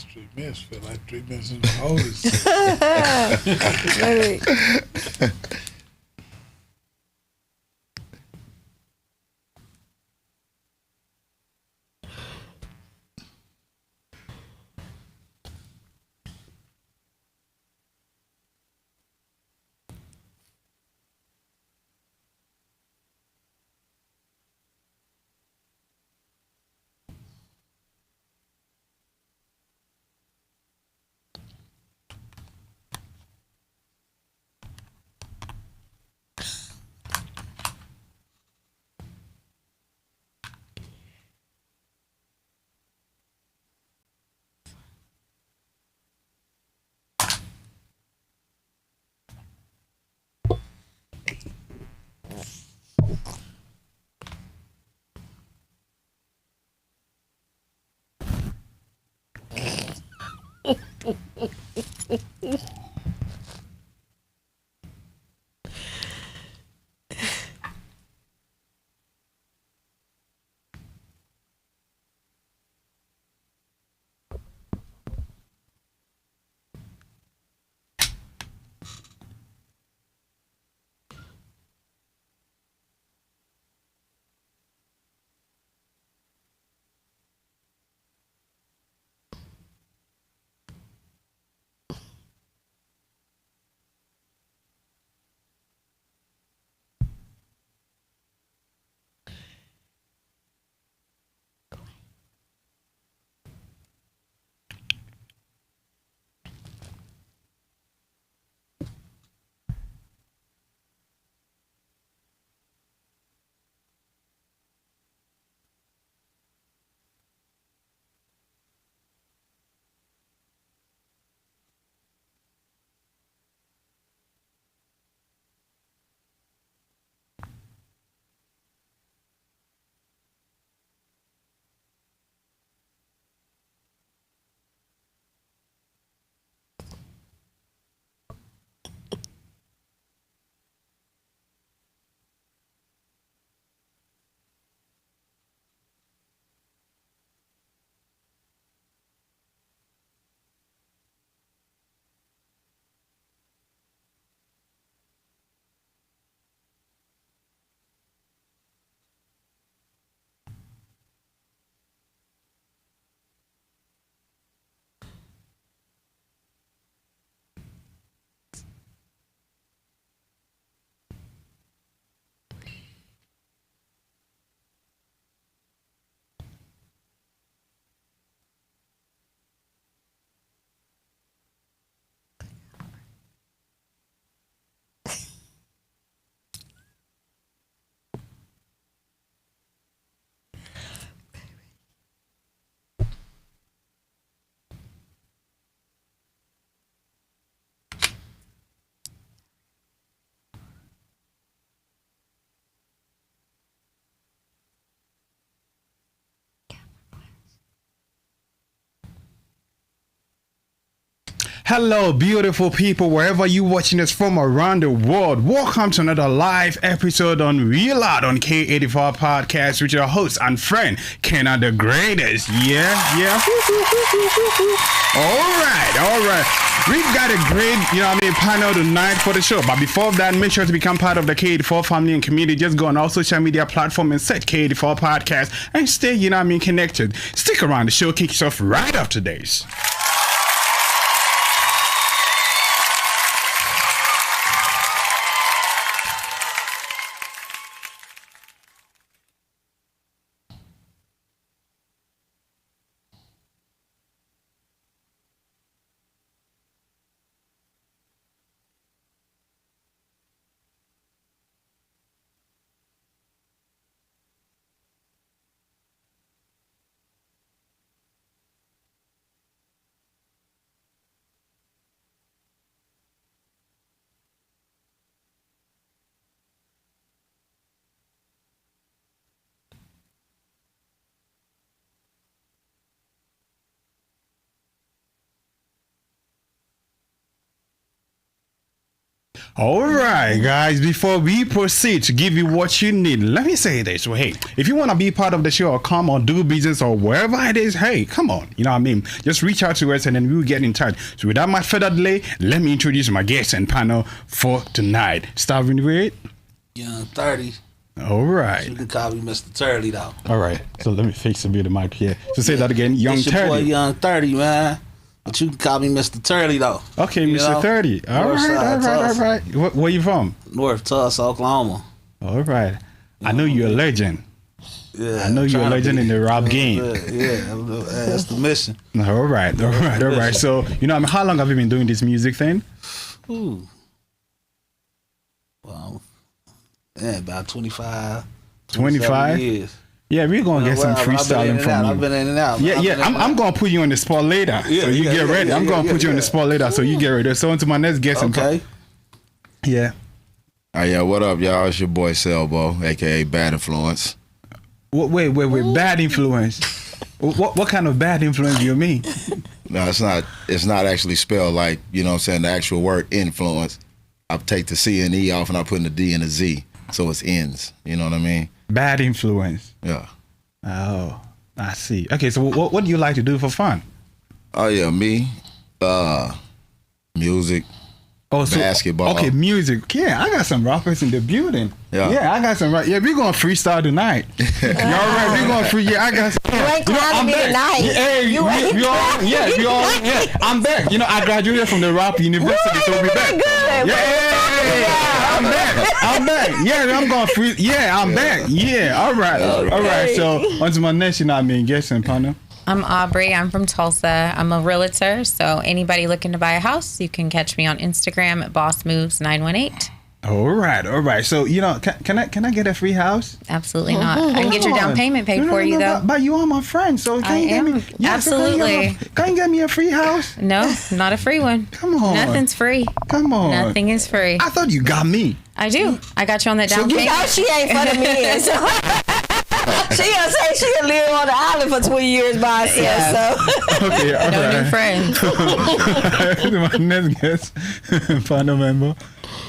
last 3 minutes feel like 3 minutes in the oldest. Maybe. Hello, beautiful people, wherever you watching us from around the world. Welcome to another live episode on Real Out on K84 Podcast with your host and friend, Kenna the Greatest. Yeah. All right. We've got a great, panel tonight for the show. But before that, make sure to become part of the K84 family and community. Just go on all social media platforms and search K84 Podcast and stay, connected. Stick around. The show kicks off right after this. All right, guys, before we proceed to give you what you need, let me say this. Well, hey, if you want to be part of the show or come on, do business or wherever it is, hey, come on. You know what I mean? Just reach out to us and then we'll get in touch. So without much further delay, let me introduce my guest and panel for tonight. Starting with Young 30. All right. You can call me Mr. Turley, though. All right. So let me fix a bit of mic here. So say that again. Young It's your boy, 30. Young 30, man. But you can call me Mr. Turley, though. Okay, You Mr. know? 30. All North right, side, all right, all Tulsa. right. Where you from? North Tulsa, Oklahoma. All right. I know you're a legend. Yeah, I know you're a trying to legend be. in the rap game. Yeah, that's the mission. All right. So, you know, I mean, how long have you been doing this music thing? Ooh. Well, yeah, about 25. 25? years. Yeah, we're going to get some Well, I've been in freestyling and out. from I've you. been in and out. Yeah, I'm going to put you on the spot later. So you get ready. I'm going to put you on the spot later. So you get ready. So on to my next guest. Okay. Yeah. Yeah, what up, y'all? It's your boy Selbo, aka Bad Influence. Wait. Bad influence. What kind of bad influence do you mean? No, it's not. It's not actually spelled like, you know what I'm saying, the actual word influence. I take the C and E off and I put in the D and the Z, so it's ends. You know what I mean? Bad influence. Yeah. Oh, I see. Okay, so what do you like to do for fun? Oh yeah, me, music. Oh, so, Basketball. Okay, music. Yeah, I got some rappers in the building. Yeah. I got some. Yeah, we're going to freestyle tonight. Y'all right? We're going to free. Yeah, I got some. You ain't clowning me tonight. Hey, You ain't we all. Yeah, I'm back. You know, I graduated from the rap university, so we back. Good. Yeah, I'm back. Yeah, I'm going free. Yeah, I'm back. Yeah, all right. So on to my next, you know what I mean, guest and partner. I'm Aubrey. I'm from Tulsa. I'm a realtor. So anybody looking to buy a house, you can catch me on Instagram at bossmoves918. All right. So you know, can I get a free house? Absolutely not. I can get your down payment paid for you though. But you are my friend, so can you get me? Yeah, Absolutely. Can you get me a free house? No, not a free one. Come on. Nothing's free. Come on. Nothing is free. I thought you got me. I do. I got you on that down You payment. know she ain't for the men. So she gonna say she'll live on the island for 20 years by herself. So Okay, all No new right. friends. My next guest, partner member.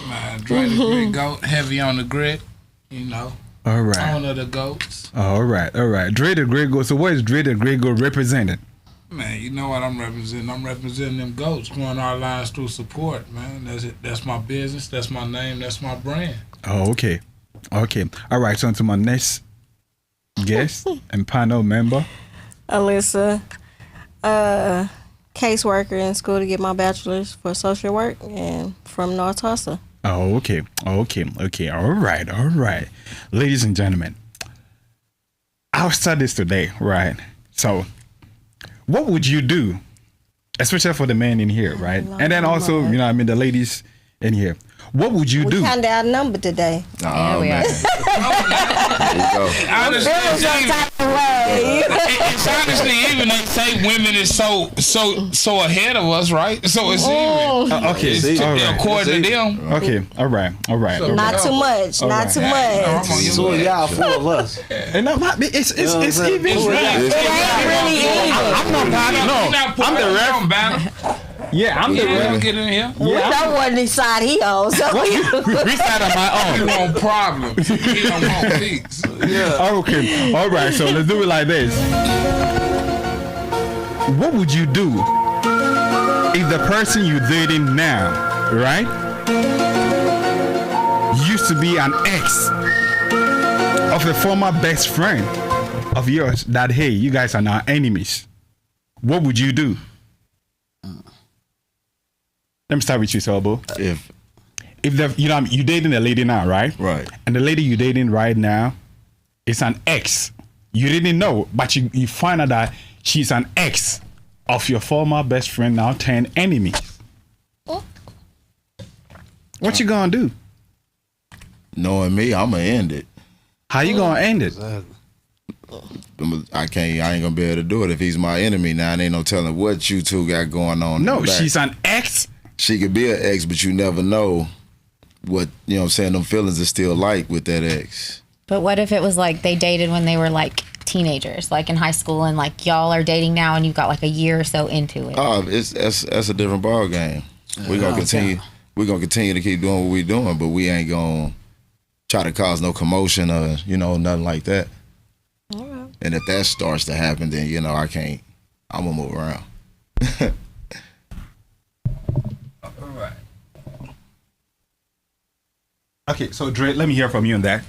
Man, Dre the Great Goat, heavy on the grid, you know. All right. Owner of the goats. All right. Dre the Great Goat. So what is Dre the Great Goat representing? Man, you know what I'm representing. I'm representing them goats, growing our lives through support, man. That's it. That's my business. That's my name. That's my brand. Oh, okay. All right. So on to my next guest and panel member. Alyssa, caseworker in school to get my bachelor's for social work and from North Tulsa. Oh, okay. All right. Ladies and gentlemen, I'll start this today, right? So, what would you do, especially for the men in here, right? And then also, you know, I mean, the ladies in here. What would you We do? kind of outnumbered today. Oh, we man. are. There you go. Honestly, It's honestly, even they say women is so ahead of us, right? So it's even. Okay. See, All right. According to them. Okay. All right. not too much. All Not right. too I'm much. on your So list. y'all full of us. And no, it's even. It ain't really even. I'm not bad. No, I'm the ref. battle. Yeah, I'm the Yeah, ref. get in here. We know what the side he on. So We side on my You own. want problems. You don't want peace. Okay. All right. So let's do it like this. What would you do if the person you're dating now, right, used to be an ex of a former best friend of yours? That hey, you guys are now enemies. What would you do? Let me start with you, Selbo. If the you dating a lady now, right? Right. And the lady you're dating right now is an ex. You didn't know, but you find out that she's an ex of your former best friend, now turned enemy. What you gonna do? Knowing me, I'm gonna end it. How you gonna end it? I ain't gonna be able to do it if he's my enemy now. And ain't no telling what you two got going on. in No, the back. she's an ex. She could be an ex, but you never know what, you know what I'm saying, them feelings are still like with that ex. But what if it was like they dated when they were like teenagers, like in high school, and like y'all are dating now and you've got like a year or so into it? Oh, that's a different ball game. We gonna continue. we're gonna continue to keep doing what we're doing, but we ain't gonna try to cause no commotion or nothing like that. Alright. And if that starts to happen, then I can't. I'm gonna move around. All right. Okay, so Dre, let me hear from you on that.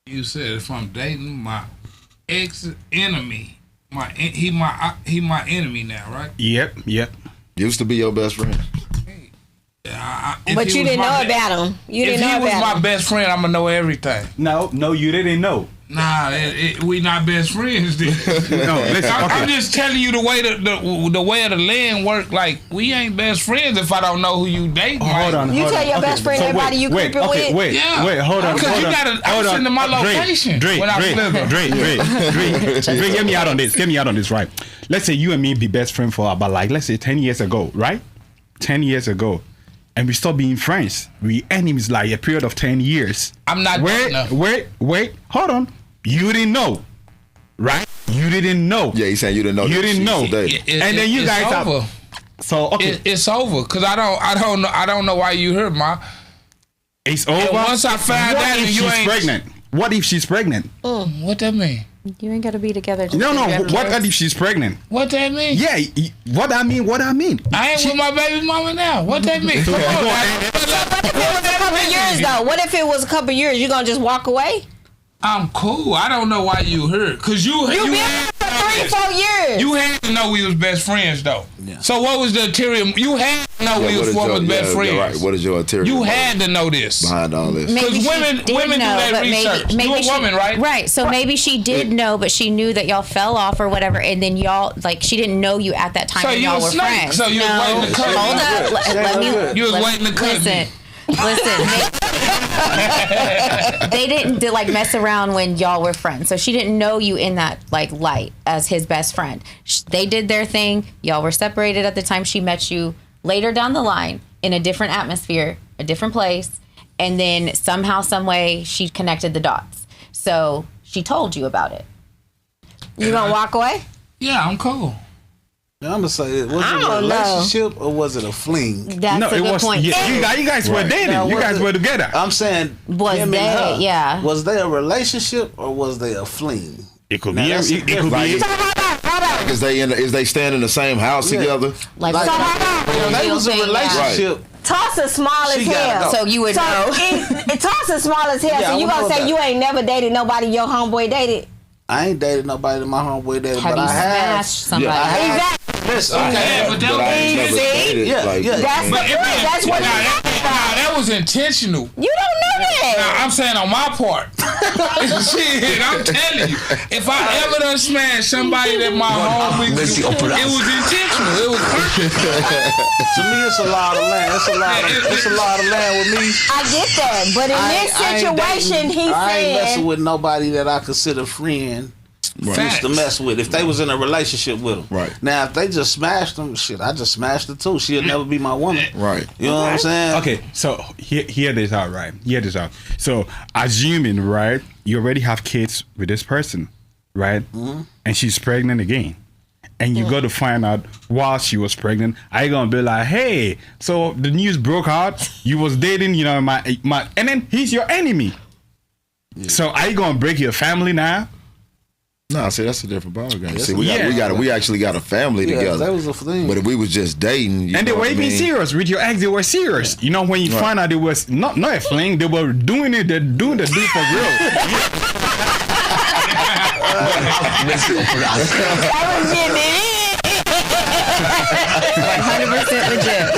You said if I'm dating my ex enemy, he my enemy now, right? Yep. Used to be your best friend. If But he you was didn't my know about him. You didn't If know he was about my him. best friend, I'm gonna know everything. No, you didn't know. Nah, we not best friends. Then. No, listen. I'm Okay. just telling you the way the way of the land work. Like we ain't best friends if I don't know who you dating. Hold on. You hold tell on. your Okay, best friend so everybody you creeping with? Wait, Yeah. hold on. Because hold you on, gotta- I'm hold on. sending my location Dre, when I deliver. Dre, get me out on this. Get me out on this, right? Let's say you and me be best friends for about let's say 10 years ago, right? 10 years ago. And we stop being friends. We enemies like a period of 10 years. I'm not. Wait. Hold on. You didn't know, right? You didn't know. Yeah, he's saying you didn't know. You that didn't she know. used to date. And then you it's guys over. have. So okay, It's over because I don't know why you hurt my. it's over. And once I find what out if and you she's ain't pregnant? What if she's pregnant? What that mean? You ain't gotta be together. Just No. because you have What kids. if she's pregnant? What that mean? Yeah. What I mean. I ain't with my baby mama now. What that mean? Come on, What if it was a couple years though? What if it was a couple years? You gonna just walk away? I'm cool. I don't know why you hurt. Cause you You been had for 3-4 years. You had to know we was best friends though. Yeah. So what was the ulterior? You had to know we was former best friends. Right. What is your ulterior? You motive had to know this. behind all this. Maybe Because she women did do know, that but research. maybe You a woman, right? Right. So maybe she did know, but she knew that y'all fell off or whatever, and then y'all she didn't know you at that time. So and you y'all a were snake. friends. So you was waiting to cut me. Hold up. Let me. You was waiting to cut listen. me. Listen, they didn't mess around when y'all were friends, so she didn't know you in that light as his best friend. They did their thing. Y'all were separated at the time she met you. Later down the line, in a different atmosphere, a different place, and then somehow, some way, she connected the dots. So she told you about it. You gonna walk away? Yeah, I'm cool. I'm gonna say, was it I a don't know. relationship or was it a fling? That's No, a it good was. point. Yeah, you guys were dating. Now, You was guys it- were together. I'm saying, Was him and they? her, Yeah. Was they a relationship or was they a fling? It could Now, be. that's It could Like, be. is they staying in the same house Yeah. together? Like, Like, so hold on. if they was a thing, yeah. relationship. Toss is small as She gotta hell. go. So you would know. Toss is small as hell. Yeah, so I you would gonna know say that. you ain't never dated nobody your homeboy dated? I ain't dated nobody that my homeboy dated, Have but you I have. smashed somebody? I have. Exactly. Listen, Yeah, but that But I ain't never was dated. Yeah, like, yeah. That's But the point. That's what that was intentional. you don't know that. Now, I'm saying on my part. Shit, I'm telling you. If I ever done smashed somebody that my homie, it was intentional. It was purpose. to me, it's a lot of land. It's a lot of land with me. I get that, but in this situation, he I ain't messing said, with nobody that I consider friend. Used to mess with if they was in a relationship with them. Right. Now, if they just smashed them, shit, I just smashed her too. She'll never be my woman. Right. You know what I'm saying? Okay, so hear this out, right? Hear this out. So, assuming, right, you already have kids with this person, right? Mm-hmm. And she's pregnant again. And you got to find out while she was pregnant, are you going to be like, hey, so the news broke out, you was dating, my and then he's your enemy. Yeah. So, are you going to break your family now? No, see, that's a different ballgame. Yes, See, we actually got a family together. That was a thing. But if we was just dating, And they were even serious with your ex. They were serious. You know, when you find out it was not a fling, they were doing it. They're doing the deal for real. that was getting it in. 100% legit.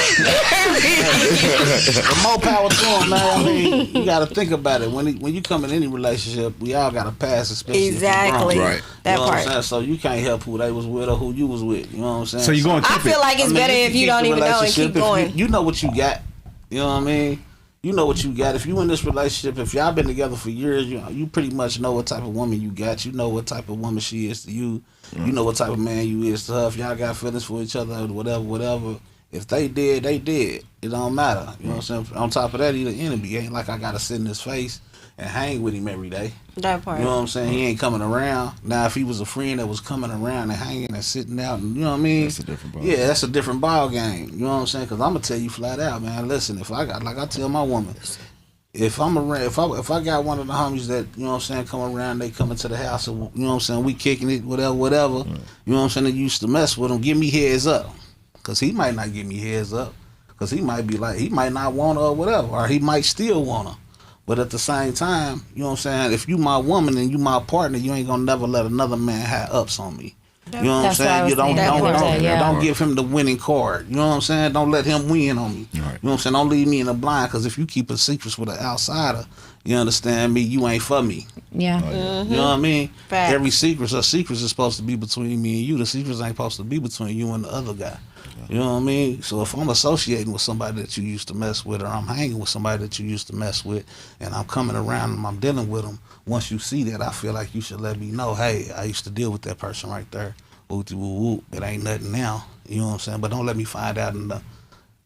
But more power to him, man. I mean, you got to think about it. When you come in any relationship, we all got to pass, especially Exactly. if you're Right. That you know part. What I'm saying? So you can't help who they was with or who you was with. You know what I'm saying? So you're going to I keep feel it. like it's better if you keep don't the even know and relationship. keep If going. You know what you got. You know what I mean? You know what you got. If you in this relationship, if y'all been together for years, you pretty much know what type of woman you got. You know what type of woman she is to you. You know what type of man you is to her. If y'all got feelings for each other, whatever. If they did, they did. It don't matter. You know what I'm saying? On top of that, he the enemy. Ain't like I gotta sit in his face and hang with him every day. That part. You know what I'm saying? He ain't coming around. Now, if he was a friend that was coming around and hanging and sitting out, and you know what I mean? That's a different ball. Yeah, that's a different ball game. You know what I'm saying? Because I'm gonna tell you flat out, man. Listen, if I got, like I tell my woman, if I'm around, if I got one of the homies that, you know what I'm saying, come around, they come into the house, and, you know what I'm saying, we kicking it, whatever. You know what I'm saying? They used to mess with him. Give me heads up, because he might not give me heads up, because he might be like, he might not want her or whatever, or he might still want her. But at the same time, you know what I'm saying, if you my woman and you my partner, you ain't gonna never let another man have ups on me. You know what I'm saying? You don't give him the winning card. You know what I'm saying? Don't let him win on me. Right. You know what I'm saying? Don't leave me in the blind, because if you keep a secret with an outsider, you understand me, you ain't for me. Yeah. You know what I mean? Fact. Every secret is supposed to be between me and you. The secrets ain't supposed to be between you and the other guy. You know what I mean? So if I'm associating with somebody that you used to mess with, or I'm hanging with somebody that you used to mess with, and I'm coming around and I'm dealing with them, once you see that, I feel like you should let me know, hey, I used to deal with that person right there. It ain't nothing now. You know what I'm saying? But don't let me find out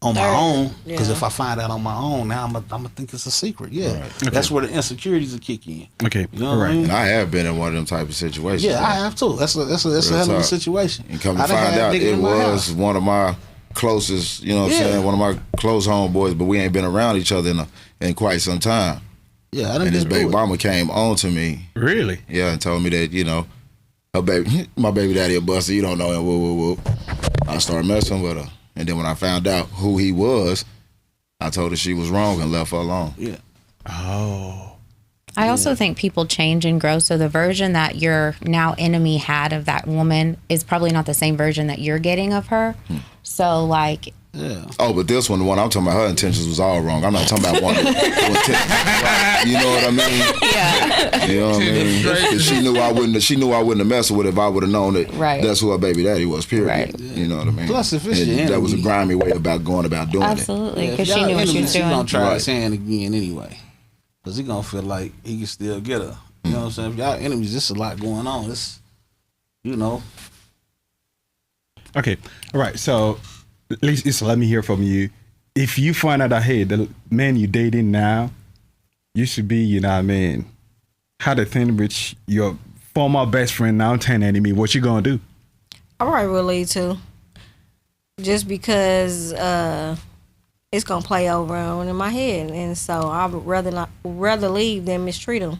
on my own, because if I find out on my own, now I'm gonna think it's a secret. Yeah, Okay. That's where the insecurities will kick in. Okay, you know what I mean? And I have been in one of them type of situations. Yeah, I have too. That's a hell of a situation. And come to find out, it was one of my closest, you know what I'm saying, one of my close homeboys, but we ain't been around each other in quite some time. Yeah, I done and his been baby through it. mama came on to me. Really? Yeah, and told me that, you know, my baby daddy a buster, you don't know him, whoop. I started messing with her. And then when I found out who he was, I told her she was wrong and left her alone. Yeah. Oh. I also think people change and grow. So the version that your now enemy had of that woman is probably not the same version that you're getting of her. So like, yeah. Oh, but this one, the one I'm talking about, her intentions was all wrong. I'm not talking about one. You know what I mean? yeah, You know what I mean? 'Cause she knew I wouldn't have messed with it if I would have known that Right. that's who her baby daddy was. Period. Right. You know what I mean? Plus, if it's And your that was a enemy- grimy way about going about doing absolutely, Yeah, because if she y'all knew what she enemies, was he doing. gonna try Right. his hand again anyway, because he gonna feel like he can still get her. You know what I'm saying? If y'all enemies, there's a lot going on. It's, you know. Okay. All right. So, Lisa, let me hear from you. If you find out that, hey, the man you dating now used to be, you know what I mean, had a thing with your former best friend, now turned enemy, what you gonna do? I probably will leave too. Just because it's gonna play over on in my head, and so I would rather leave than mistreat them.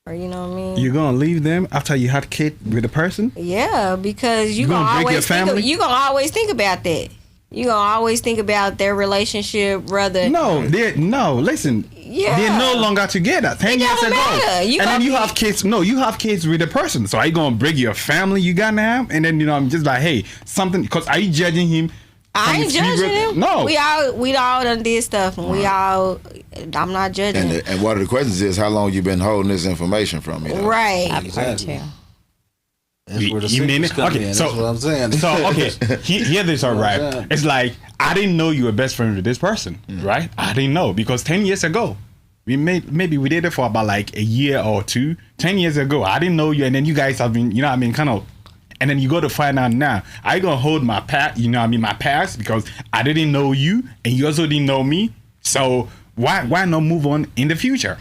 Or you know what I mean? You gonna leave them after you had a kid with a person? Yeah, because you gonna gonna break your family? you gonna always think about that. You gonna always think about their relationship, rather. No, listen. Yeah. They're no longer together. 10 years doesn't ago. matter. You And then gonna you be- have kids. No, you have kids with a person. So are you gonna break your family you got now? And then, you know, I'm just like, hey, something, because are you judging him? I ain't judging him. No. we all done did stuff, and I'm not judging. And one of the questions is, how long you been holding this information from me? Though? Right. That part too. That's where the You mean secrets it? come Okay, in. so That's what I'm saying. So okay, hear this, all right? Yeah. It's like I didn't know you were best friend with this person, right? I didn't know because 10 years ago, maybe we did it for about like a year or two. 10 years ago, I didn't know you, and then you guys have been, you know what I mean, kind of. And then you go to find out now. I gonna hold my my past because I didn't know you, and you also didn't know me. So why not move on in the future?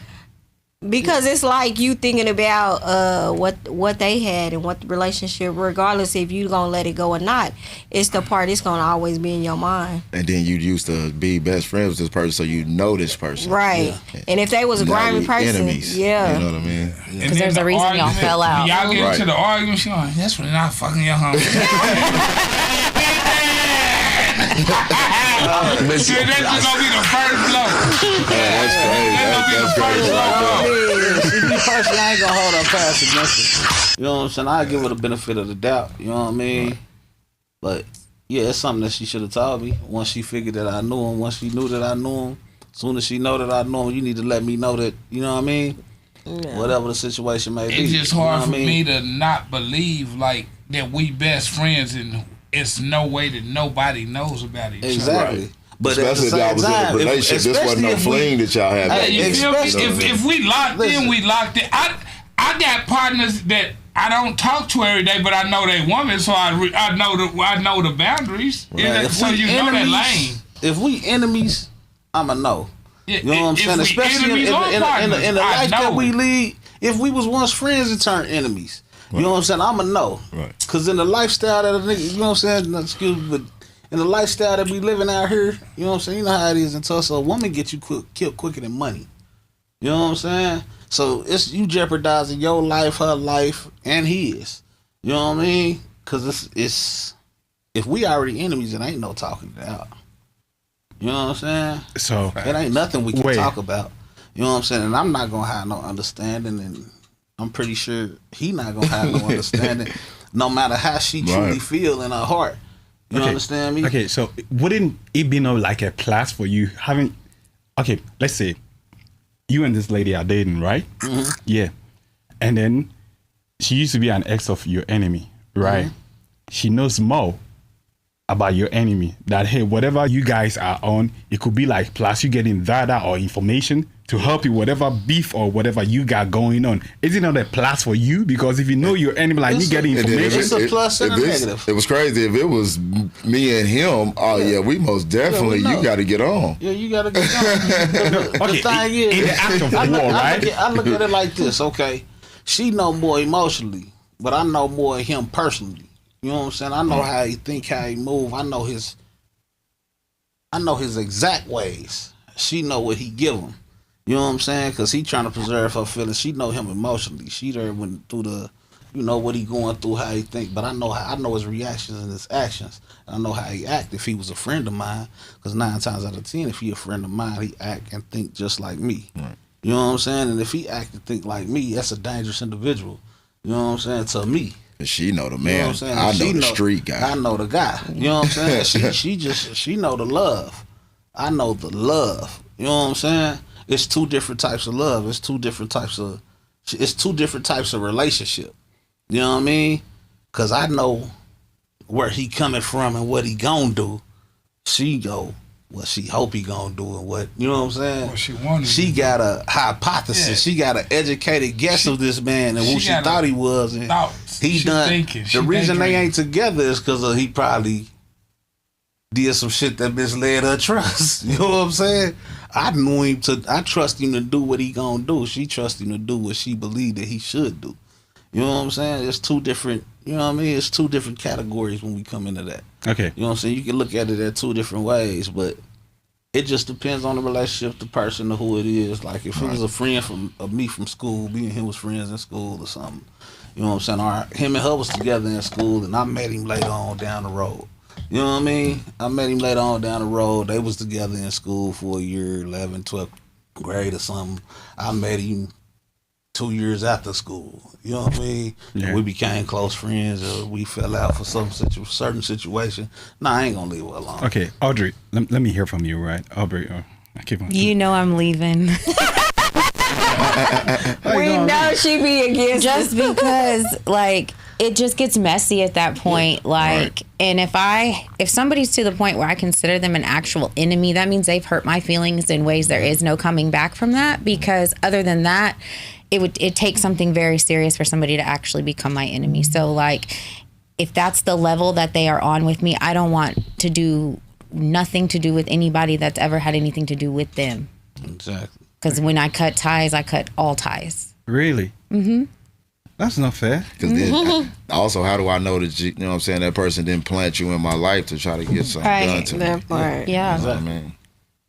Because it's like you thinking about what they had and what the relationship, regardless if you gonna let it go or not, it's the part it's gonna always be in your mind. And then you used to be best friends with this person, so you know this person. Right. Yeah. And if they was a Now grimy we person, enemies. yeah. You know what I mean? Because there's a reason y'all fell out. Y'all get Right. into the argument, she like, that's really not fucking your homie. That's just gonna be the first blow. That's crazy. That's crazy right there. See, me personally, I ain't gonna hold her past against her. You know what I'm saying? I give her the benefit of the doubt. You know what I mean? But yeah, it's something that she should have told me once she figured that I knew him. Once she knew that I knew him. As soon as she know that I know him, you need to let me know that. You know what I mean? Yeah. Whatever the situation may be. It's just you know hard what for I mean? me to not believe like that we best friends and it's no way that nobody knows about each other. Exactly. Right. But at the Especially if same y'all was in a time, relationship, this wasn't no fling that y'all had. Hey, back You then. feel me? Especially- If we locked Listen. in, we locked in. I got partners that I don't talk to every day, but I know they woman, so I know the boundaries. Right. So you know that lane. If we enemies, I'ma know. You know what I'm saying? we Especially in enemies the or life that partners, we lead. If we was once friends and turned enemies, you know what I'm saying? I'ma know. Right. Cause in the lifestyle that a nigga, you know what I'm saying? Excuse me, but in the lifestyle that we living out here, you know what I'm saying? You know how it is in Tulsa. A woman get you killed quicker than money. You know what I'm saying? So it's you jeopardizing your life, her life, and his. You know what I mean? Cause it's if we already enemies, it ain't no talking it out. You know what I'm saying? So It ain't nothing we can Wait. talk about. You know what I'm saying? And I'm not gonna have no understanding, and I'm pretty sure he not gonna have no understanding, no matter how she truly Right. feel in her heart. You understand me? Okay, so wouldn't it be no like a plus for you having? Okay, let's say you and this lady are dating, right? Mm-hmm. Yeah, and then she used to be an ex of your enemy, right? Mm-hmm. She knows more about your enemy. That hey, whatever you guys are on, it could be like plus you getting data or information to help you whatever beef or whatever you got going on. Is it not a plus for you? Because if you know your enemy, like me It's a- getting And then if information. It's a plus and a if it's- negative. It was crazy. If it was me and him, oh yeah, we most definitely, know. you got to get on. Yeah, you gotta get on. The Okay, thing is, in the act of I look- war, I right? look at it like this. Okay, she know more emotionally, but I know more of him personally. You know what I'm saying? I know how he think, how he move. I know his exact ways. She know what he give him. You know what I'm saying? Because he trying to preserve her feelings. She know him emotionally. She there went through the, you know, what he going through, how he think. But I know his reactions and his actions. And I know how he act if he was a friend of mine. Because 9 times out of 10, if he a friend of mine, he act and think just like me. Right. You know what I'm saying? And if he act and think like me, that's a dangerous individual. You know what I'm saying? To me. She know the You know man. what I'm saying? I She know the street guy. I know the guy. You know what I'm saying? she know the love. I know the love. You know what I'm saying? It's 2 different types of love. It's 2 different types of relationship. You know what I mean? Cause I know where he coming from and what he gonna do. She go what she hope he gonna do and what, you know what I'm saying? What she wanted She to do. got a hypothesis. Yeah. She got an educated guess of this man and who she got thought a he was. And thoughts. he She done. thinking. The She reason they daydreaming. ain't together is because he probably did some shit that misled her trust. You know what I'm saying? I trust him to do what he gonna do. She trusts him to do what she believed that he should do. You know what I'm saying? It's 2 different, you know what I mean? It's 2 different categories when we come into that. Okay. You know what I'm saying? You can look at it at 2 different ways, but it just depends on the relationship, the person, or who it is. Like if it was a friend of me from school, me and him was friends in school or something. You know what I'm saying? Or him and her was together in school, and I met him later on down the road. You know what I mean? I met him later on down the road. They was together in school for a year, 11th, 12th grade or something. I met him 2 years after school. You know what I mean? Yeah. We became close friends, or we fell out for some certain situation. Nah, I ain't gonna leave her alone. Okay, Audrey, let me hear from you, right? Aubrey, I keep on. You know I'm leaving. We know she be against Just because, like, it just gets messy at that point. Like, and if somebody's to the point where I consider them an actual enemy, that means they've hurt my feelings in ways there is no coming back from that. Because other than that, it takes something very serious for somebody to actually become my enemy. So, like, if that's the level that they are on with me, I don't want to do nothing to do with anybody that's ever had anything to do with them. Exactly. Because when I cut ties, I cut all ties. Really? Mm-hmm. That's not fair. Because then, also, how do I know that you know what I'm saying? That person didn't plant you in my life to try to get something Right. done to me. that part. Yeah. You know what I mean?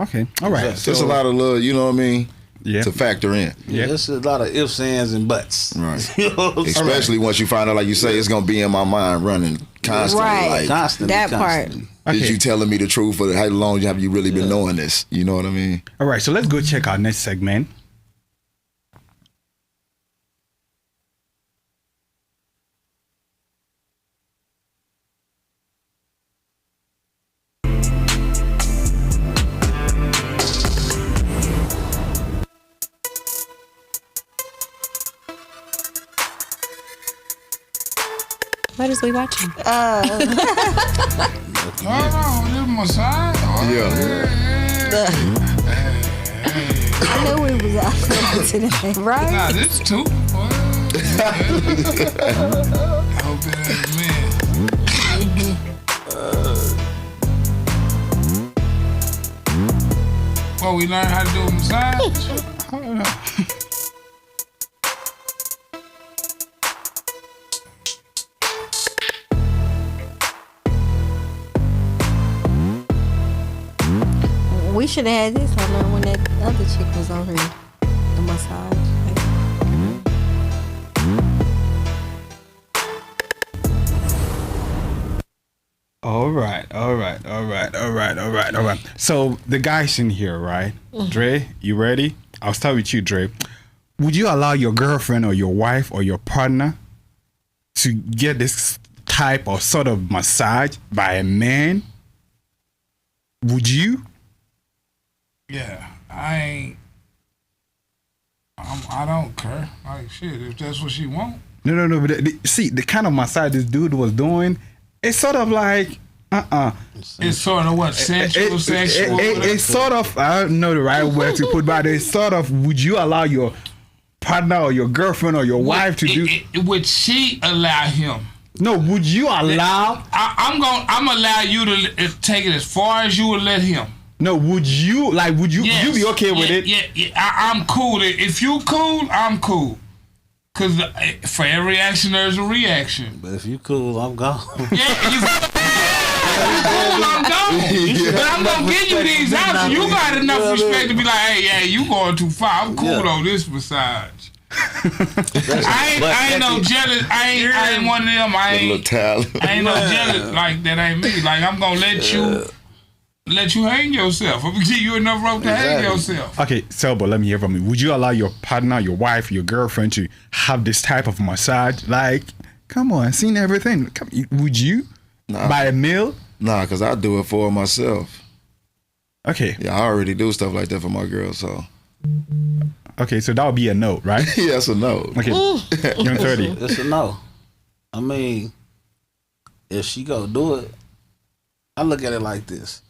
Okay, all right. So it's a lot of love, you know what I mean? Yeah. To factor in. Yeah, it's a lot of ifs, ands, and buts. Right. You know what I'm saying? Especially once you find out, like you say, it's going to be in my mind running constantly. Right. Like, Constantly. That part. constantly. is Okay. you telling me the truth for how long have you really been knowing this? You know what I mean? All right, so let's go check our next segment. What is we watching? Hold on, this my side. Oh, Yeah. I knew we was out there today. Right? Nah, this too. Boy. I hope it ain't man. Well, we learn how to do a massage. I don't know. We should have had this on when that other chick was on here. The massage. All right. So the guys in here, right? Dre, you ready? I'll start with you, Dre. Would you allow your girlfriend or your wife or your partner to get this type or sort of massage by a man? Would you? Yeah, I don't care. Like shit, if that's what she want. No. But see, the kind of massage this dude was doing, it's sort of like, It's sort of what, sensual, sexual? It's sort of, I don't know the right word to put, but it's sort of, would you allow your partner or your girlfriend or your wife to do? Would she allow him? No, would you allow? I'm allow you to take it as far as you would let him. No, would you Yes. you be okay with it? Yeah. I'm cool. If you cool, I'm cool. Cause for every action there's a reaction. But if you cool, I'm gone. Yeah, you cool, I'm gone. But I'm gonna give you these options. You got enough respect to be like, hey, yeah, you going too far. I'm cool on this massage. I ain't no jealous. I ain't one of them. I ain't no jealous like that. Ain't me. Like I'm gonna let you hang yourself. I'm gonna give you enough rope to hang yourself. Okay, Selbo, let me hear from you. Would you allow your partner, your wife, your girlfriend to have this type of massage? Like, come on, seen everything. Would you? Nah. Buy a meal? Nah, because I do it for myself. Okay. Yeah, I already do stuff like that for my girl, so. Okay, so that would be a no, right? Yeah, that's a no. Okay, Young 30. It's a no. I mean, if she go do it, I look at it like this.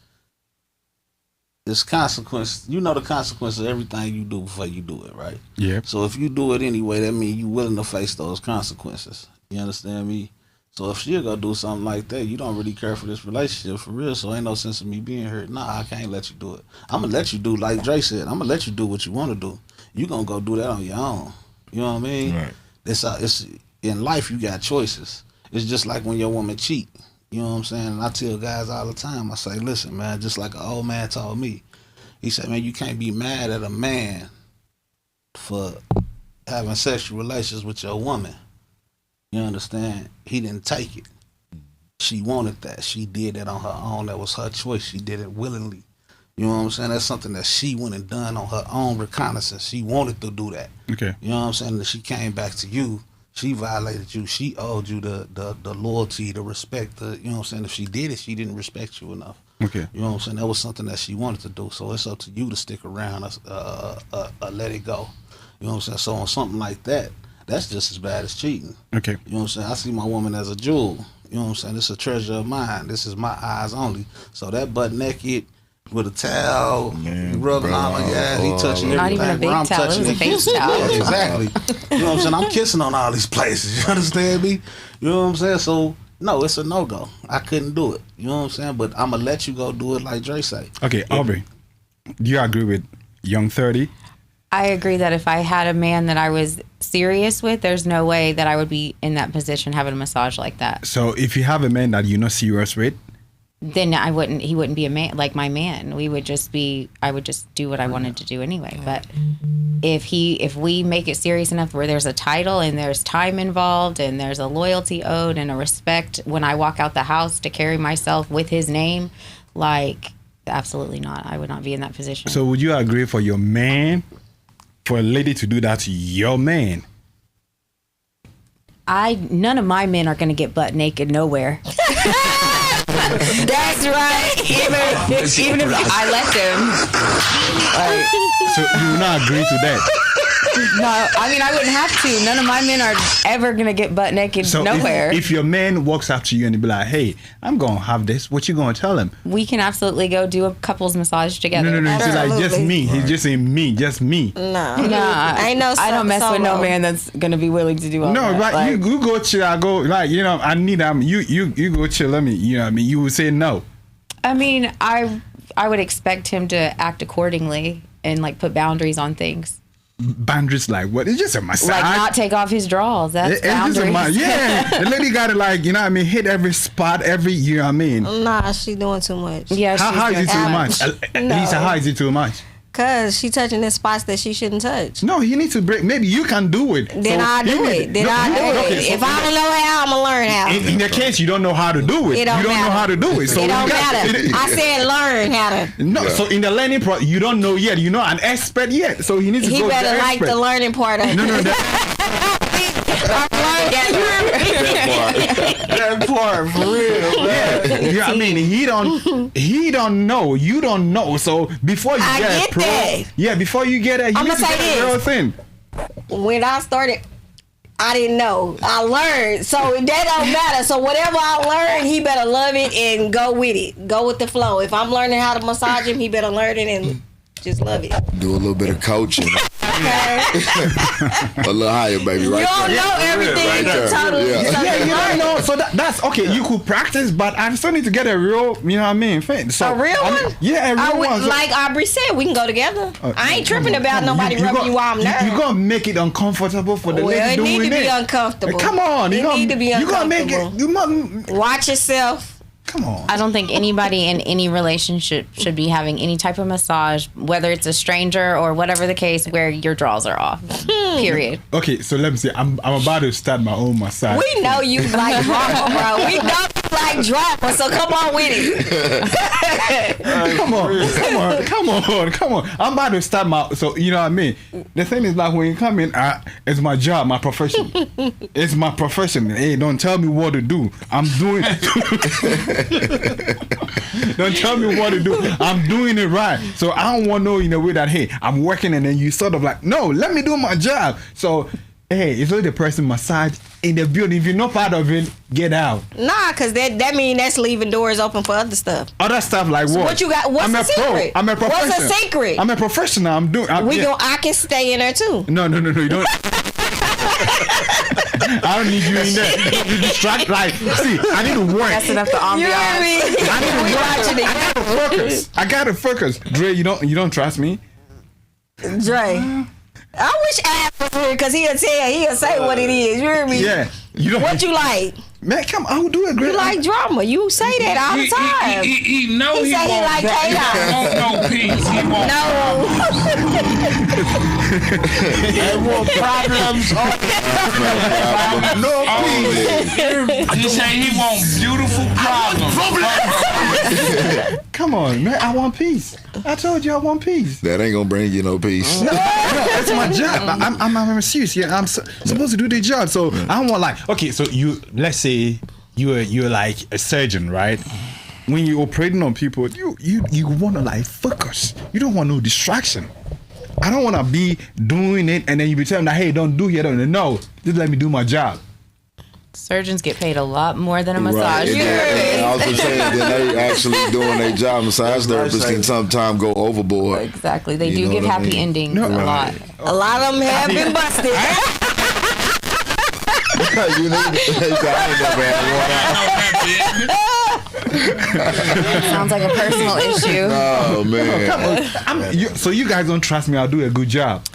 It's consequence. You know the consequence of everything you do before you do it, right? Yeah. So if you do it anyway, that means you willing to face those consequences. You understand me? So if she'll go do something like that, you don't really care for this relationship for real. So ain't no sense of me being here. Nah, I can't let you do it. I'm gonna let you do like Dre said. I'm gonna let you do what you want to do. You gonna go do that on your own. You know what I mean? Right. It's in life. You got choices. It's just like when your woman cheat. You know what I'm saying? And I tell guys all the time, I say, listen, man, just like an old man told me. He said, man, you can't be mad at a man for having sexual relations with your woman. You understand? He didn't take it. She wanted that. She did it on her own. That was her choice. She did it willingly. You know what I'm saying? That's something that she went and done on her own reconnaissance. She wanted to do that. Okay. You know what I'm saying? And she came back to you. She violated you. She owed you the loyalty, the respect. You know what I'm saying? If she did it, she didn't respect you enough. Okay. You know what I'm saying? That was something that she wanted to do. So it's up to you to stick around, let it go. You know what I'm saying? So on something like that, that's just as bad as cheating. Okay. You know what I'm saying? I see my woman as a jewel. You know what I'm saying? This is a treasure of mine. This is my eyes only. So that butt naked with a towel, rubbing on my ass, he touching Not everything. even a big where I'm towel, it touching was a face towel. Exactly. You know what I'm saying? I'm kissing on all these places. You understand me? You know what I'm saying? So no, it's a no-go. I couldn't do it. You know what I'm saying? But I'm gonna let you go do it like Dre say. Okay, Aubrey, do you agree with Young 30? I agree that if I had a man that I was serious with, there's no way that I would be in that position having a massage like that. So if you have a man that you're not serious with, Then he wouldn't be a man like my man. I would just do what I wanted to do anyway. But if we make it serious enough where there's a title and there's time involved and there's a loyalty owed and a respect when I walk out the house to carry myself with his name, like absolutely not. I would not be in that position. so would you agree for your man, for a lady to do that to your man? None of my men are going to get butt naked nowhere. That's right. Even if I let them. So you will not agree to that? No, I mean, I wouldn't have to. None of my men are ever going to get butt naked So nowhere. if your man walks up to you and he be like, hey, I'm going to have this, what you going to tell him? We can absolutely go do a couples massage together. No. He's like, just me. He's just saying me, just me. Nah, I don't mess with no man that's going to be willing to do all No, that. right? Like, You go chill. I go, like, you know, I need you go chill. Let me, you know what I mean? You would say no. I mean, I would expect him to act accordingly and like put boundaries on things. Boundaries like what? It's just a massage. Like not take off his drawers. That's It's just boundaries. the lady got to like, you know what I mean, hit every spot every year. You know what I mean, Nah, she doing too much. Yeah, how is it too much? No. He said, how is it too much? Cause she touching the spots that she shouldn't touch. No, he needs to break. Maybe you can do it. Then I'll do it. Then I'll do it. If I don't know how, I'm gonna learn how. In the case you don't know how to do it, It don't you don't know matter. how to do it. So It don't you got- matter. it- I said learn how to. No, so in the learning process, you don't know yet. You're not an expert yet. So he needs to He go to better the like expert. the learning part of it. No, That part for real. yeah, I mean, he don't know. You don't know. So before you I get get pro, that. yeah, before you get it, you I'ma need to say get the this. real thing. When I started, I didn't know. I learned. So that don't matter. So whatever I learned, he better love it and go with it. Go with the flow. If I'm learning how to massage him, he better learn it and just love it. Do a little bit of coaching. Okay? A little higher, baby. You Right don't there. know everything Right there. totally. Yeah. So Yeah, you you learn don't it. know. So that's okay. You could practice, but I still need to get a real, you know what I mean, thing. So, A real I mean, one? Yeah, a real one. So- Like Aubrey said, we can go together. I ain't tripping about nobody rubbing you while I'm there. You're going to make it uncomfortable for the Well, lady it doing need to be it. uncomfortable. Come on. It need to be You got to make it. uncomfortable. You must, Watch yourself. come on. I don't think anybody in any relationship should be having any type of massage, whether it's a stranger or whatever the case, where your drawers are off. Period. Okay, so let me see. I'm about to start my own massage. We know you like drama, bro. We know you like drama, so come on with it. Come on. I'm about to start my. So you know what I mean. The thing is, like when you come in, it's my job, my profession. It's my profession. Hey, don't tell me what to do. I'm doing. Don't tell me what to do. I'm doing it right. So I don't want to know in a way that hey, I'm working and then you sort of like no, let me do my job. So hey, it's only the person massage in the building. If you're not part of it, get out. Nah, cause that mean that's leaving doors open for other stuff. Other stuff like what? What you got? What's I'm the a pro. secret? I'm a professional. What's the secret? I'm a professional. I'm doing. I can stay in there too. No, you don't. I don't need you in there. You distract. Like, see, I need to work. Messing up the You know what I ambiance. mean? I need to We work. watching it. I gotta focus. Dre, you don't trust me? Dre. I wish Ab was here because he'll say what it is. You hear me? Yeah. You don't. What you like? Man, come on. I will do it, great. You like drama. You say that all the time. He know He he say he won't. like He chaos. won't no peace. He won't. No. No, He say he want beautiful problems. come on, man. I want peace. I told you I want peace. That ain't gonna bring you no peace. No, that's my job. I'm serious. Yeah, I'm supposed to do the job. So I don't want like okay. So let's say you're like a surgeon, right? When you're operating on people, you want to like focus. You don't want no distraction. I don't want to be doing it and then you be telling me, hey, don't do it. No, just let me do my job. Surgeons get paid a lot more than a massage. Right. And I was just saying that they actually doing their job. Massage therapists can sometimes go overboard. Exactly. They You do know give what I happy mean? endings No, a lot. A lot of them have been busted. You know, I ain't never had one. Sounds like a personal issue. Oh man. So you guys don't trust me? I'll do a good job.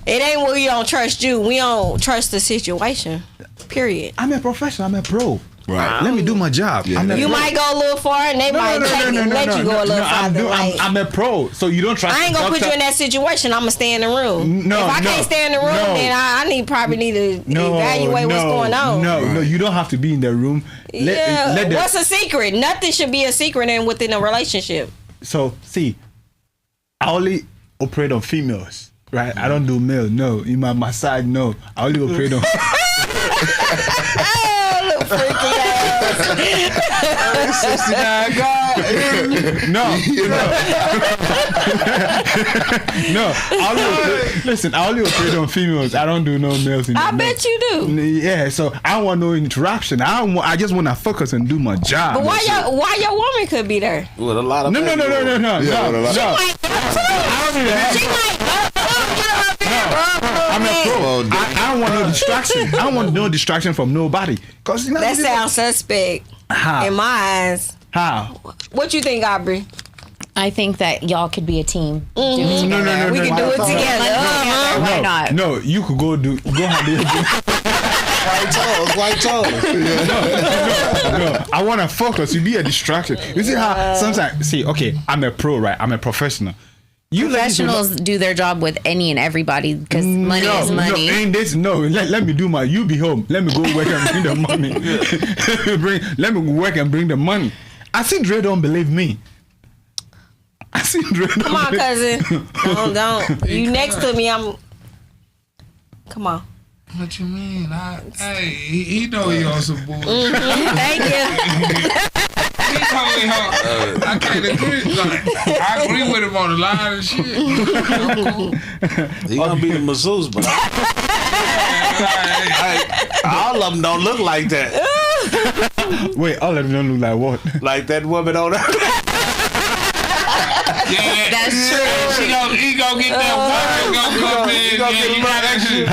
It ain't we don't trust you. We don't trust the situation. Period. I'm a professional. I'm a pro. Right. Let me do my job. Yeah, I'm a You pro. might go a little far and they might take it and let you go a little farther. I'm a pro, so you don't trust. I ain't gonna put you in that situation. I'm gonna stay in the room. No, if I can't stay in the room, then I probably need to evaluate what's going on. No, you don't have to be in the room. Let What's a secret? Nothing should be a secret within a relationship. So see, I only operate on females, right? I don't do male. No, in my massage, no. I only operate on. Little freaky ass. 69 God. No. I only operate on females. I don't do no males. I bet you do. Yeah, so I don't want no interruption. I just want to focus and do my job. But why your woman could be there? With a lot of No. Yeah, with a lot- I'm a pro. I don't want no distraction. I don't want no distraction from nobody. Cause you know, That sounds suspect how? in my eyes. How? What you think, Aubrey? I think that y'all could be a team. No. We can do it together. Why not? No, you could go handle it. White toes. No. I want to focus. You be a distraction. You see how sometimes, okay, I'm a pro, right? I'm a professional. Professionals do their job with any and everybody because money is money. Let me do you be home. Let me go work and bring the money. Let me work and bring the money. I see Dre don't believe me. Come on, cousin. Don't. You next to me, come on. What you mean? He know he on some bullshit. Thank you. He told me I can't agree. Like, I agree with him on the line and shit. He gonna be the masseuse, but all of them don't look like that. Wait, all of them don't look like what? Like that woman on that. Yeah, that's true. He gonna get that woman. He gonna get a little extra.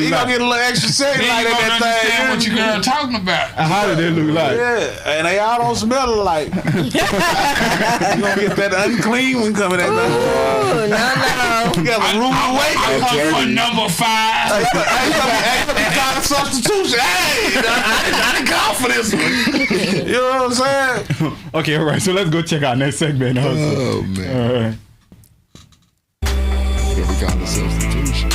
He gonna get a little extra sex like that thing. What you girl talking about? How do they look like? Yeah, and they all don't smell alike. You gonna get that unclean one coming at that. Ooh, no. You got a room away. For number 5. Hey, kind of substitution. Hey, I didn't call for this one. You know what I'm saying? Okay, all right. So let's go check our next segment. Oh man. All right. Every kind of substitution.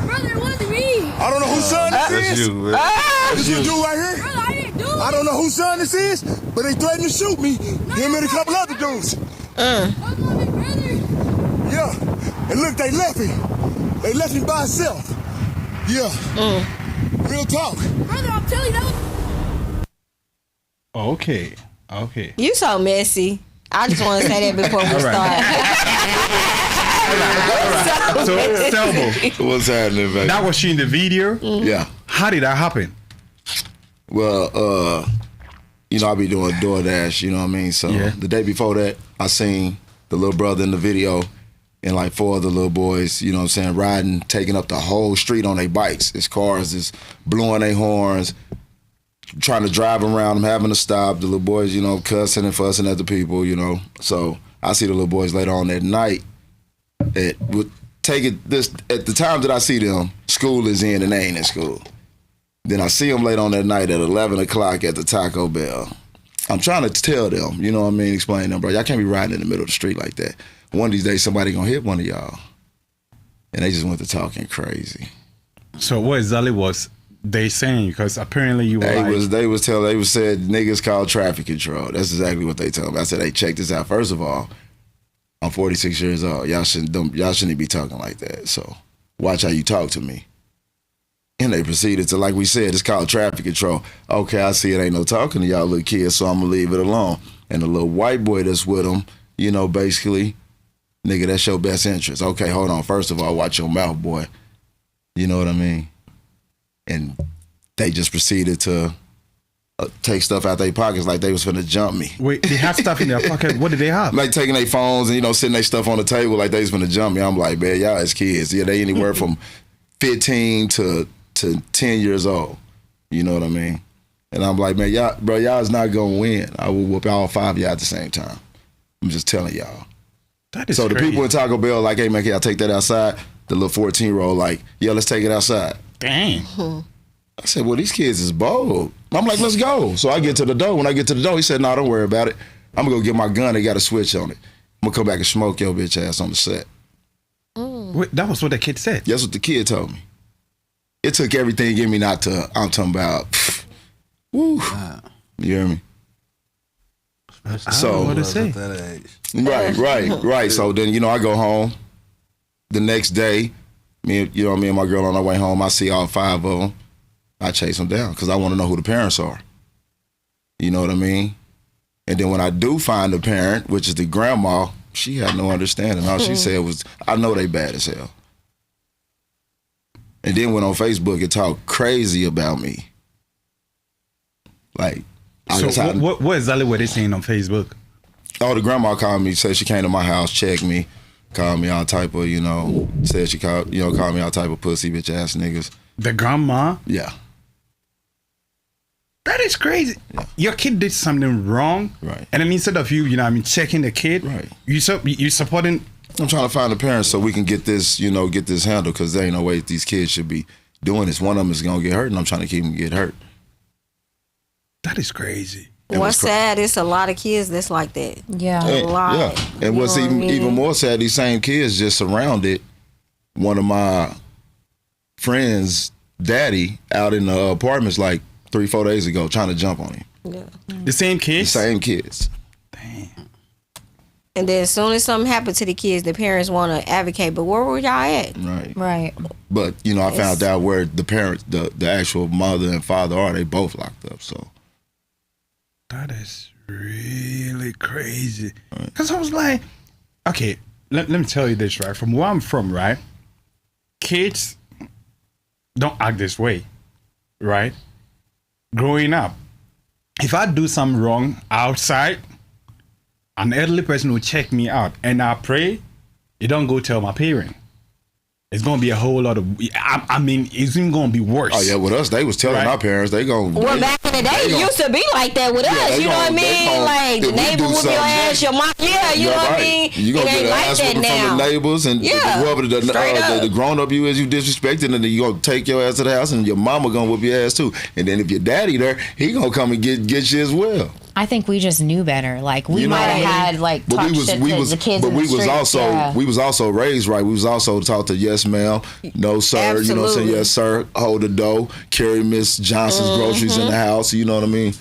Brother, it wasn't me. I don't know whose son this is. You, man. This is dude right here. Brother, I didn't do it. I don't know whose son this is, but they threatened to shoot me. Him and a couple other dudes. Brother. Yeah. And look, they left him. They left him by himself. Yeah. Real talk. Brother, I'm telling you that was... Okay. You so messy. I just want to say that before we start. So, Selbo, What's happening, baby? that was she in the video? Yeah. How did that happen? Well, I be doing DoorDash, you know what I mean? So the day before that, I seen the little brother in the video and like 4 other little boys, you know what I'm saying, riding, taking up the whole street on their bikes. His cars is blowing their horns, trying to drive around them, having to stop. The little boys, cussing and fussing at the people, So I see the little boys later on that night. At the time that I see them, school is in and they ain't in school. Then I see them later on that night at 11 o'clock at the Taco Bell. I'm trying to tell them, you know what I mean, explain to them, bro, y'all can't be riding in the middle of the street like that. One of these days, somebody gonna hit one of y'all. And they just went to talking crazy. So what exactly was they saying? Because apparently you were They said niggas called traffic control. That's exactly what they told me. I said, hey, check this out. First of all, I'm 46 years old. Y'all shouldn't be talking like that. So watch how you talk to me. And they proceeded to, like we said, it's called traffic control. Okay, I see it ain't no talking to y'all little kids, so I'm gonna leave it alone. And the little white boy that's with them, basically, nigga, that's your best interest. Okay, hold on. First of all, watch your mouth, boy. You know what I mean? And they just proceeded to take stuff out their pockets like they was finna jump me. Wait, they had stuff in their pocket? What did they have? Like taking their phones and, sitting their stuff on the table like they was finna jump me. I'm like, man, y'all as kids. Yeah, they anywhere from 15 to 10 years old. You know what I mean? And I'm like, man, y'all is not gonna win. I will whoop all 5 of y'all at the same time. I'm just telling y'all. That is so the crazy. people in Taco Bell, like, hey, man, can y'all take that outside? The little 14-year-old, like, yeah, let's take it outside. Dang. I said, well, these kids is bold. I'm like, let's go. So I get to the door. When I get to the door, he said, no, don't worry about it. I'm going to go get my gun. They got a switch on it. I'm going to come back and smoke your bitch ass on the set. Wait, that was what the kid said? That's what the kid told me. It took everything in me not to, I'm talking about, woo. You hear me? So, what to say? Right. So then, I go home. The next day, me and my girl on our way home, I see all 5 of them. I chase them down because I want to know who the parents are. You know what I mean? And then when I do find the parent, which is the grandma, she had no understanding. All she said was, I know they bad as hell. And then went on Facebook and talked crazy about me. Like, so what exactly were they saying on Facebook? Oh, the grandma called me, said she came to my house, checked me, called me all type of, said she called me all type of pussy bitch ass niggas. The grandma? Yeah. That is crazy. Yeah. Your kid did something wrong. Right. And then instead of you, checking the kid, right. You supporting. I'm trying to find the parents so we can get this, get this handled, because there ain't no way these kids should be doing this. One of them is going to get hurt, and I'm trying to keep them get hurt. That is crazy. What's sad, it's a lot of kids that's like that. Yeah. A lot. Yeah. And what's even more sad, these same kids just surrounded one of my friends' daddy out in the apartments like 3-4 days ago trying to jump on him. Yeah. The same kids? The same kids. Damn. And then as soon as something happened to the kids, the parents want to advocate. But where were y'all at? Right. Right. But, I found out where the parents, the actual mother and father are. They both locked up, so. That is really crazy. Because I was like, okay, let me tell you this, right? From where I'm from, right? Kids don't act this way, right? Growing up, if I do something wrong outside, an elderly person will check me out, and I pray, you don't go tell my parent. It's gonna be a whole lot of. I mean, it's even gonna be worse. Oh yeah, with us, they was telling our parents they gonna. Well, back in the day, it used to be like that with us. You know what I mean? Like the neighbor whoop your ass, your mom. Yeah, you know what I mean. You gonna get an ass whooping from the neighbors, and whoever the grown up you is, you disrespecting, and then you gonna take your ass to the house, and your mama gonna whoop your ass too. And then if your daddy there, he gonna come and get you as well. I think we just knew better. Like we might have had like talk shit to the kids in the streets. We was also raised right. We was also taught to yes ma'am, no sir. Absolutely. You know what I'm saying? Yes sir. Hold the dough. Carry Miss Johnson's groceries in the house. You know what I mean?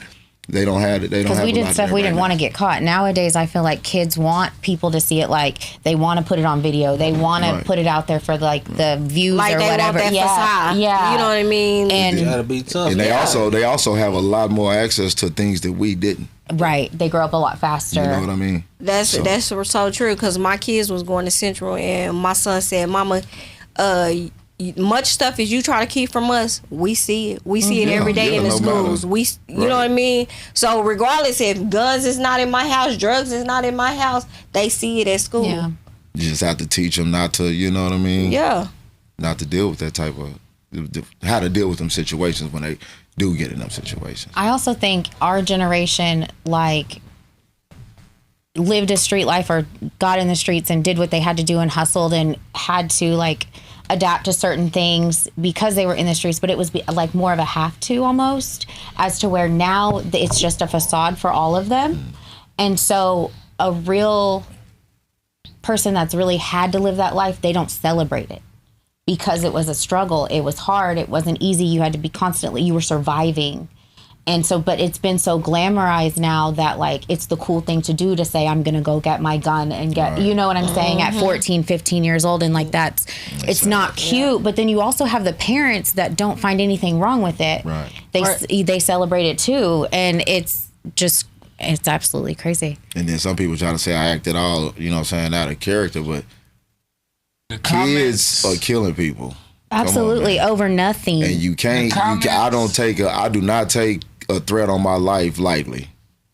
They don't have it. They don't have it. Because we did stuff we didn't want to get caught. Nowadays, I feel like kids want people to see it. Like they want to put it on video. They want to put it out there for like the views like or they whatever. Want that facade. Yeah, you know what I mean. And you gotta be tough. And they also have a lot more access to things that we didn't. Right, they grow up a lot faster. You know what I mean? That's so true. Because my kids was going to Central, and my son said, "Mama, much stuff as you try to keep from us, we see it. We see it every day in the schools. You know what I mean? So regardless if guns is not in my house, drugs is not in my house, they see it at school. Yeah. You just have to teach them not to, you know what I mean? Yeah. Not to deal with that type of, how to deal with them situations when they do get in them situations. I also think our generation, like, lived a street life or got in the streets and did what they had to do and hustled and had to, like, adapt to certain things because they were in the streets, but it was like more of a have to almost, as to where now it's just a facade for all of them. And so a real person that's really had to live that life, they don't celebrate it because it was a struggle. It was hard. It wasn't easy. You had to be constantly, you were surviving. And so, but it's been so glamorized now that like, it's the cool thing to do to say, I'm going to go get my gun and get, you know what I'm saying, at 14, 15 years old. And like, it's not cute. But then you also have the parents that don't find anything wrong with it. Right. They celebrate it too. And it's absolutely crazy. And then some people try to say I acted all, you know what I'm saying, out of character, but The kids are killing people. Absolutely, over nothing. And you can't, I do not take a threat on my life lightly.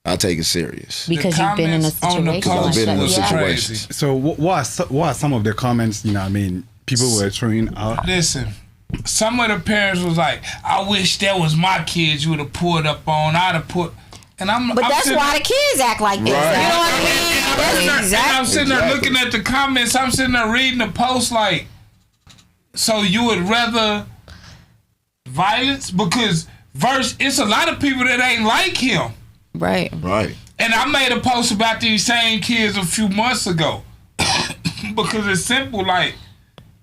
I take it serious. Because you've been in a situation. I've been in a situation. situation. So what are some of the comments, you know what I mean, people were throwing out? Listen, some of the parents was like, I wish that was my kids you would have pulled up on. I'd have put... But that's why the kids act like this. Right. You know what I mean? And I'm sitting there looking at the comments. I'm sitting there reading the post like, so you would rather violence? Because it's a lot of people that ain't like him. Right. Right. And I made a post about these same kids a few months ago. Because it's simple, like,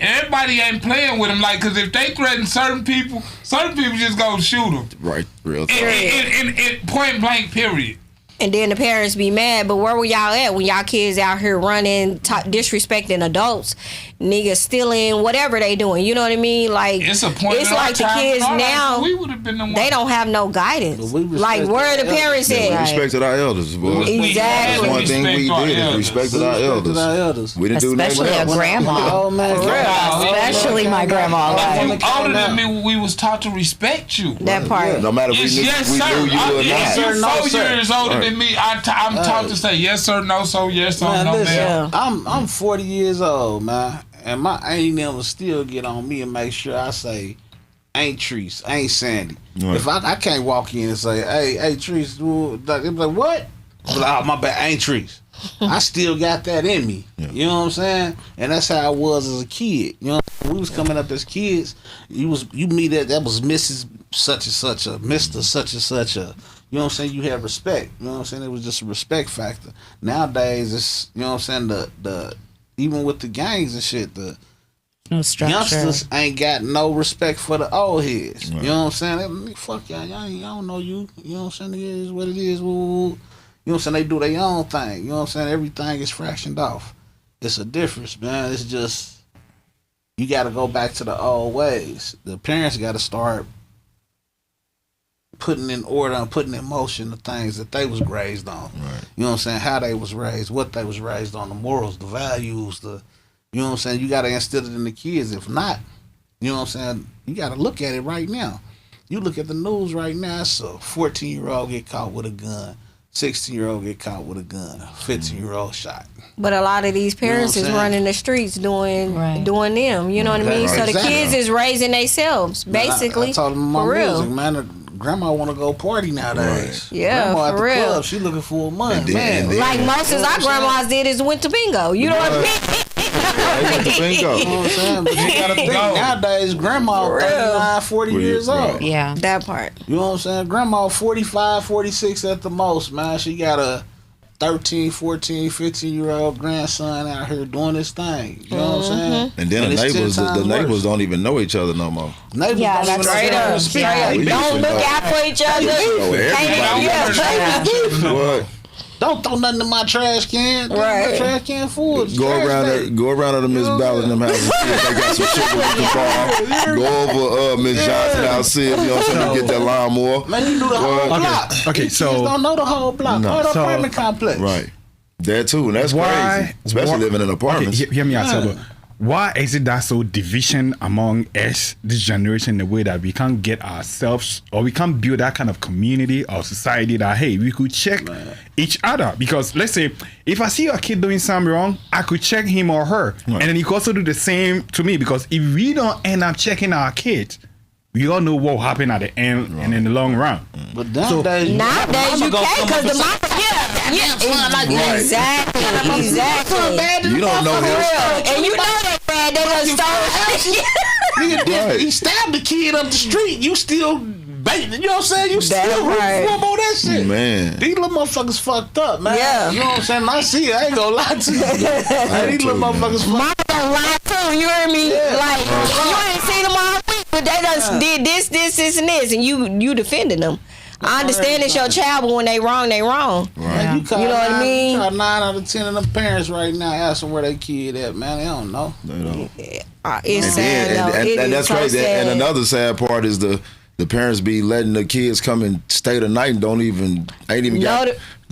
everybody ain't playing with them. Like, because if they threaten certain people just gonna shoot them. Right. Real talk. In point blank, period. And then the parents be mad, but where were y'all at when y'all kids out here running, disrespecting adults, niggas stealing, whatever they doing? You know what I mean? Like it's a point. It's like the kids now, we would have been the one. they don't have no guidance. Like where are the parents at? We respected our elders, boy. Exactly. That's one thing we did is respected our elders. We didn't do nothing Especially a grandma. Oh man, Especially my grandma. If you older than me, we was taught to respect you. That part. No matter if we knew you or If you're not. 4 years older than me, I'm taught to say yes sir, no sir, yes sir, man, no listen, ma'am. I'm 40 years old, man, and my ain't never still get on me and make sure I say, ain't Treese, ain't Sandy. Right. If I can't walk in and say, hey Treese, they'll be like, what? I'm like, oh, my bad, ain't Treese. I still got that in me. Yeah. You know what I'm saying? And that's how I was as a kid. You know, we was coming up as kids. You meet that was Mrs. Such and such a, Mr. Such and such a. You know what I'm saying? You have respect. You know what I'm saying? It was just a respect factor. Nowadays, it's, you know what I'm saying, the even with the gangs and shit, the No structure. youngsters ain't got no respect for the old heads. Right. You know what I'm saying? They, fuck y'all, I don't know you. You know what I'm saying? It is what it is. Woo, woo, woo. You know what I'm saying? They do their own thing. You know what I'm saying? Everything is fractioned off. It's a difference, man. It's just, you got to go back to the old ways. The parents got to start putting in order and putting in motion the things that they was raised on. Right. You know what I'm saying? How they was raised, what they was raised on, the morals, the values, you know what I'm saying? You got to instill it in the kids. If not, you know what I'm saying? You got to look at it right now. You look at the news right now, it's a 14-year-old get caught with a gun. 16-year-old get caught with a gun. 15-year-old shot. But a lot of these parents You know is what I'm saying? running the streets doing Right. them. You know what I mean? Right. So the Exactly. kids is raising themselves, basically. I told them my for real. music, man. Grandma want to go party nowadays. Right. Yeah, Grandma at for the real. club, she looking for a month, And then- man. and then- Like most of our grandmas did is went to bingo. You know what I mean? They went to bingo. You know what I'm saying? But you gotta think, nowadays, grandma For real. 39, 40 years old. Yeah. That part. You know what I'm saying? Grandma 45, 46 at the most, man. She got a 13, 14, 15-year-old grandson out here doing this thing. You know what I'm saying? And then it's 10 the times neighbors worse. don't even know each other no more. Neighbors Yeah, don't even that's know Straight how to up. speak. Straight up. We Don't used to look know. out for each other. know everybody. What? Don't throw nothing in my trash can. Damn, Right. My trash can full. It's Go trash around day. to Miss Ballard and them houses. See if they got some shit that we can borrow. Go over Miss Johnson house, see if you know what I'm saying, get that lawnmower. Man, you do the whole What? block. Okay, Kids so- don't know the whole block. No. Or the So- apartment complex. Right. That too, and that's crazy. Especially living in apartments. Okay, hear me out, Sabo. Why is it that so division among us, this generation, the way that we can't get ourselves or we can't build that kind of community or society that, hey, we could check each other? Because let's say, if I see a kid doing something wrong, I could check him or her. Right. And then you could also do the same to me, because if we don't end up checking our kids, we all know what will happen at the end and in the long run. But nowadays, Nowadays you can't, because the mama, exactly. You don't know For him. real. And you know that bad, they gonna start. Right. He stabbed the kid up the street. You still baiting. You know what I'm saying? You still right. rooting for him on that shit. Man. These little motherfuckers fucked up, man. Yeah. You know what I'm saying? I see it. I ain't gonna lie to you. Hey, these little motherfuckers fucked Mama don't lie too, you hear me? Like, you ain't seen them all week, but they done did this, and this, and you defending them. I understand it's your child, but when they wrong, they wrong. Man, you You know what I mean? You try 9 out of 10 of them parents right now asking where they kid at, man. They don't know. They don't. It's And sad, then, though. It and is that's so crazy. sad. And another sad part is the parents be letting the kids come and stay the night and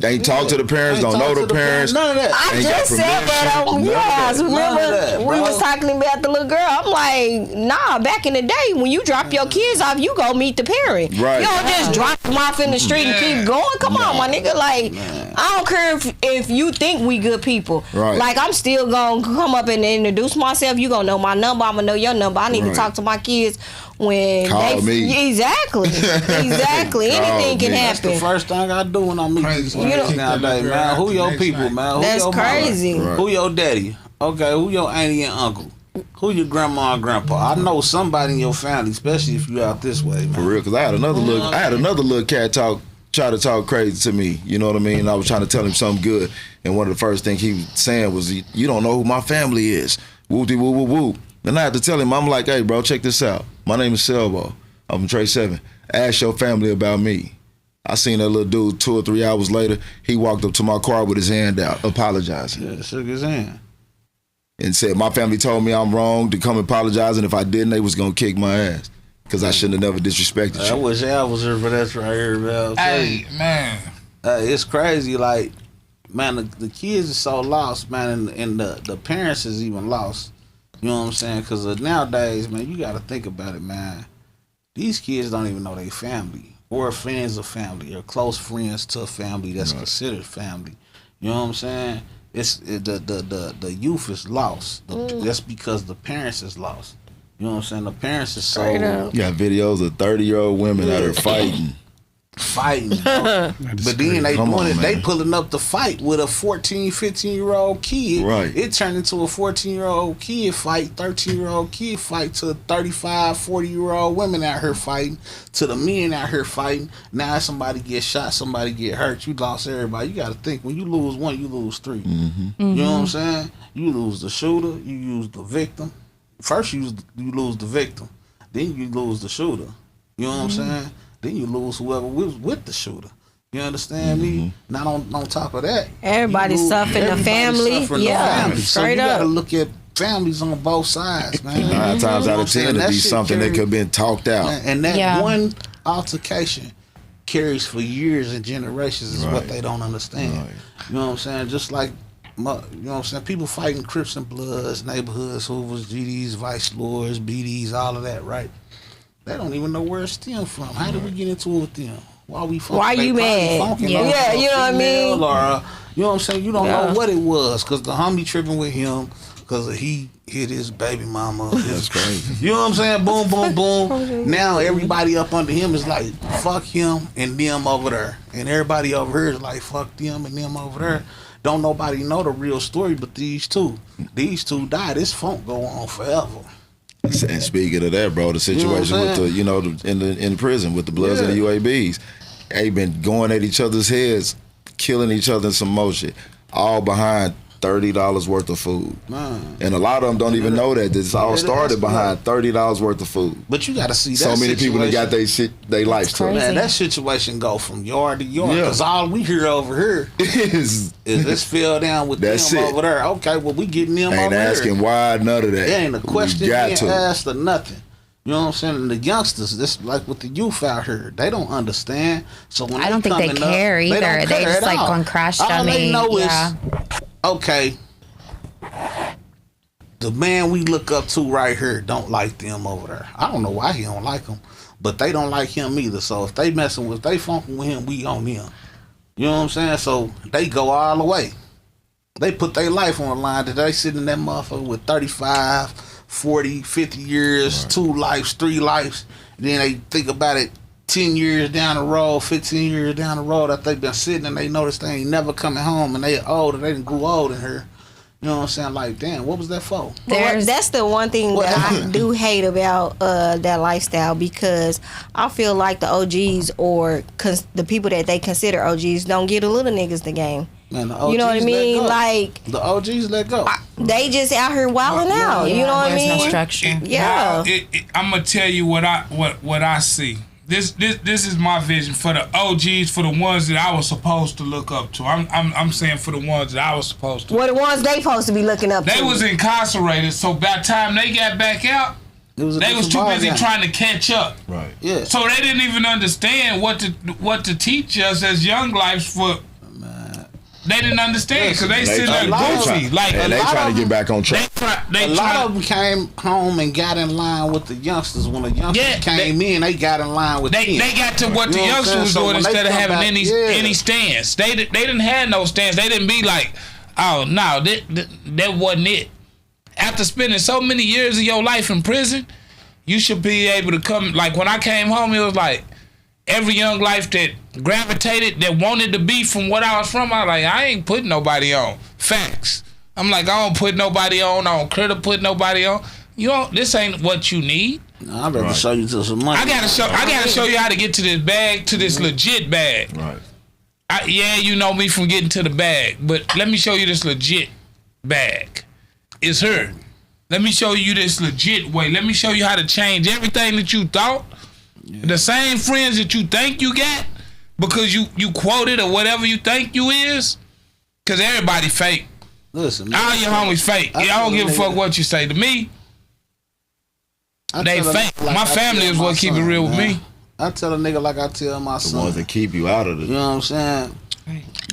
ain't talk to the parents, Ain't don't know talk the to parents. None of that. I Ain't got just said that on permission. your house. None of Remember, that, we bro. was talking about the little girl. I'm like, nah, back in the day, when you drop your kids off, you go meet the parent. Right. You don't just drop them off in the street and keep going. Come on, my nigga. Like, I don't care if you think we good people. Right. Like, I'm still going to come up and introduce myself. You going to know my number. I'm going to know your number. I need to Right. talk to my kids when Call me. Exactly. Exactly. Call Anything can me. That's the happen. first thing I do when I meet these kids nowadays, man. Who your people, man? Who That's your mama? crazy. Right. Who your daddy? Okay, who your auntie and uncle? Who your grandma and grandpa? I know somebody in your family, especially if you out this way, man. For real, because I had another little cat try to talk crazy to me. You know what I mean? I was trying to tell him something good, and one of the first things he was saying was, "You don't know who my family is." Whoopty whoop whoop whoop. And I had to tell him, I'm like, "Hey, bro, check this out. My name is Selbo. I'm from Trey 7. Ask your family about me." I seen that little dude 2 or 3 hours later. He walked up to my car with his hand out, apologizing, Yeah, shook his hand. and said, "My family told me I'm wrong to come apologize, and if I didn't, they was gonna kick my ass because I shouldn't have never disrespected I you." wish Al was here for that right here, man. I'll tell you. Hey, man. It's crazy. Like, man, the kids are so lost, man, and the parents is even lost. You know what I'm saying? Because nowadays, man, you got to think about it, man. These kids don't even know their family or friends of family or close friends to a family that's considered family. You know what I'm saying? The youth is lost. That's because the parents is lost. You know what I'm saying? The parents is Straight so up. You got videos of 30-year-old women out there fighting. But then they Come doing on, it. They man. pulling up the fight with a 14, 15-year-old kid. Right. It turned into a 14-year-old kid fight, 13-year-old kid fight to 35, 40-year-old women out here fighting, to the men out here fighting. Now somebody get shot, somebody get hurt. You lost everybody. You got to think, when you lose one, you lose three. You know what I'm saying? You lose the shooter, you use the victim. First you lose the victim, then you lose the shooter. You know what I'm saying? Then you lose whoever was with the shooter. You understand me? Not on top of that, Everybody you lose- suffering the everybody family. suffering the Yeah, family. So straight you gotta up. look at families on both sides, man. 9 times out You know what I'm of 10, saying? it'd That be shit something that carry- could have been talked out. and that Yeah. one altercation carries for years and generations is what Right. they don't understand. Right. You know what I'm saying? Just like, you know what I'm saying? People fighting Crips and Bloods, neighborhoods, Hoovers, GDs, Vice Lords, BDs, all of that, right? They don't even know where it stemmed from. How did we get into it with them? Why we funky? Why They you probably mad? funking Yeah. on Yeah, a you know what I female mean? Or, you know what I'm saying? You don't Yeah. know what it was because the homie tripping with him because he hit his baby mama. That's crazy. You know what I'm saying? Boom, boom, boom. Now everybody up under him is like, fuck him and them over there. And everybody over here is like, fuck them and them over there. Don't nobody know the real story but these two. These two died. This funk go on forever. And speaking of that, bro, the situation what I'm with the, you know, in prison with the Bloods and the UABs, they been going at each other's heads, killing each other in some more shit, all behind $30 worth of food. Man. And a lot of them don't even know that this all started behind $30 worth of food. But you got to see that So many people that got situation. their life took. crazy. Man, that situation go from yard to yard. Yeah. Because all we hear over here Is is this fell down with That's them it. over there. Okay, well, we getting them ain't over asking here. why, none of that. It ain't a question We got being to. asked or nothing. You know what I'm saying? And the youngsters, this like with the youth out here, they don't understand. So when I don't think they coming up, care either. don't They care just at like all. on crash All dummy. they know Yeah. is, okay, the man we look up to right here don't like them over there. I don't know why he don't like them, but they don't like him either. So if they messing with, they funking with him, we on them. You know what I'm saying? So they go all the way. They put their life on the line. That they sitting in that motherfucker with 35, 40, 50 years, 2 lives, 3 lives. Then they think about it 10 years down the road, 15 years down the road that they been sitting and they notice they ain't never coming home and they old and they done grew old in here. You know what I'm saying? Like, damn, what was that for? Well, that's the one thing What that I happened? do hate about that lifestyle, because I feel like the OGs or the people that they consider OGs don't get the little niggas the game. Man, the You know what I OGs let mean? go. Like, The OGs let go. they just out here wilding out. You know what I There's mean? no structure. Yeah. I'm gonna tell you what I see. This is my vision for the OGs, for the ones that I was supposed to look up to. I'm saying for the ones that I was supposed to. What the ones they supposed to be looking up They to. was incarcerated, so by the time they got back out, It was a they was different too ball busy game. trying to catch up. Right. Yeah. So they didn't even understand what to teach us as young lives for. They didn't understand because they sit there goofy. Like and they lot trying of to get back on track. they A lot try. of them came home and got in line with the youngsters. When the youngsters Yeah, came in, they got in line with They them. got to what the You know what I'm youngster saying? was So doing when they instead of come having back, any stance. They didn't have no stance. They didn't be like, oh no, that wasn't it. After spending so many years of your life in prison, you should be able to come. Like when I came home, it was like every young life that gravitated, that wanted to be from what I was from. I was like, I ain't putting nobody on. Facts. I'm like, I don't put nobody on. I don't care to put nobody on. You don't. This ain't what you need. Nah, I'd rather show you to some money. I gotta show you how to get to this bag, to this legit bag. Right. Yeah, you know me from getting to the bag, but let me show you this legit bag. It's her. Let me show you this legit way. Let me show you how to change everything that you thought. Yeah. The same friends that you think you got because you quoted or whatever you think you is, because everybody fake. Listen, man, All your homies fake. I don't give a fuck what you say to me. They fake. My family is what keep it real with me. I tell a nigga like I tell my The son. ones that keep you out of the. You know what I'm saying?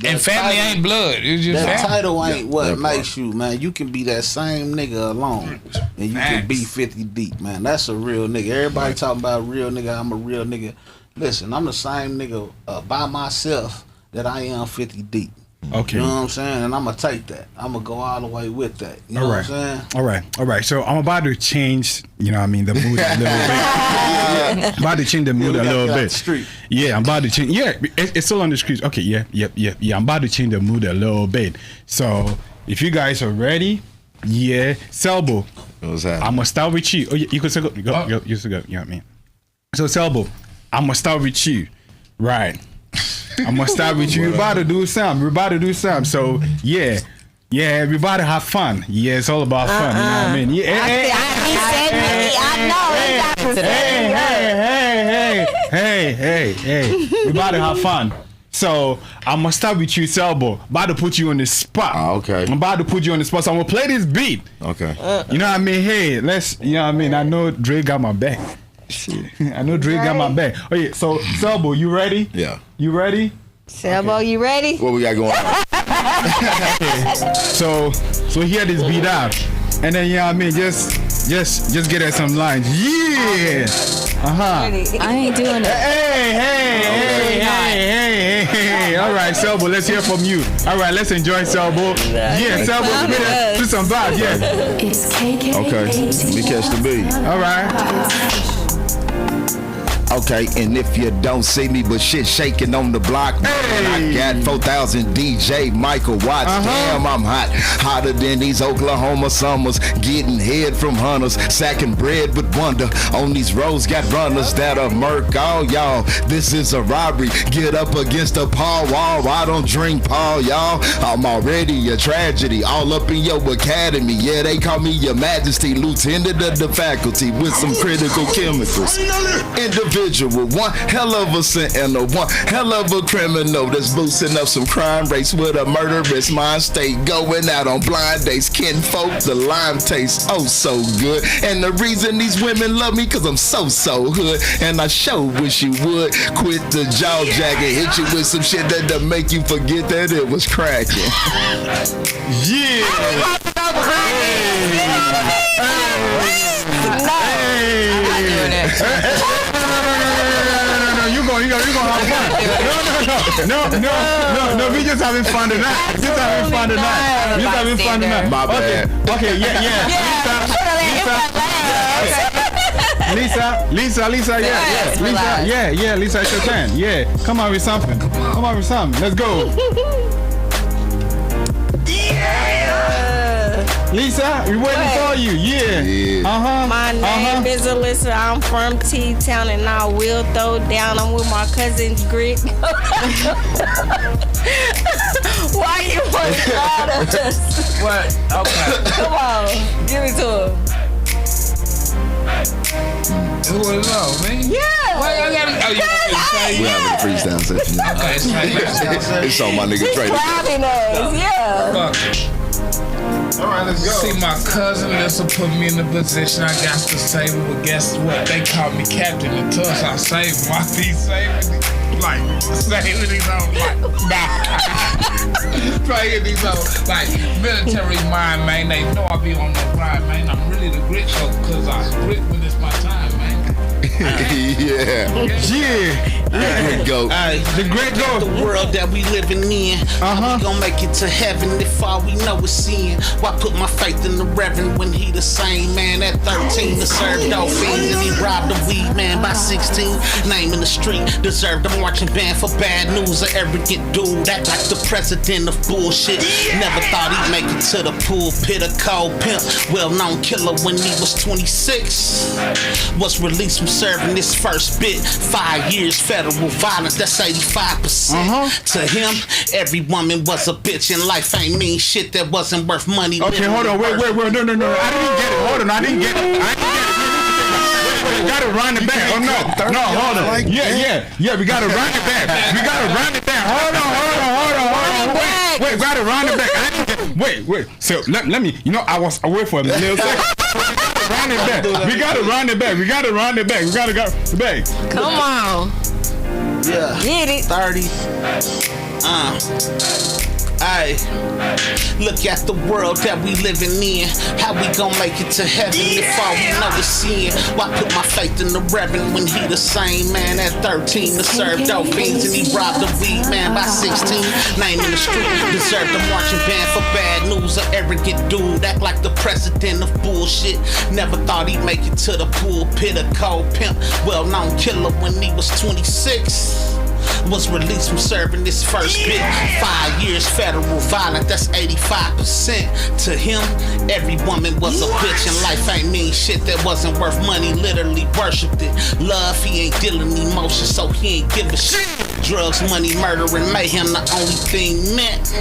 And family ain't blood. It's just That family. title ain't what that makes you, man. You can be that same nigga alone, and you can be 50 deep, man. That's a real nigga. Everybody talking about real nigga. I'm a real nigga. Listen, I'm the same nigga by myself that I am 50 deep. Okay. You know what I'm saying? And I'm going to take that. I'm going to go all the way with that. You know what I'm saying? All right. So I'm about to change, the mood a little bit. I'm about to change the mood a little bit. Street. Yeah, I'm about to change. Yeah, it's still on the streets. Okay, yeah. I'm about to change the mood a little bit. So if you guys are ready, Selbo. What's happening? I'm going to start with you. Oh, you can still go. You still go. You know what I mean? So Selbo, I'm going to start with you. Right. I'm gonna start with you. We're about to do something. So everybody have fun. Yeah, it's all about fun. You know what I mean? Yeah. Hey. We about to have fun. So I'm gonna start with you, Selbo. About to put you on the spot. Okay. I'm about to put you on the spot. So I'm gonna play this beat. Okay. You know what I mean? Hey, let's. You know what I mean? I know Dre got my back. Shit. I know Dre got my back. Oh yeah. So Selbo, you ready? Yeah. You ready? Selbo, you ready? What we got going on? So hear this beat out, and then just get at some Lines. Yeah. I ain't doing it. Hey. All right, Selbo, let's hear from you. All right, let's enjoy Selbo. Yeah, Selbo, do some vibes. Yeah. It's KK. Okay, let me catch the beat. All right. Okay, and if you don't see me, but shit shaking on the block, man, I got 4,000 DJ Michael Watts. Damn, I'm hot. Hotter than these Oklahoma summers. Getting head from hunters. Sacking bread with wonder. On these roads, got runners that are murk all y'all. This is a robbery. Get up against a Paul wall. I don't drink Paul, y'all. I'm already a tragedy. All up in your academy. Yeah, they call me your majesty. Lieutenant of the faculty with some critical chemicals. Individual, one hell of a sentinel, one hell of a criminal that's boosting up some crime rates with a murderous mind state. Going out on blind dates, kinfolk, the lime tastes oh so good. And the reason these women love me, cause I'm so hood. And I sure wish you would quit the jaw jacket, hit you with some shit that'll make you forget that it was cracking. Yeah. You gonna have fun. No. We just having fun tonight. My bad. Okay, yeah. Lisa, yeah. Lisa, it's your turn. Yeah, come on with something. Let's go. Lisa, we waiting for you. Yeah. My name is Alyssa. I'm from T-Town and I will throw down. I'm with my cousin's grit. Why you want to call us? What? Okay. Come on, give it to him. Who is up, man? Yeah. Why y'all gotta? Oh, you want me to say? We having a freestyle session. Okay, It's on my nigga Trey. Clapping us, yeah. Fuck. All right, let's go. See, my cousin Lissa put me in the position I got to save him, but guess what? They call me Captain until I save him. I be saving these old, playing these old, military mind, man. They know I be on the grind, man. I'm really the grit show because I grit when it's my time, man. Yeah. Go. The great go. The world that we living in. How we gon' make it to heaven if all we know is sin? Why put my faith in the Reverend when he the same man at 13 that served dope fiends and he robbed a weed man by 16? Name in the street, deserved a marching band for bad news. An arrogant dude, act like the president of bullshit. Never thought he'd make it to the pulpit. A cold pimp, well-known killer when he was 26. Was released from serving his first bit. 5 years federal violence, that's 85%. To him, every woman was a bitch and life ain't mean shit that wasn't worth money. Okay, hold on, wait, no, I didn't get it. Hold on, I didn't get it. We gotta run it back. Oh no, hold on. Yeah, we gotta run it back. Hold on. Wait, we gotta run it back. I didn't get it. Wait. So let me. I was away for a little second. We gotta run it back. We gotta go back. Come on. Yeah. Get it. 30. Aye, look at the world that we living in. How we gon' make it to heaven if all we know is sin? Why put my faith in the Reverend when he the same man at 13 to serve dope fiends and he robbed a weed man by 16? Name in the street, deserved a marching band for bad news. An arrogant dude, act like the president of bullshit. Never thought he'd make it to the pulpit. A cold pimp, well-known killer when he was 26. Was released from serving his first bit. 5 years federal violent, that's 85%. To him, every woman was a bitch, and life ain't mean shit that wasn't worth money. Literally worshipped it. Love, he ain't dealing emotions, so he ain't give a shit. Drugs, money, murder, and mayhem, the only thing meant.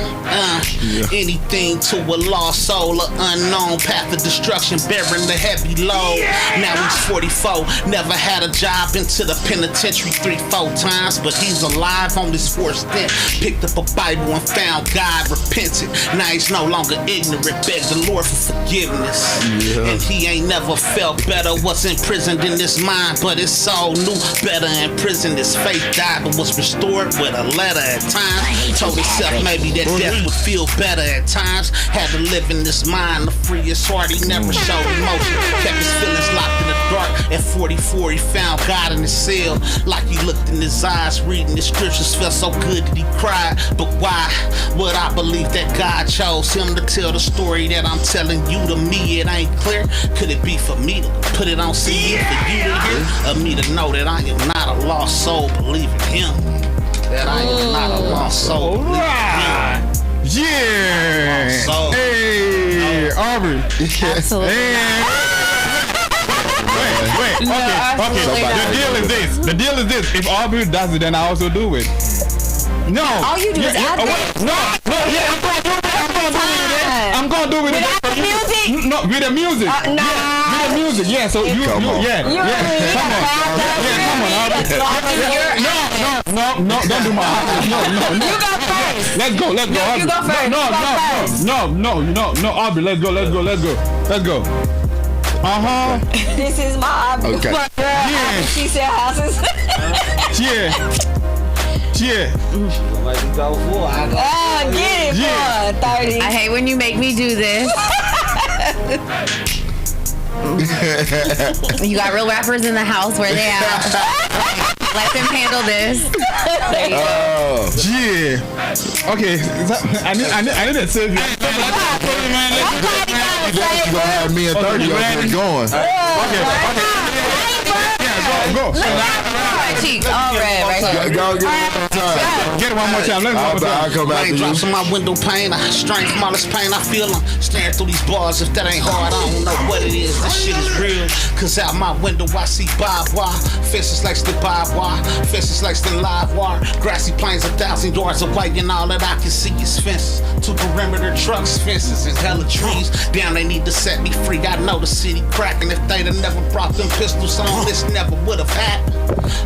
Anything to a lost soul, an unknown path of destruction, bearing the heavy load. Now he's 44, never had a job, been to the penitentiary 3-4 times, but he's alive on this fourth stint. Picked up a Bible and found God, repented. Now he's no longer ignorant, begged the Lord for forgiveness. And he ain't never felt better, was imprisoned in his mind, but his soul knew better in prison. His faith died, but was restored with a letter at times. Told himself maybe that death would feel better at times. Had to live in his mind, the freest heart, he never showed emotion. Kept his feelings locked in the dark. At 44, he found God in his cell. Like he looked in his eyes, reading the scriptures, felt so good that he cried. But why would I believe that God chose him to tell the story that I'm telling you? To me, it ain't clear. Could it be for me to put it on CD for you to hear? Or me to know that I am not a lost soul, believe in him? That I am not a lost soul, believe in him. Yeah. So, hey, Aubrey. Absolutely. Hey. Wait. Okay. The deal is this. If Aubrey does it, then I also do it. No. All you do is add this. I'm gonna do it. Without the music? No, with the music. Nah. With the music. Yeah. So you. Come on, Aubrey. No, don't do my heart. No. You go first. Let's go, You go first. No, Aubrey, let's go. This is my object. Okay. Yeah. She said houses. Yeah. let me go for it. I go. Oh, get it, Yeah. boy. 30. I hate when you make me do this. You got real rappers in the house where they at. Let them handle this. There you go. Yeah. Okay. I need a surgery. You gonna have me and 30 over there going. Okay. Go. Cheeks all red right here. Go get it one more time. Get it one more time. I'll come back to Raindrops you. on my window pane. I strain from all this pain. I feel I'm staring through these bars. If that ain't hard, I don't know what it is. This shit is real. Cause out my window I see barbed wire. Fences like the barbed wire. Fences like the live wire. Grassy plains 1,000 yards away, and all that I can see is fences. Two perimeter trucks, fences, and hella trees. Damn, they need to set me free. I know the city cracking. If they'd have never brought them pistols on, this never would have happened.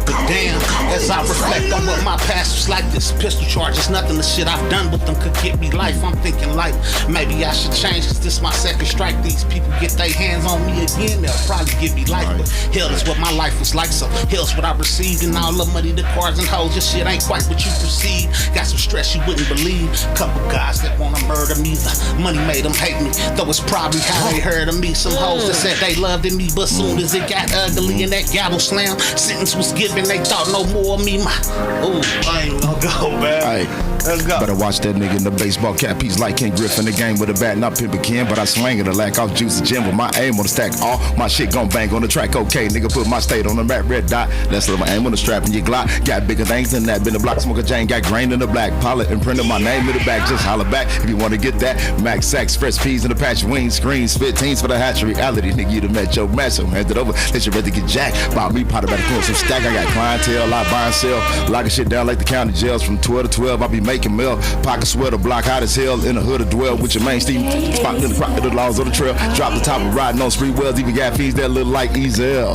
But damn, as I reflect on what my past was like, this pistol charge is nothing. The shit I've done with them could get me life. I'm thinking like, maybe I should change, cause this my second strike. These people get their hands on me again, they'll probably give me life. But hell is what my life was like, so hell's what I received. And all the money, the cars and hoes, this shit ain't quite what you perceive. Got some stress you wouldn't believe. Couple guys that wanna murder me, the money made them hate me. Though it's probably how they heard of me. Some hoes that said they loved me, but soon as it got ugly and that gavel slam, sentence was given, they thought no more of me. I ain't gonna go, man. Hey, Let's go. better watch that nigga in the baseball cap. He's like Ken Griffin, the game with a bat, not Pimp Ken, but I swing it a lack off juice the gym with my aim on the stack. All my shit gon' bang on the track. Okay, nigga, put my state on the map, red dot. Let's let my aim on the strap and your Glock. Got bigger things than that. Been a block smoker Jane, got grain in the black. Pilot and printed my name in the back. Just holler back if you wanna get that. Max Sacks, fresh peas in the patch, wings, screens, 15s for the hatch. Reality, nigga, you done met your match, so hand it over. Let you rather get jacked. Buy me pot about the corner, some stack. I got clientele, I buy and sell. Locking shit down like the county jails. From 12 to 12, I be making mail. Pocket sweater, block hot as hell. In the hood of dwell with your main steam. Spot in the crop of the laws on the trail. Drop the top of riding on spree wells. Even got fees that look like Ezel.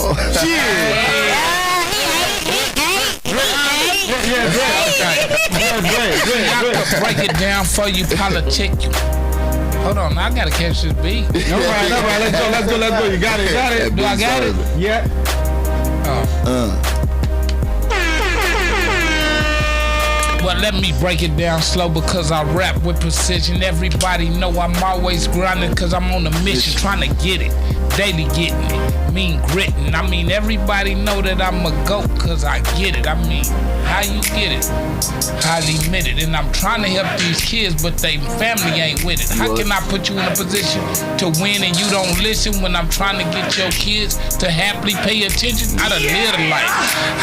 Good. Break it down for you, politic. Hold on, I gotta catch this beat. All right. Let's go. You got it. Do I got it? Yeah. But let me break it down slow because I rap with precision. Everybody know I'm always grinding cause I'm on a mission trying to get it. Daily getting it, mean gritting. I mean, everybody know that I'm a goat cause I get it. I mean, how you get it? Highly admitted. And I'm trying to help these kids, but they family ain't with it. How can I put you in a position to win and you don't listen when I'm trying to get your kids to happily pay attention? I done lived a life.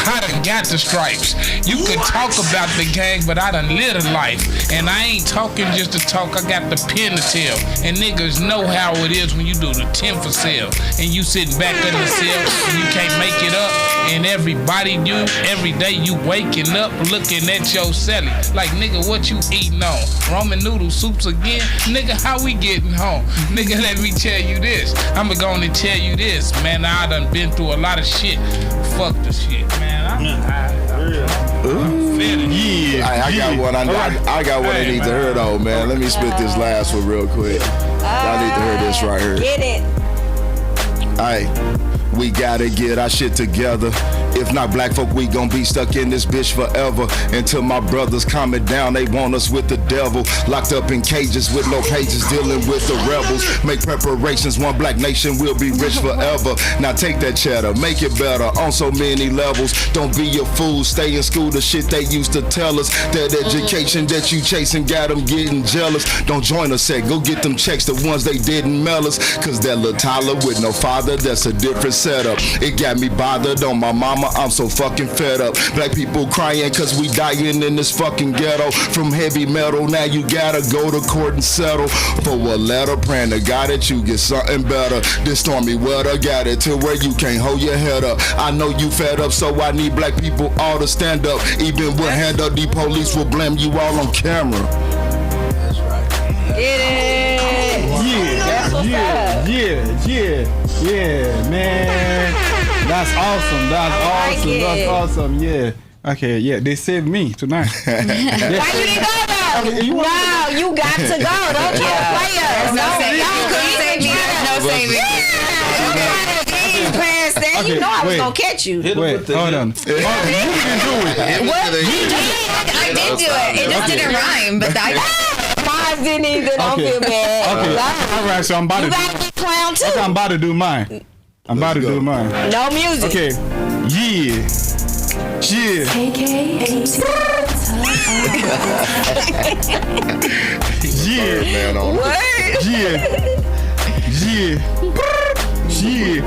I done got the stripes. You could talk about the gang, but I done lived a life. And I ain't talking just to talk, I got the pen to tell. And niggas know how it is when you do the 10 for sale. And you sitting back in the cell and you can't make it up. And everybody do, every day you waking up looking at your celly. Like, nigga, what you eating on? Ramen noodle soups again? Nigga, how we getting home? Nigga, let me tell you this. I'ma go on and tell you this, man. I done been through a lot of shit. Fuck the shit, man. I'm finished. I got one. I got one I need to hear though, man. Let me spit this last one real quick. Y'all need to hear this right here. Get it. Aye, we gotta get our shit together. If not black folk, we gon' be stuck in this bitch forever. Until my brothers calm it down, they want us with the devil. Locked up in cages with no pages, dealing with the rebels. Make preparations, one black nation will be rich forever. Now take that cheddar, make it better on so many levels. Don't be a fool, stay in school, the shit they used to tell us. That education that you chasing got them getting jealous. Don't join a sect, go get them checks, the ones they didn't mail us. Cause that little Tyler with no father, that's a different setup. It got me bothered on my mama, I'm so fucking fed up. Black people crying cause we dying in this fucking ghetto. From heavy metal, now you gotta go to court and settle for a letter. Praying to God that you get something better. This stormy weather got it to where you can't hold your head up. I know you fed up, so I need black people all to stand up. Even with hand up, the police will blame you all on camera. That's right. Get it. Yeah, man. That's awesome. That's awesome. Yeah. Okay, yeah. They saved me tonight. Why you didn't go though? No, you got to go. Don't try to play us. No saving. Okay, you know I was gonna catch you. Wait, hold on. You didn't do it. What? I did do it. It just didn't rhyme, but Mine didn't either. Don't feel bad. Okay. All right, so I'm about to. You gotta get clown too. Okay, I'm about to do mine. No music. Okay. Yeah. What? Yeah.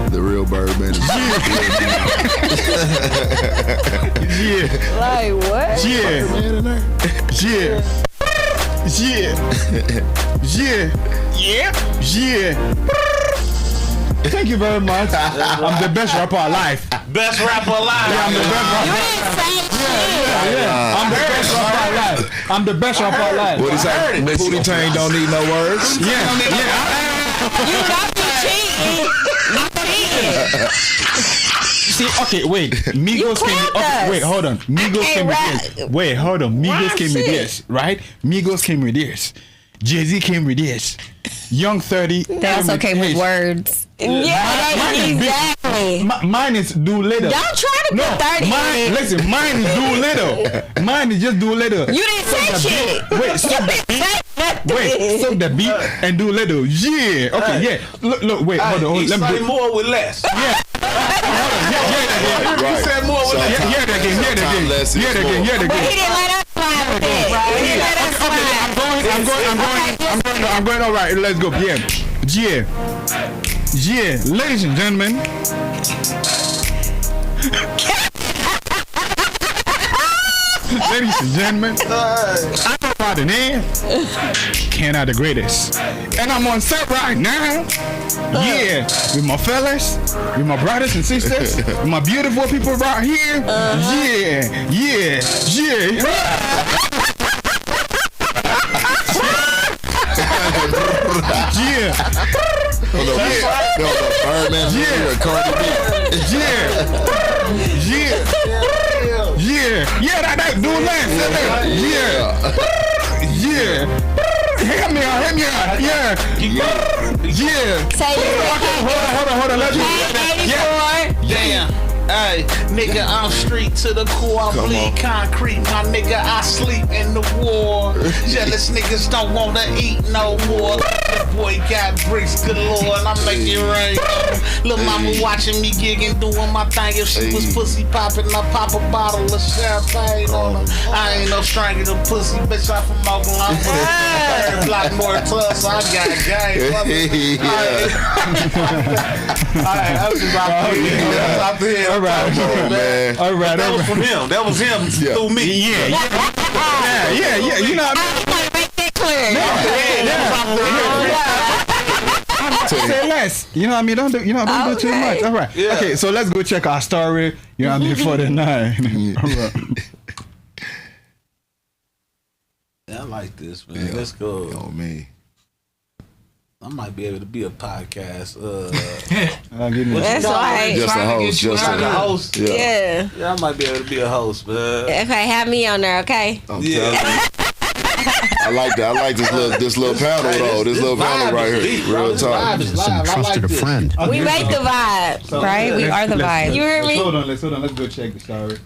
The real Birdman is Like what? Thank you very much. I'm the best rapper alive. Best rapper alive. Yeah, I'm the best rapper. You didn't say shit. I'm the best rapper alive. I'm the best rapper alive. What he say? Booty Tang don't need no words. Yeah. You got me cheating. See, okay, wait. Migos came with okay, wait, hold on. Migos came with this. Wait, hold on. Migos came with this, right? Migos came with this. Jay-Z came with this. Young 30. They also came with words. Yeah, exactly. Mine is do little. Don't try to put 30 in. Listen, mine is do little. Mine is just do little. You didn't say shit. Wait, stop the beat. Wait, stop the beat and do little. Yeah. Okay, yeah. Look, wait, hold on. Let me say more with less. Yeah. You said more with less. Yeah, that game. But he didn't let us slide with it. He didn't let us slide. I'm going. All right, let's go. Yeah. Ladies and gentlemen. Ladies and gentlemen, I'm about the name. Can I the greatest? And I'm on set right now. Yeah, with my fellas, with my brothers and sisters, with my beautiful people right here. Yeah. Yeah, that do less. Yeah. Hit me out. Yeah. Say Hold on. Let's Hey, 84. Damn. Hey, nigga, I'm street to the core. I bleed concrete, my nigga. I sleep in the war. Jealous niggas don't wanna eat no more. The boy got bricks galore, and I make it rain. Lil' mama watching me gigging, doing my thing. If she was pussy popping, I pop a bottle of champagne on her. I ain't no stranger to pussy, bitch. I'm from Oklahoma. Third block more tough, so I got game. Alright, that's just out there. All right, man. All right. That was from him. That was him through me. Yeah. You know what I mean? Make that clear. Say less. You know what I mean? Don't do too much. All right. Yeah. Okay, so let's go check our story. You know what I mean? For the night. All right. I like this, man. Let's go. Oh, me. I might be able to be a podcast. That's right. Just a host. Just a host. Yeah. Yeah, I might be able to be a host, man. Okay, have me on there, okay? I'm telling you. I like that. I like this little panel though. This little panel right here. Real talk. Trusted a friend. We make the vibe, right? We are the vibe. You hear me? Hold on. Let's go check the story.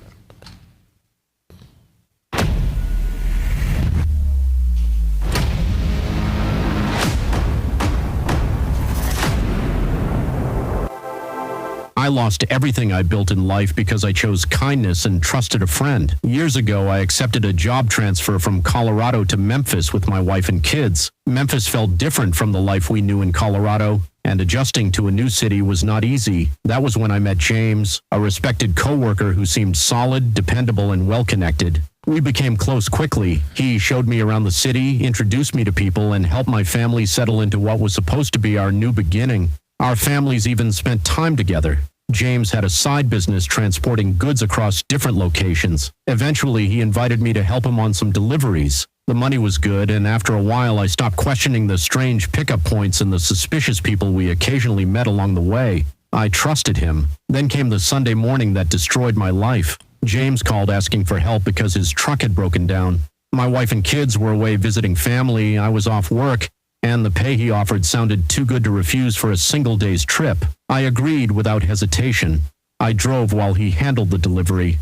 I lost everything I built in life because I chose kindness and trusted a friend. Years ago, I accepted a job transfer from Colorado to Memphis with my wife and kids. Memphis felt different from the life we knew in Colorado, and adjusting to a new city was not easy. That was when I met James, a respected coworker who seemed solid, dependable, and well-connected. We became close quickly. He showed me around the city, introduced me to people, and helped my family settle into what was supposed to be our new beginning. Our families even spent time together. James had a side business transporting goods across different locations. Eventually, he invited me to help him on some deliveries. The money was good, and after a while, I stopped questioning the strange pickup points and the suspicious people we occasionally met along the way. I trusted him. Then came the Sunday morning that destroyed my life. James called asking for help because his truck had broken down. My wife and kids were away visiting family, I was off work, and the pay he offered sounded too good to refuse for a single day's trip. I agreed without hesitation. I drove while he handled the delivery.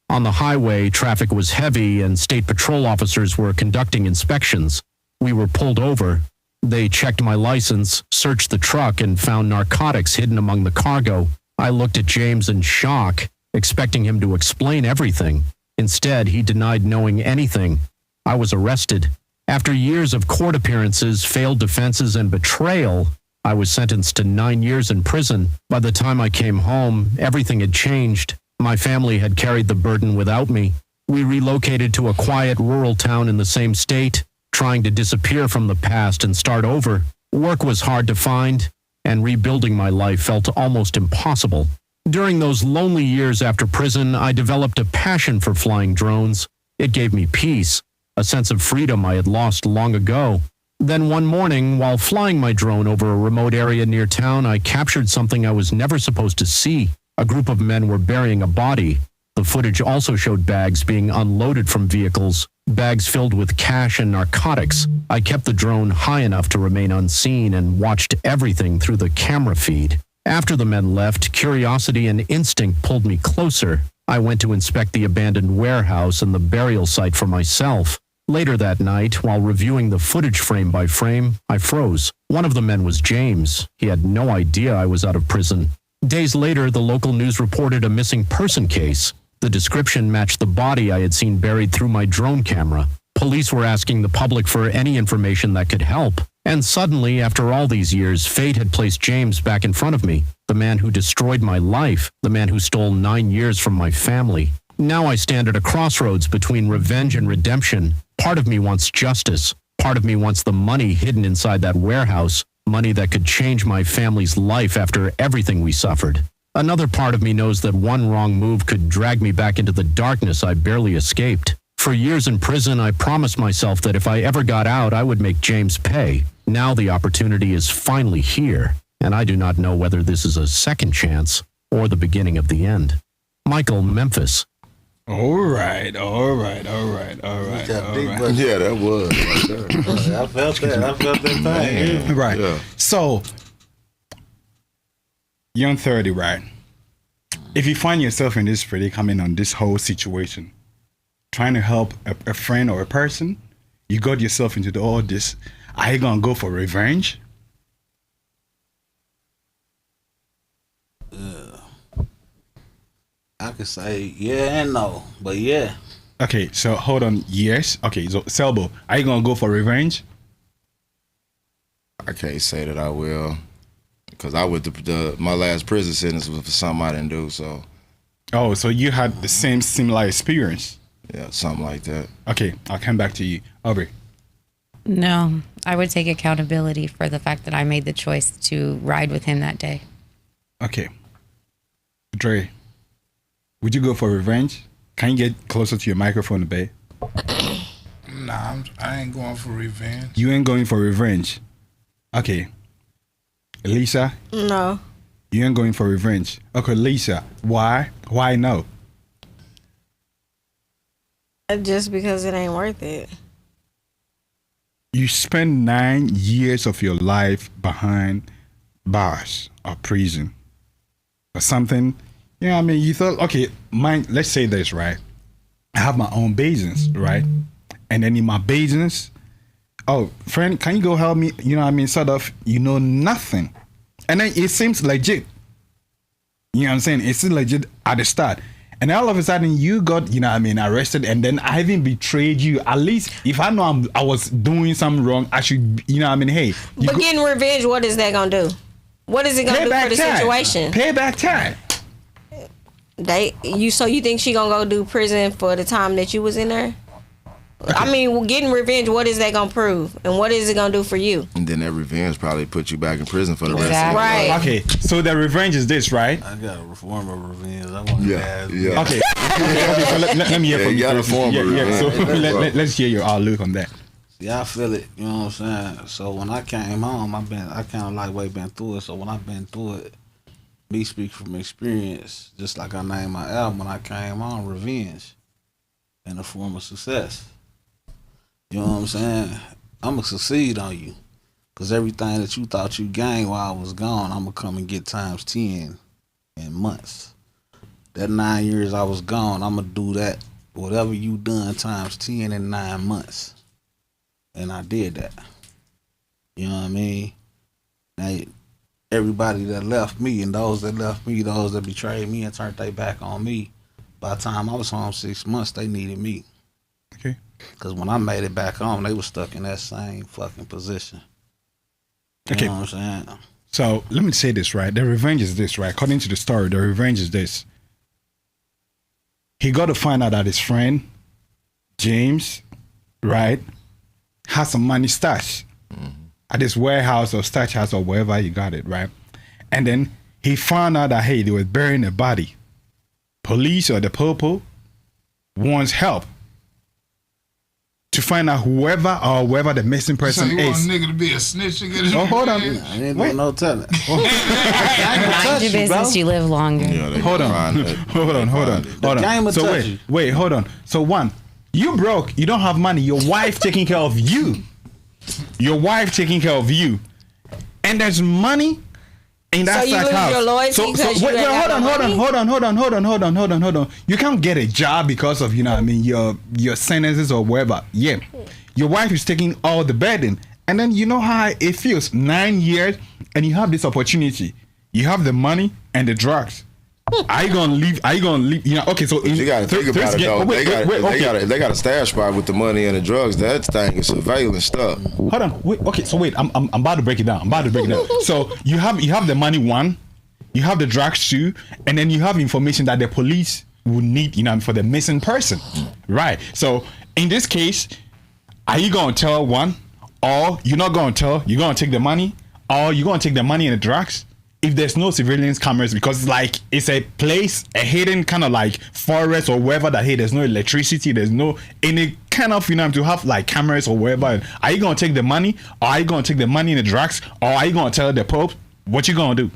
On the highway, traffic was heavy and state patrol officers were conducting inspections. We were pulled over. They checked my license, searched the truck, and found narcotics hidden among the cargo. I looked at James in shock, expecting him to explain everything. Instead, he denied knowing anything. I was arrested. After years of court appearances, failed defenses, and betrayal, I was sentenced to 9 years in prison. By the time I came home, everything had changed. My family had carried the burden without me. We relocated to a quiet rural town in the same state, trying to disappear from the past and start over. Work was hard to find, and rebuilding my life felt almost impossible. During those lonely years after prison, I developed a passion for flying drones. It gave me peace, a sense of freedom I had lost long ago. Then one morning, while flying my drone over a remote area near town, I captured something I was never supposed to see. A group of men were burying a body. The footage also showed bags being unloaded from vehicles, bags filled with cash and narcotics. I kept the drone high enough to remain unseen and watched everything through the camera feed. After the men left, curiosity and instinct pulled me closer. I went to inspect the abandoned warehouse and the burial site for myself. Later that night, while reviewing the footage frame by frame, I froze. One of the men was James. He had no idea I was out of prison. Days later, the local news reported a missing person case. The description matched the body I had seen buried through my drone camera. Police were asking the public for any information that could help. And suddenly, after all these years, fate had placed James back in front of me. The man who destroyed my life. The man who stole 9 years from my family. Now I stand at a crossroads between revenge and redemption. Part of me wants justice. Part of me wants the money hidden inside that warehouse. Money that could change my family's life after everything we suffered. Another part of me knows that one wrong move could drag me back into the darkness I barely escaped. For years in prison, I promised myself that if I ever got out, I would make James pay. Now the opportunity is finally here, and I do not know whether this is a second chance or the beginning of the end. Michael, Memphis. All right. Yeah, that was right there. I felt that thing. Right. Yeah. So, you're 30, right? if you find yourself in this predicament on this whole situation, trying to help a friend or a person, you got yourself into all this. Are you gonna go for revenge? I could say yeah and no, but yeah. Okay, so hold on. Yes. Okay, so Selbo, are you gonna go for revenge? I can't say that I will, because I went to my last prison sentence was for something I didn't do. So. Oh, so you had the same similar experience? Yeah, something like that. Okay, I'll come back to you, Aubrey. No, I would take accountability for the fact that I made the choice to ride with him that day. Okay, Dre, would you go for revenge? Can you get closer to your microphone, babe? Nah, I ain't going for revenge. You ain't going for revenge. Okay. Lisa? No. You ain't going for revenge. Okay, Lisa, why? Why no? Just because it ain't worth it. You spend 9 years of your life behind bars or prison or something. You know what I mean? You thought, okay, let's say this, right? I have my own business, right? And then in my business, oh, friend, can you go help me? You know what I mean? Sort of, you know nothing. And then it seems legit. You know what I'm saying? It seems legit at the start. And all of a sudden you got, you know what I mean, arrested, and then I even betrayed you. At least if I know I was doing something wrong, I should, you know what I mean, hey. But getting revenge, what is that going to do? What is it going to do for the situation? Payback time. So you think she going to go do prison for the time that you was in there? Okay. I mean, getting revenge, what is that going to prove? And what is it going to do for you? And then that revenge probably put you back in prison for the rest of your life. Right. Okay, so the revenge is this, right? I got a form of revenge. I want yeah. Okay. Okay, so let me hear from you. You got a form of revenge. So let's hear your outlook on that. Yeah, I feel it. You know what I'm saying? So when I came home, I kind of like been through it. So when I've been through it, me speak from experience, just like I named my album when I came home, Revenge, in the form of success. You know what I'm saying? I'm going to succeed on you. Because everything that you thought you gained while I was gone, I'm going to come and get times 10 in months. That 9 years I was gone, I'm going to do that, whatever you done, times 10 in 9 months. And I did that. You know what I mean? Now, everybody that left me and those that left me, those that betrayed me and turned their back on me, by the time I was home 6 months, they needed me. Okay. Because when I made it back home, they were stuck in that same fucking position. You know what I'm saying? So let me say this, right? The revenge is this, right? According to the story, the revenge is this. He got to find out that his friend, James, right, has some money stashed at this warehouse or stash house or wherever he got it, right? And then he found out that, hey, they were burying a body. Police or the popo wants help to find out whoever the missing person so you is. Want a nigga to be a snitch and get Oh, hold on. I ain't doing no telling. Mind your business, you live longer. Yeah, hold on. So wait, hold on. So one, you broke, you don't have money, your wife taking care of you. Your wife taking care of you. And there's money in that stash house. So you lose your loyalty hold on. You can't get a job because of, you know what I mean, your sentences or whatever. Yeah. Your wife is taking all the burden. And then you know how it feels. 9 years and you have this opportunity. You have the money and the drugs. Are you gonna leave? You know, okay, so you gotta think about it though. They got a stash spot with the money and the drugs. That thing is surveillance stuff. Hold on. Wait, I'm about to break it down. So you have the money, one, you have the drugs, two, and then you have information that the police would need, you know, for the missing person. Right. So in this case, are you gonna tell one, or you're not gonna tell, you're gonna take the money, or you're gonna take the money and the drugs? If there's no surveillance cameras, because it's a place, a hidden kind of like forest or wherever that, hey, there's no electricity, there's no any kind of, you know, to have like cameras or wherever. Are you gonna take the money, or are you gonna take the money and the drugs, or are you gonna tell the Pope what you gonna do?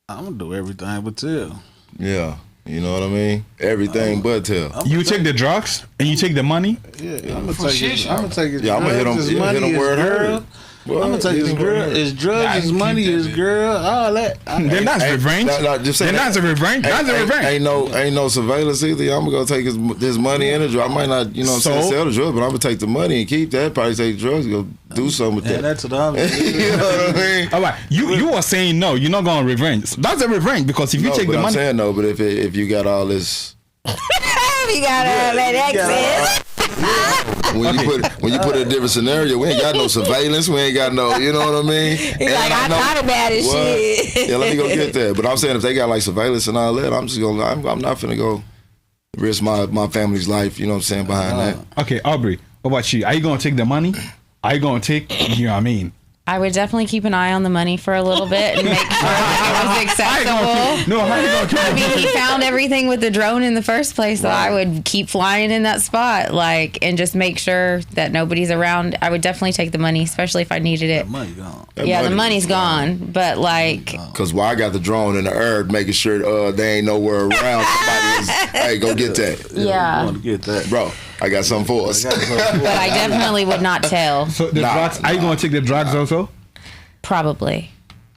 I'm gonna do everything but tell. Yeah, you know what I mean. Everything but tell. You take the drugs and you take the money. Yeah, I'm gonna take it. Yeah, I'm gonna hit him where it hurt. I'm gonna tell you, it's drugs, it's money, it's girl, all that. Then that's revenge. Then that's a revenge. That's a revenge. Ain't no surveillance either. I'm gonna go take his money and the drug. I might not, you know what I'm saying, sell the drugs, but I'm gonna take the money and keep that. Probably take the drugs, go do something with that. That's what I'm saying. You know what I mean? All right, you are saying no. You're not going to revenge. That's a revenge because if you take the money, I'm saying no. But if you got all this, we got all that access. when you put it in a different scenario, we ain't got no surveillance. We ain't got no, you know what I mean? He's like, I thought about it, shit. Yeah, let me go get that. But I'm saying if they got like surveillance and all that, I'm not finna go risk my family's life. You know what I'm saying behind that. Okay, Aubrey, what about you? Are you going to take the money? Are you going to take? You know what I mean? I would definitely keep an eye on the money for a little bit and make sure that it was acceptable. No, how you going to I mean, he found everything with the drone in the first place, so I would keep flying in that spot, and just make sure that nobody's around. I would definitely take the money, especially if I needed it. That money gone. The money's gone, but because I got the drone in the air, making sure they ain't nowhere around. Somebody is, hey, go get that. Yeah. Want to get that, bro. I got something for us. But I definitely would not tell. So the drugs, are you going to take the drugs also? Probably.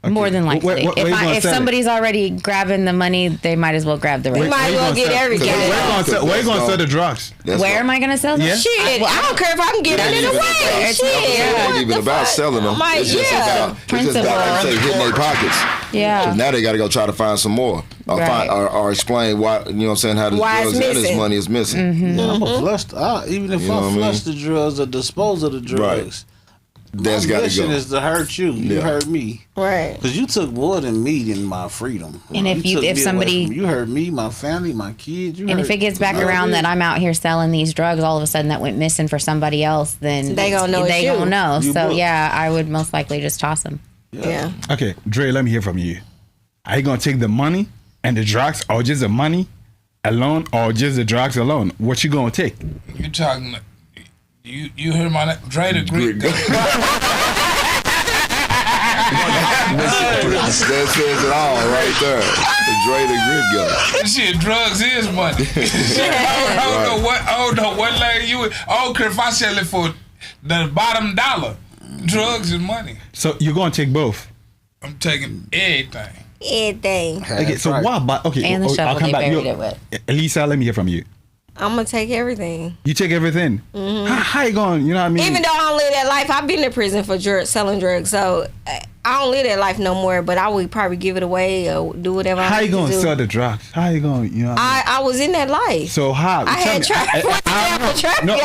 Okay. More than likely. If somebody's already grabbing the money, they might as well grab the rest. You might as well get everything. Where you going to sell the drugs? Where am I going to sell them? Yeah. Shit, I don't care if I can get it away. Shit. It ain't even about selling them. It's just about hitting their pockets. Yeah. Now they got to go try to find some more. Or explain why, you know what I'm saying, how the drugs and this money is missing. Mm-hmm. Yeah, I'm a flush. Even if I flush the drugs or dispose of the drugs, that's got to go. My mission is to hurt you. You hurt me, right? Because you took more than me in my freedom. And if somebody, you hurt me, my family, my kids. And if it gets back around that I'm out here selling these drugs, all of a sudden that went missing for somebody else, then they gonna know. They gonna know. So yeah, I would most likely just toss them. Yeah. Okay, Dre, let me hear from you. Are you gonna take the money and the drugs, or just the money alone, or just the drugs alone? What you gonna take? You talking? You heard my Dre the Greek guy. That says it all right there. Dre the Greek guy. Shit, drugs is money. I don't know what lane you. I don't care if I sell it for the bottom dollar. Drugs is money. So you're gonna take both? I'm taking everything. Everything. Okay, so what about and the shovel they buried it with. Elisa, let me hear from you. I'm gonna take everything. You take everything. Mm-hmm. How you going? You know what I mean? Even though I don't live that life, I've been to prison for selling drugs, so I don't live that life no more. But I would probably give it away or do whatever. How you gonna sell the drugs? How you going? You know? I was in that life. So how? I had traffic. No,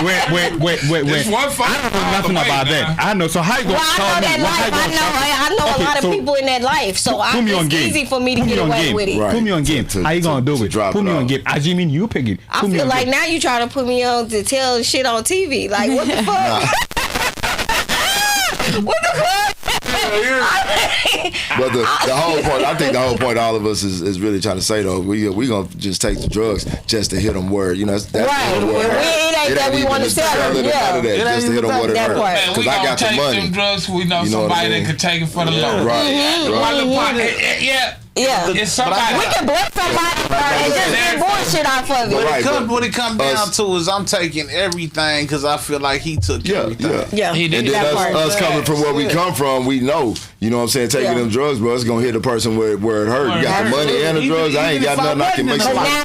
Wait. It's one I don't know nothing about that. I know. So how you gonna tell me? I know a lot of people in that life. So it's easy for me to get away with it. Put me on game. How you gonna do it? Put me on game. As you mean you pick it. I feel like now you trying to put me on to tell shit on TV. Like what the fuck? What the fuck? But the whole point, I think the whole point all of us is really trying to say though, we gonna just take the drugs just to hit them where, you know, that's right. It ain't that we want to sell them. Yeah. Just to hit them where it hurts. Because I got the money. Them drugs, we know somebody that could take it for the low. Right. Yeah. It's somebody. We can bless somebody and just get bullshit off of it. What it comes down to is I'm taking everything because I feel like he took everything. Yeah. He did and then us coming from where we come from, we know, you know what I'm saying, taking them drugs, bro, it's going to hit the person where it hurt. You got the money and the drugs, I ain't got nothing I can make some money.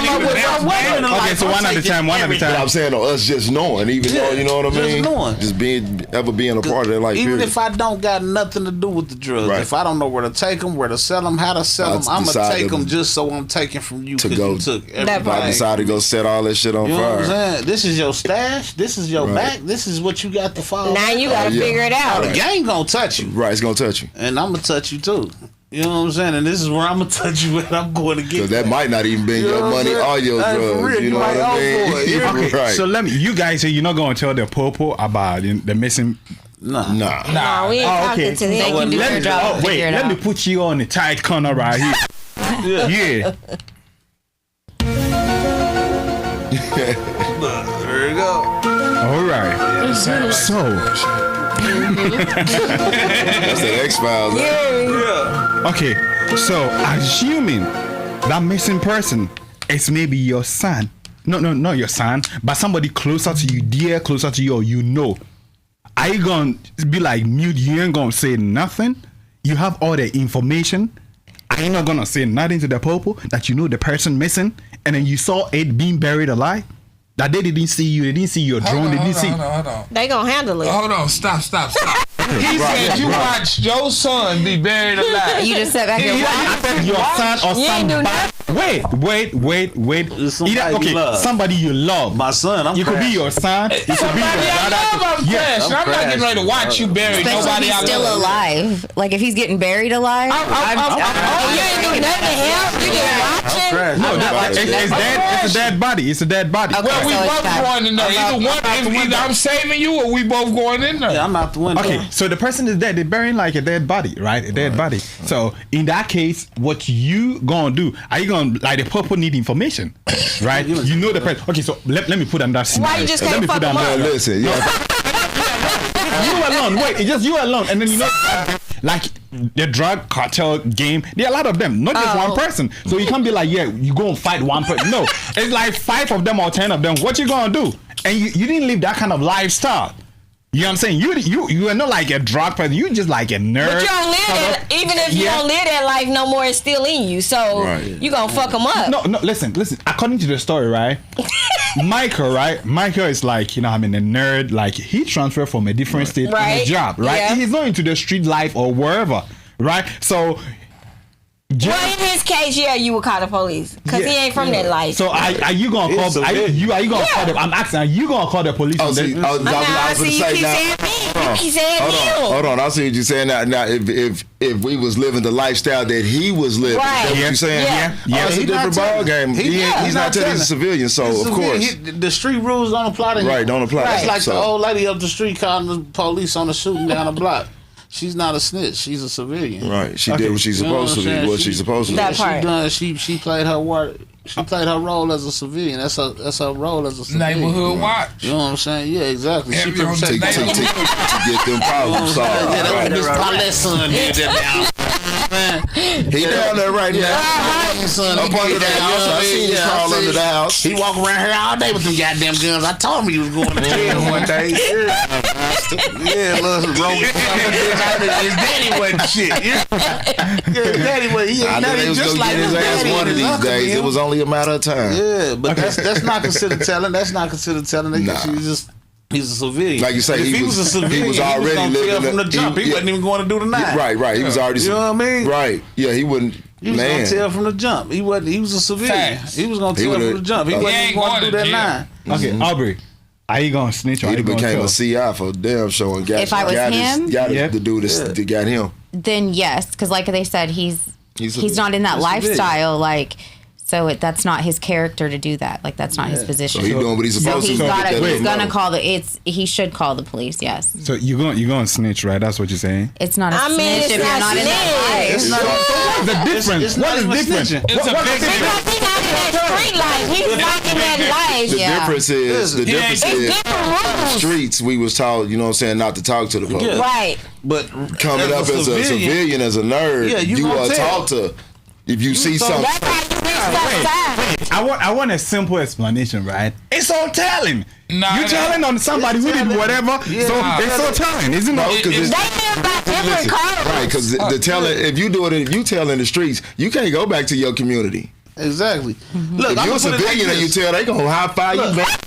Okay, so one at a time. I'm saying us just knowing, even though, you know what I mean? Just being a part of that life. Even if I don't got nothing to do with the drugs, if I don't know where to take them, where to sell them, how to sell them, I'm gonna take them just so I'm taking from you because you took everything. I decided to go set all that shit on fire. You know what I'm saying? This is your stash. This is your back. This is what you got to follow. Now you gotta figure it out. The game gonna touch you. Right, it's gonna touch you. And I'm gonna touch you too. You know what I'm saying? And this is where I'm gonna touch you and I'm going to get. Because that might not even be your money or your drugs. You know what I mean? Okay, right. so you guys say you're not gonna tell the popo about the missing. Nah, we ain't talking to them. They can do their job. Let me put you on the tight corner right here. Yeah. There you go. All right. So. That's the X-Files. Yeah. Okay, so assuming that missing person is maybe your son not your son, but somebody closer to you, dear, closer to you, or you know, are you gonna be like mute? You ain't gonna say nothing. You have all the information. Are you not gonna say nothing to the people that you know the person missing, and then you saw it being buried alive? That they didn't see you, they didn't see your drone, they didn't see. Hold on. They gonna handle it. Hold on, stop. He said you watched your son be buried alive. You just sat back and watched. Your son or You ain't do somebody. nothing. Wait. It's somebody you love. Somebody you love. My son, I'm You could be your son. You could be your Somebody I brother. love, I'm Yes, crashing. I'm not getting ready to watch you bury Especially nobody if I he's still love. alive. Like if he's getting buried alive. Oh, you ain't do nothing to him. You just watching. No, it's dead. It's a dead body. It's a dead body. Okay. Well, we So it's both bad. going in there. Either I'm saving you or we both going in there. Yeah, I'm out the window. Okay, so the person is dead. They're burying like a dead body, right? A dead body. So in that case, what you gonna do? Are you gonna like the people need information, right? You know the person. Okay, so let me put on that scenario. Why you just Let can't me fuck put them on up? that. Listen, You alone. Wait, it's just you alone, and then you know, like the drug cartel game. There are a lot of them, not just one person. So you can't be like, yeah, you go and fight one person. No, it's like 5 of them or 10 of them. What you gonna do? And you didn't live that kind of lifestyle. You know what I'm saying? You are not like a drug person. You just like a nerd. But you don't live that. Even if you don't live that life no more, it's still in you. So you gonna fuck them up. No, listen. According to the story, right? Michael is like, you know, I mean, a nerd. Like he transferred from a different state on a job, right? Yeah. He's not into the street life or wherever, right? So. Well, in his case, yeah, you would call the police because he ain't from that life. So are you gonna call? Are you gonna call them? I'm asking. Are you gonna call the police? Oh, on see, them? I was gonna say now. Hold on. I see what you're saying now. Now, if we was living the lifestyle that he was living, Right. that's what you're saying. Yeah. Yeah. It's a different ball game. He's not telling he's a civilian, so of course, the street rules don't apply to him. right, don't apply. It's like So- the old lady up the street calling the police on the shooting down the block. She's not a snitch. She's a civilian. Right, she did what she's You know supposed to what I'm do. saying? What she's supposed to do. That part. She played her work. She played her role as a civilian. That's her role as a civilian. Neighborhood watch. You know what I'm saying? Yeah, exactly. She Heavy on protects the To get them problems solved. Yeah, Right. my son did that now. He down there right now. Up under the house. I seen him crawl under the house. He walk around here all day with them goddamn guns. I told him he was going to jail one day. Yeah, little rolling. His daddy wasn't shit. Yeah, his daddy was. He I ain't knew they nothing was just gonna like get his his ass daddy. one of these days. It was only a matter of time. Yeah, but that's not considered telling. That's not considered telling. Nah. He's a civilian. Like you say, if he he was a was- civilian, he was already gonna living tell from the- the jump. He yeah. wasn't even going to do the nine. Right. He was already. You know what I mean? Right. Yeah, he wouldn't. He was Man. gonna tell from the jump. He wasn't. He was a civilian. Facts. He was gonna He tell would've- from the jump. He He wasn't ain't even going to do going that to nine. Okay, Aubrey, are you gonna snitch or are He'd you have gonna became tell? a CI for a damn show and got If I was him? got Yeah. the dude that got him. Then yes, because like they said, he's He's not in that he's a civilian. lifestyle. Like, so that's not his character to do that. Like that's not his So position. he doing what he's So supposed he's to. gotta. Get that He's little gonna money. call the. He should call the police. Yes. So you're gonna snitch, right? That's what you're saying. It's not a I mean, snitch it's if you're not not in that snitch. life. What's the difference? it's not What is even different? snitching. It's a big Because difference. he's not in that street life. He's not in that life. The Yeah. difference is He ain't- It's different rules. streets. We was taught, you know what I'm saying, not to talk to the police. Right. But Coming up as a civilian, as a nerd, Yeah, you you gonna are tell. taught to. If you see something, That's how you reach that time. I want a simple explanation, right? It's all telling. Nah, you that- telling on somebody who did whatever, so it's all telling, isn't No, it? 'cause It- They live by different codes. right? Because the telling, if you do it, if you tell in the streets, you can't go back to your community. exactly. Look, If I'm you're gonna a put it like civilian and you this. tell, they gonna high five you back.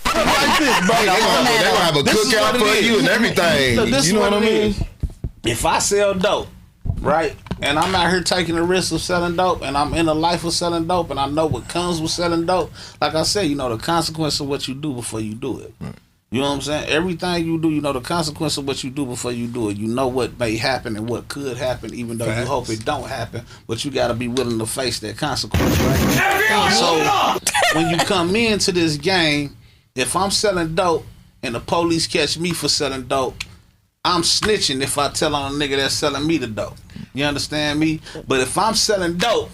like this, bro. They gonna have a This is cookout what it for is. you and everything. Look, this You is know what I it mean? is. If I sell dope, right, and I'm out here taking the risk of selling dope, and I'm in the life of selling dope, and I know what comes with selling dope, like I said, you know the consequence of what you do before you do it. You know what I'm saying? Everything you do, you know the consequence of what you do before you do it. You know what may happen and what could happen, even though you hope it don't happen. But you got to be willing to face that consequence, right? So when you come into this game, if I'm selling dope and the police catch me for selling dope, I'm snitching if I tell on a nigga that's selling me the dope. You understand me? But if I'm selling dope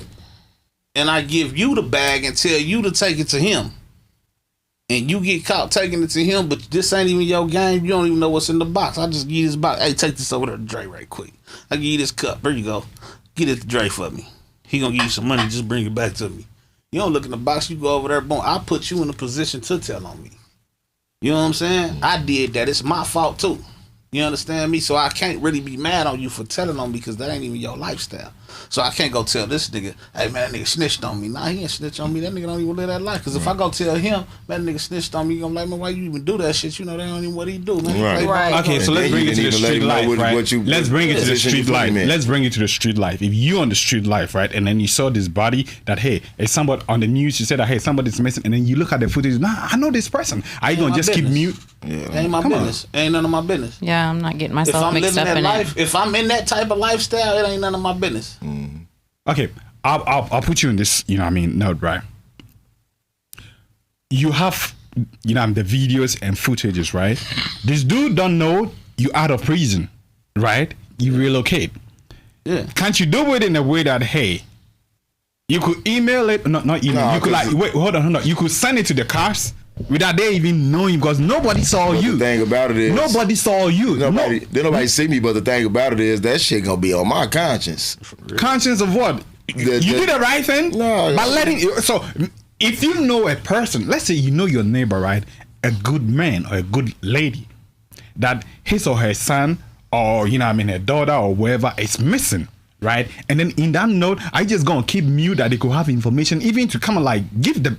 and I give you the bag and tell you to take it to him, and you get caught taking it to him, but this ain't even your game, you don't even know what's in the box. I just give you this box. Hey, take this over there to Dre right quick. I give you this cup. There you go. Get it to Dre for me. He gonna give you some money. Just bring it back to me. You don't look in the box. You go over there, boom. I put you in a position to tell on me. You know what I'm saying? I did that. It's my fault too. You understand me? So I can't really be mad on you for telling on me because that ain't even your lifestyle. So I can't go tell this nigga, hey man, that nigga snitched on me. Nah, he ain't snitched on me. That nigga don't even live that life. Because if I go tell him, man, that nigga snitched on me, you gonna be like, man, why you even do that shit? You know, that ain't even what he do, man. Right. Okay, so let's bring it to the street life, right? Let's bring it to the street life. Let's bring it to the street life. If you on the street life, right, and then you saw this body that, hey, it's somebody on the news, you said that, hey, somebody's missing, and then you look at the footage, nah, I know this person. Are you gonna just keep mute? Yeah. Ain't my business. Ain't none of my business. Yeah, I'm not getting myself if I'm mixed living up that in life, it. if I'm in that type of lifestyle, it ain't none of my business. Okay, I'll put you in this, you know what I mean, note, right? You have, you know, the videos and footages, right? This dude don't know you out of prison, right? You relocate. Yeah. Can't you do it in a way that, hey, you could email it, not email, No, you could like, wait, hold on. You could send it to the cops without they even knowing because nobody saw you. The thing about it is, nobody saw you. Nobody see me, but the thing about it is that shit gonna be on my conscience. Conscience of what? You did the right thing by letting. So if you know a person, let's say you know your neighbor, right? A good man or a good lady, that his or her son or you know what I mean a daughter or whoever is missing, right? And then in that note, I just gonna keep mute that they could have information, even to come and like give the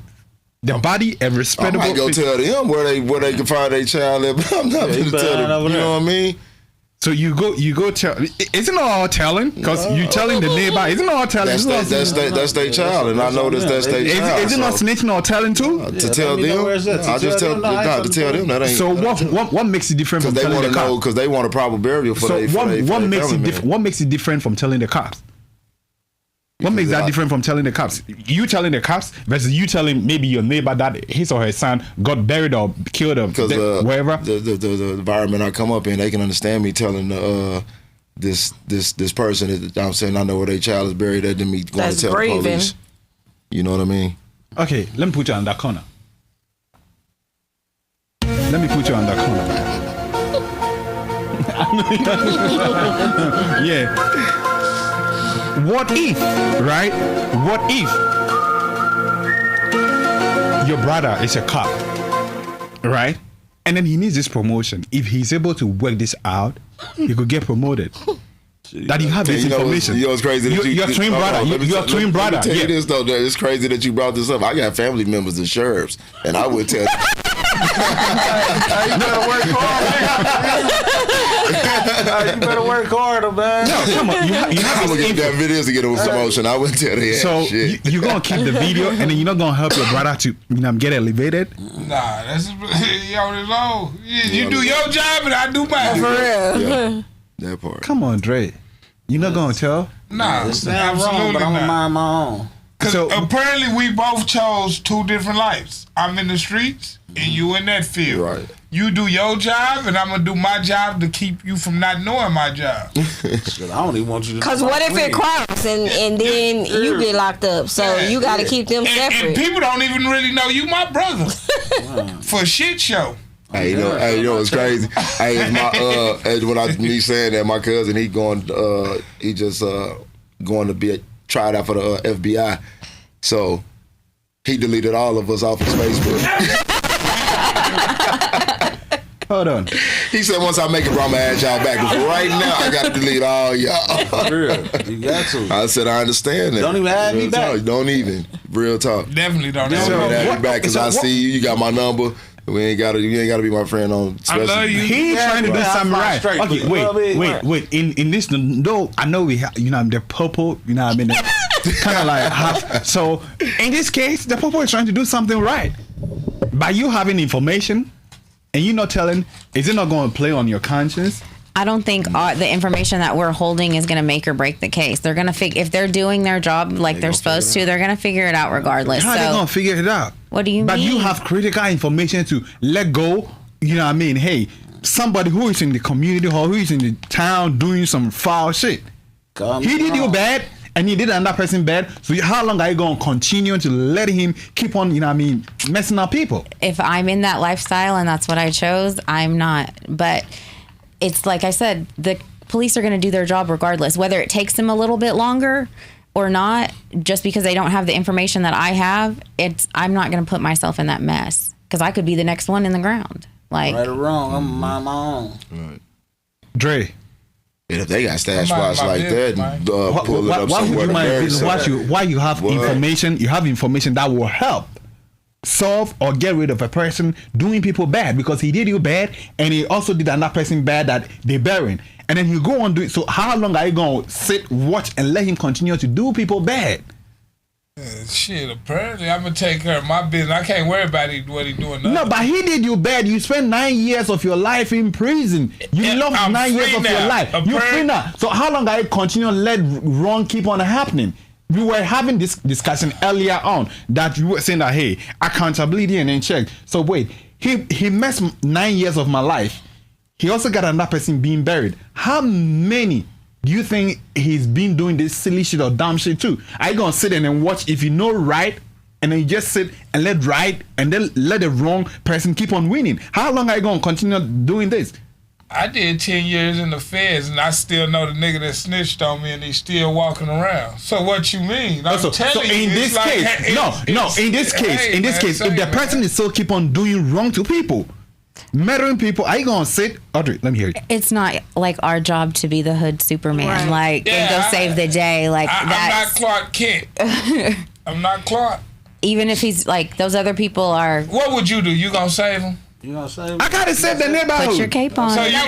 body a respectable. I might go tell them where they can find their child at, but I'm not gonna tell them. You know what I mean? So you go tell. Isn't it all telling? Because you telling the neighbor. Isn't it all telling? That's their child, and I know that's their child. Is it not snitching or telling too? To tell them, I just tell to tell them that ain't. So what makes it different from telling the cops? Because they want a proper burial for their family. What makes it different from telling the cops? What makes that different from telling the cops? You telling the cops versus you telling maybe your neighbor that his or her son got buried or killed or wherever. The environment I come up in, they can understand me telling this person that I'm saying I know where their child is buried at than me going to tell the police. You know what I mean? Okay, let me put you on that corner. Yeah. What if, right? What if your brother is a cop, right? And then he needs this promotion. If he's able to work this out, he could get promoted. That you have this information. You know what's crazy? Your twin brother. Your twin brother. Let me tell you this though. It's crazy that you brought this up. I got family members as sheriffs, and I would tell. You better work hard. You better work harder, man. No, come on. You have I'm gonna get that videos to get them some motion. I wouldn't tell them. So you're gonna keep the video, and then you're not gonna help your brother to get elevated. Nah, that's you do your job and I do mine. For real. Yeah, that part. Come on, Dre. You're not gonna tell. Nah, It's not wrong, but I'm gonna mind my own. Because apparently we both chose two different lives. I'm in the streets and you in that field. Right. You do your job and I'm going to do my job to keep you from not knowing my job. I don't even want you to. Because what if it crosses and then you get locked up? So you got to keep them separate. And people don't even really know you my brother. For shit show. Hey, you know what's crazy? Hey, it's me saying that my cousin he just going to be tried out for the FBI, so he deleted all of us off his Facebook. Hold on. He said once I make it, I'ma add y'all back. But right now, I got to delete all y'all. Real. You got to. I said I understand that. Don't even add me back. Don't even. Real talk. Definitely don't. Add me back because I see you. You got my number. You ain't gotta be my friend on. I love you. He ain't trying to do something right. Okay, wait. In this, no, I know we have, the purple, I mean, kind of like half. So in this case, the purple is trying to do something right. By you having information and you not telling, is it not going to play on your conscience? I don't think the information that we're holding is going to make or break the case. They're going to if they're doing their job like they're supposed to, they're going to figure it out regardless. How are they going to figure it out? What do you mean? But you have critical information to let go. You know what I mean? Hey, somebody who is in the community hall, who is in the town doing some foul shit. He did you bad, and he did another person bad. So how long are you going to continue to let him keep on, messing up people? If I'm in that lifestyle and that's what I chose, I'm not. But it's like I said, the police are going to do their job regardless, whether it takes them a little bit longer or not, just because they don't have the information that I have, I'm not going to put myself in that mess because I could be the next one in the ground. Like, right or wrong, I'm mind my own. Right. Dre. And if they got stash spots like that, pull it up Why somewhere. would you mind business? Why you have information? You have information that will help solve or get rid of a person doing people bad because he did you bad and he also did another person bad that they're bearing. And then you go on doing. So how long are you going to sit, watch, and let him continue to do people bad? Shit, apparently I'm going to take care of my business. I can't worry about what he's doing now. No, but he did you bad. You spent 9 years of your life in prison. You lost 9 years of your life. You're free now. So how long are you continue to let wrong keep on happening? We were having this discussion earlier on that you were saying that, hey, accountability and then check. So wait, he messed 9 years of my life. He also got another person being buried. How many do you think he's been doing this silly shit or dumb shit too? Are you gonna sit in and watch if you know right and then you just sit and let right and then let the wrong person keep on winning? How long are you gonna continue doing this? I did 10 years in the feds and I still know the nigga that snitched on me and he's still walking around. So what you mean? I'm telling you, in this case, in this case, if the person is still keep on doing wrong to people, murdering people, are you gonna sit? Audrey, let me hear you. It's not like our job to be the hood Superman, and go save the day. Like I'm not Clark Kent. I'm not Clark. Even if he's like those other people are. What would you do? You gonna save him? You gonna save him? I gotta save the neighborhood. Put your cape on. So you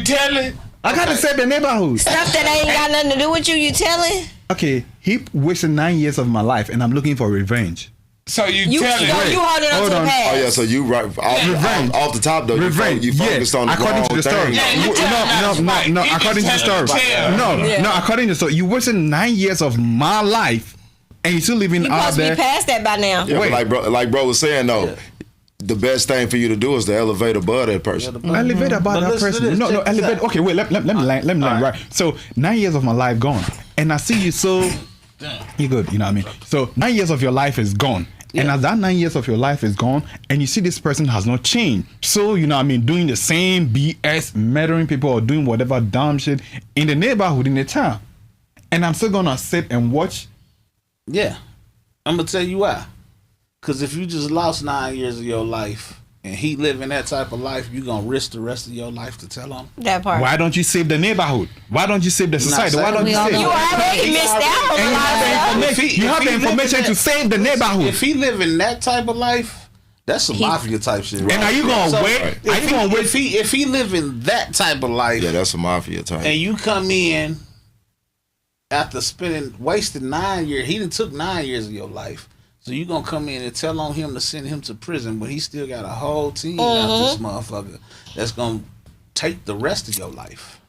telling? I gotta save the neighborhood. Stuff that ain't got nothing to do with you. You telling? Okay, he wasted 9 years of my life, and I'm looking for revenge. So you telling? You holding on to the past. Oh yeah, so you right off the top though. Revenge. You focused on the according to the story. No. According to the story. No. According to the story, you wasted 9 years of my life, and you still living You out supposed to there. be past that by now. Yeah, but like bro was saying though, the best thing for you to do is to elevate above that person. Elevate above that person. No, elevate. Okay, wait. Let me learn. Right. So 9 years of my life gone, and I see you so. You're good. You know what I mean. So 9 years of your life is gone. Yeah. And as that 9 years of your life is gone, and you see this person has not changed. So, you know what I mean, doing the same BS, murdering people or doing whatever dumb shit in the neighborhood, in the town. And I'm still going to sit and watch. Yeah. I'm going to tell you why. Because if you just lost 9 years of your life and he living that type of life, you going to risk the rest of your life to tell him? That part. Why don't you save the neighborhood? Why don't you save the society? Why don't you save? You already missed out on a lot of stuff. You have the information to save the neighborhood. If he living that type of life, that's some mafia type shit. Right? And are you gonna wait? Are you gonna wait? If he living that type of life, yeah, that's a mafia type. And you come in after wasting 9 years, he done took 9 years of your life. So you gonna come in and tell on him to send him to prison, but he still got a whole team out this motherfucker that's gonna take the rest of your life.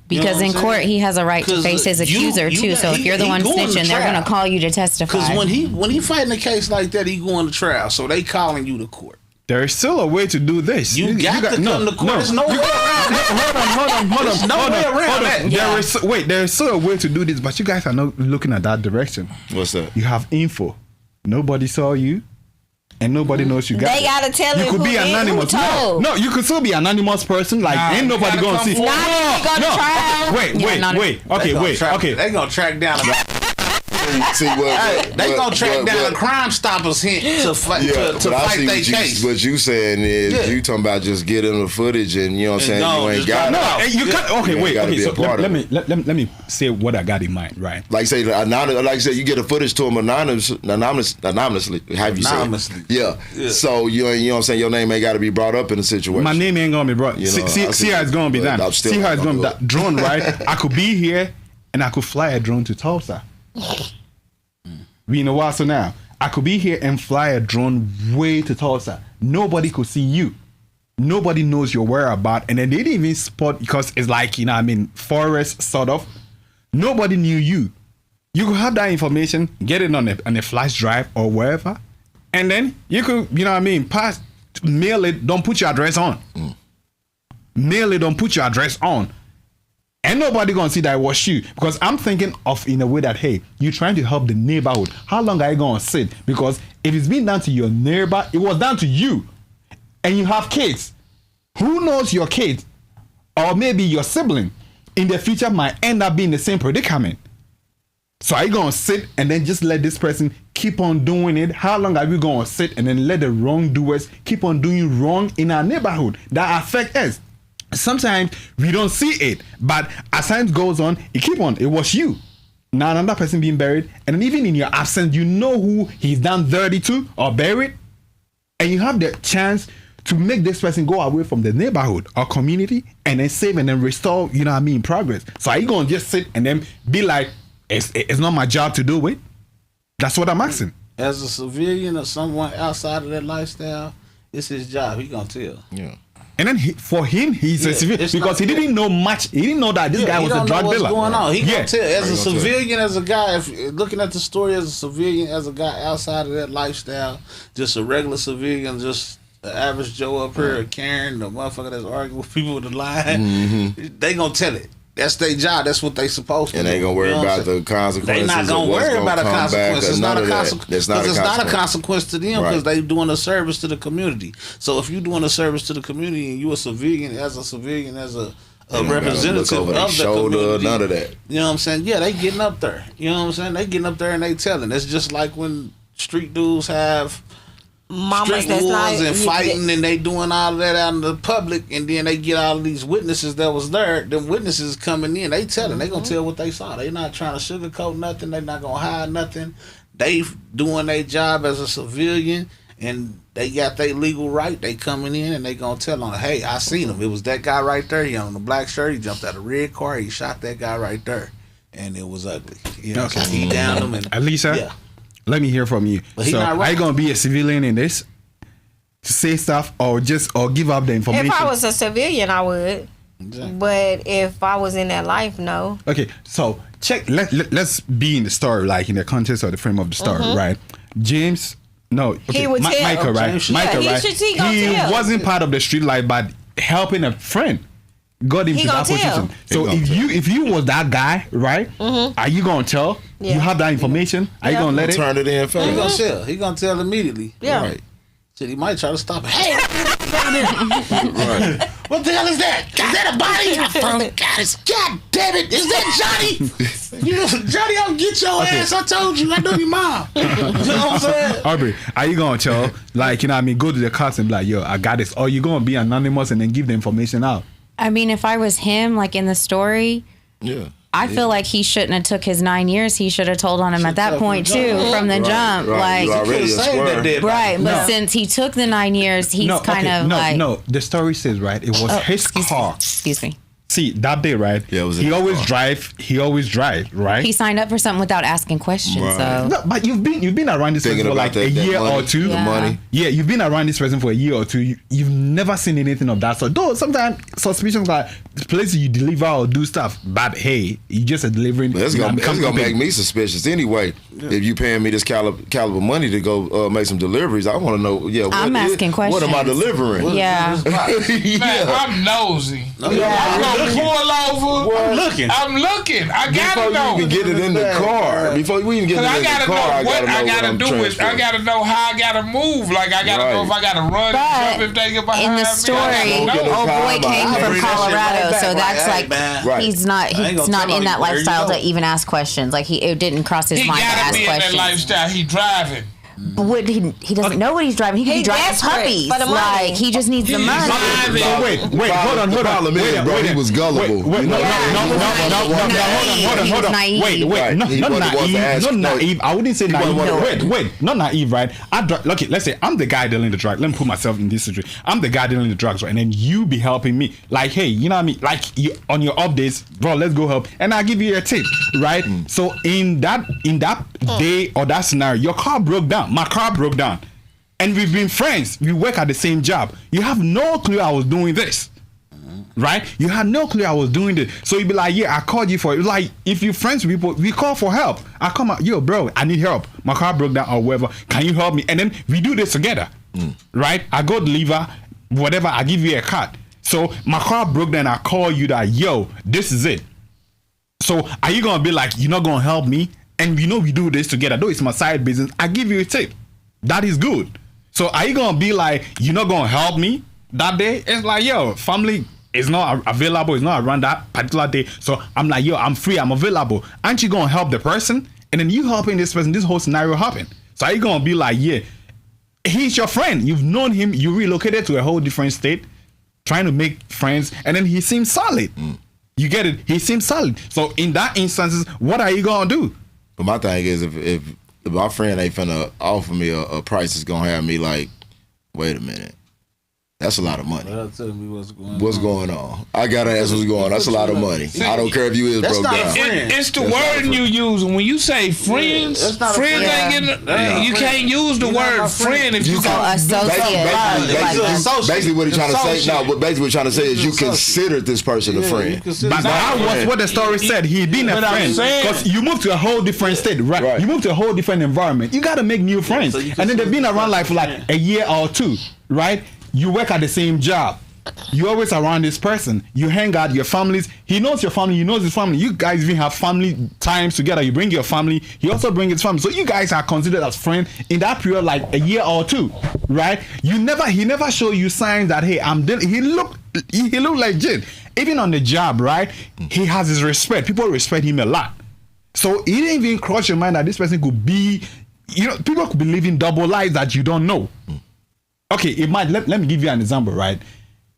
Because in court he has a right to face his accuser too. So if you're the one snitching, they're gonna call you to testify. Because when he fighting a case like that, he going to trial. So they calling you to court. There is still a way to do this. You got to come to court. There's no way around that. There is still a way to do this, but you guys are not looking at that direction. What's that? You have info. Nobody saw you, and nobody knows you got. They gotta tell you him could who be anonymous. No, you could still be an anonymous person. Like ain't nobody gonna see. Wait. Okay. They gonna track down. See what they gonna track down a Crime Stoppers hint to fight their case. What you saying is you talking about just getting the footage and you know what I'm saying you ain't got it. You can't. Okay. So let me say what I got in mind. Right. Like say you get a footage to them anonymously. Have you anonymously? Yeah. So you know what I'm saying your name ain't got to be brought up in the situation. My name ain't gonna be brought. See how it's gonna be done. See how it's gonna be done. Drone, right? I could be here and I could fly a drone to Tulsa. We in a while, so now I could be here and fly a drone way to Tulsa. Nobody could see you. Nobody knows your whereabouts, and then they didn't even spot because it's like forest sort of. Nobody knew you. You could have that information, get it on a flash drive or wherever, and then you could mail it. Don't put your address on. Mail it. Don't put your address on. And nobody gonna see that it was you, because I'm thinking of in a way that, hey, you're trying to help the neighborhood. How long are you gonna sit? Because if it's been done to your neighbor, it was done to you, and you have kids. Who knows your kid, or maybe your sibling, in the future might end up being the same predicament. So are you gonna sit and then just let this person keep on doing it? How long are we gonna sit and then let the wrongdoers keep on doing wrong in our neighborhood that affect us? Sometimes we don't see it, but as time goes on, it was you. Now another person being buried, and then even in your absence, you know who he's done dirty to or buried, and you have the chance to make this person go away from the neighborhood or community and then save and then restore, progress. So are you gonna just sit and then be like, it's not my job to do it? That's what I'm asking. As a civilian or someone outside of that lifestyle, it's his job. He gonna tell. Yeah. And then for him, he's a civilian because he didn't know much. He didn't know that this guy was a drug dealer. What's going on? He gonna tell. As a gonna civilian, as a guy, if looking at the story as a civilian, as a guy outside of that lifestyle, just a regular civilian, just the average Joe up here, Karen, the motherfucker that's arguing with people with the line, they gonna tell it. That's their job. That's what they supposed to do. And they gonna worry about the consequences. They not gonna worry about a consequence. It's not a consequence. It's not a consequence to them because they doing a service to the community. So if you doing a service to the community and you a civilian, as a representative of the community, none of that. You know what I'm saying? Yeah, they getting up there. You know what I'm saying? They getting up there and they telling. It's just like when street dudes have Mamas street that's wars not and fighting and they doing all of that out in the public, and then they get all of these witnesses that was there. Them witnesses coming in, they telling. They gonna tell what they saw. They not trying to sugarcoat nothing. They not gonna hide nothing. They doing their job as a civilian, and they got their legal right. They coming in and they gonna tell on, hey, I seen him. It was that guy right there. He on the black shirt. He jumped out of a red car. He shot that guy right there, and it was ugly. You know, Okay. he downed him. And Alisa, yeah. let me hear from you. But he So not right. are you gonna be a civilian in this to say stuff or give up the information? If I was a civilian, I would. Exactly. But if I was in that life, no. Okay, so let's be in the story, like in the context or the frame of the story, right? James, no, okay, He would tell. Micah, right? James, Micah, he right? should- he gonna tell. wasn't part of the street life, but helping a friend got him He to that gonna tell. position. So He gonna if you was that guy, right? Are you gonna tell? Yeah. You have that information? Are you Yeah. gonna let it? Turn it in He fast. gonna tell. He gonna tell immediately. Yeah. Right. Shit, he might try to stop it. Hey, Right. what the hell is that? Is that a body? I found it. God damn it! Is that Johnny? You know, Johnny, I'll get your ass. I told you. I know your mom. You know what I'm saying? Aubrey, are you gonna tell, like, go to the cops and be like, yo, I got this, or you gonna be anonymous and then give the information out? I mean, if I was him, like in the story, Yeah. I feel like he shouldn't have took his 9 years. He should have told on him at that point too, from the jump. Right. You Like, already a Saved that square. dead body. right. But No. since he took the 9 years, he's kind of like. No, the story says, right, it was his car. Excuse me. See, that day, right? Yeah, it was he his always car. drive, right? He signed up for something without asking questions. Right. So No, but you've been around this Thinking person for about like that, a that year money, or two. the Yeah. money. Yeah, you've been around this person for a year or two. You've never seen anything of that. So though sometimes suspicions like the places you deliver or do stuff, but hey, you just are delivering. But it's you know, gonna come make pay. me suspicious anyway. If you paying me this caliber money to go make some deliveries, I want to know. Yeah, I'm asking What am I questions. delivering? Yeah. Man, I'm nosy. I'm gonna pull over. I'm looking. I'm looking. I gotta Before know. you even get it in the car, before we even get it Cause in I gotta the car, know what I gotta I'm do. I transferring. gotta know how I gotta move. Like I gotta know Right. if I gotta run, But jump if they get behind in the me. story, I gotta know. old boy came I'll from bring that shit Colorado, right back. so that's Hey, like man. Right. he's not I ain't he's gonna not tell in you that where you lifestyle go. to even ask questions. Like it didn't cross his He mind to gotta ask be in that questions. lifestyle. He driving. But what, he doesn't know what he's driving. He could be He's driving desperate puppies. for the money. Like he just needs the He's money. driving. So wait, hold on. The problem is, Wait, bro, wait, he was gullible. Wait, You know, no, He was naive. Wait, Right. not He wasn't naive, asked- not no, naive. I wouldn't say he naive. wasn't- Wait, not naive, right? Okay, let's say I'm the guy dealing the drugs. Let me put myself in this situation. I'm the guy dealing the drugs, right? And then you be helping me. Like, hey, you know what I mean? Like, you on your off days, bro, let's go help. And I'll give you a tip, right? So in that day or that scenario, your car broke down. My car broke down. And we've been friends. We work at the same job. You have no clue I was doing this. Right? You had no clue I was doing this. So you'd be like, yeah, I called you for it. Like, if you're friends with people, we call for help. I come out, yo, bro, I need help. My car broke down or whatever. Can you help me? And then we do this together. Right? I go deliver, whatever, I give you a card. So my car broke down, I call you that, yo, this is it. So are you going to be like, you're not going to help me? And you know we do this together. Though it's my side business, I give you a tip. That is good. So are you going to be like, you're not going to help me that day? It's like, yo, family is not available, is not around that particular day. So I'm like, yo, I'm free, I'm available. Aren't you gonna help the person? And then you helping this person, this whole scenario happen. So are you gonna be like, yeah, he's your friend. You've known him, you relocated to a whole different state, trying to make friends, and then he seems solid. You get it? He seems solid. So in that instances, what are you gonna do? But my thing is, if my friend ain't finna offer me a price, it's gonna have me like, wait a minute. That's a lot of money. Well, tell me what's going on. I gotta ask what's going on. That's a lot of money. I don't care if you is broke down. It's the wording you use. When you say friends, friends ain't getting. You can't use the word friend if you call associate. Basically, what he's trying to say. No, what basically what he's trying to say is you considered this person a friend. But that was what the story said. He been a friend because you moved to a whole different state, right? You moved to a whole different environment. You got to make new friends, and then they've been around like for like a year or two, right? You work at the same job. You're always around this person. You hang out, your families. He knows your family. You know his family. You guys even have family times together. You bring your family. He also brings his family. So you guys are considered as friends in that period, like a year or two, right? He never showed you signs that, hey, he looked legit. Even on the job, right? He has his respect. People respect him a lot. So it didn't even cross your mind that this person could be, people could be living double lives that you don't know. Okay, it might. Let me give you an example, right?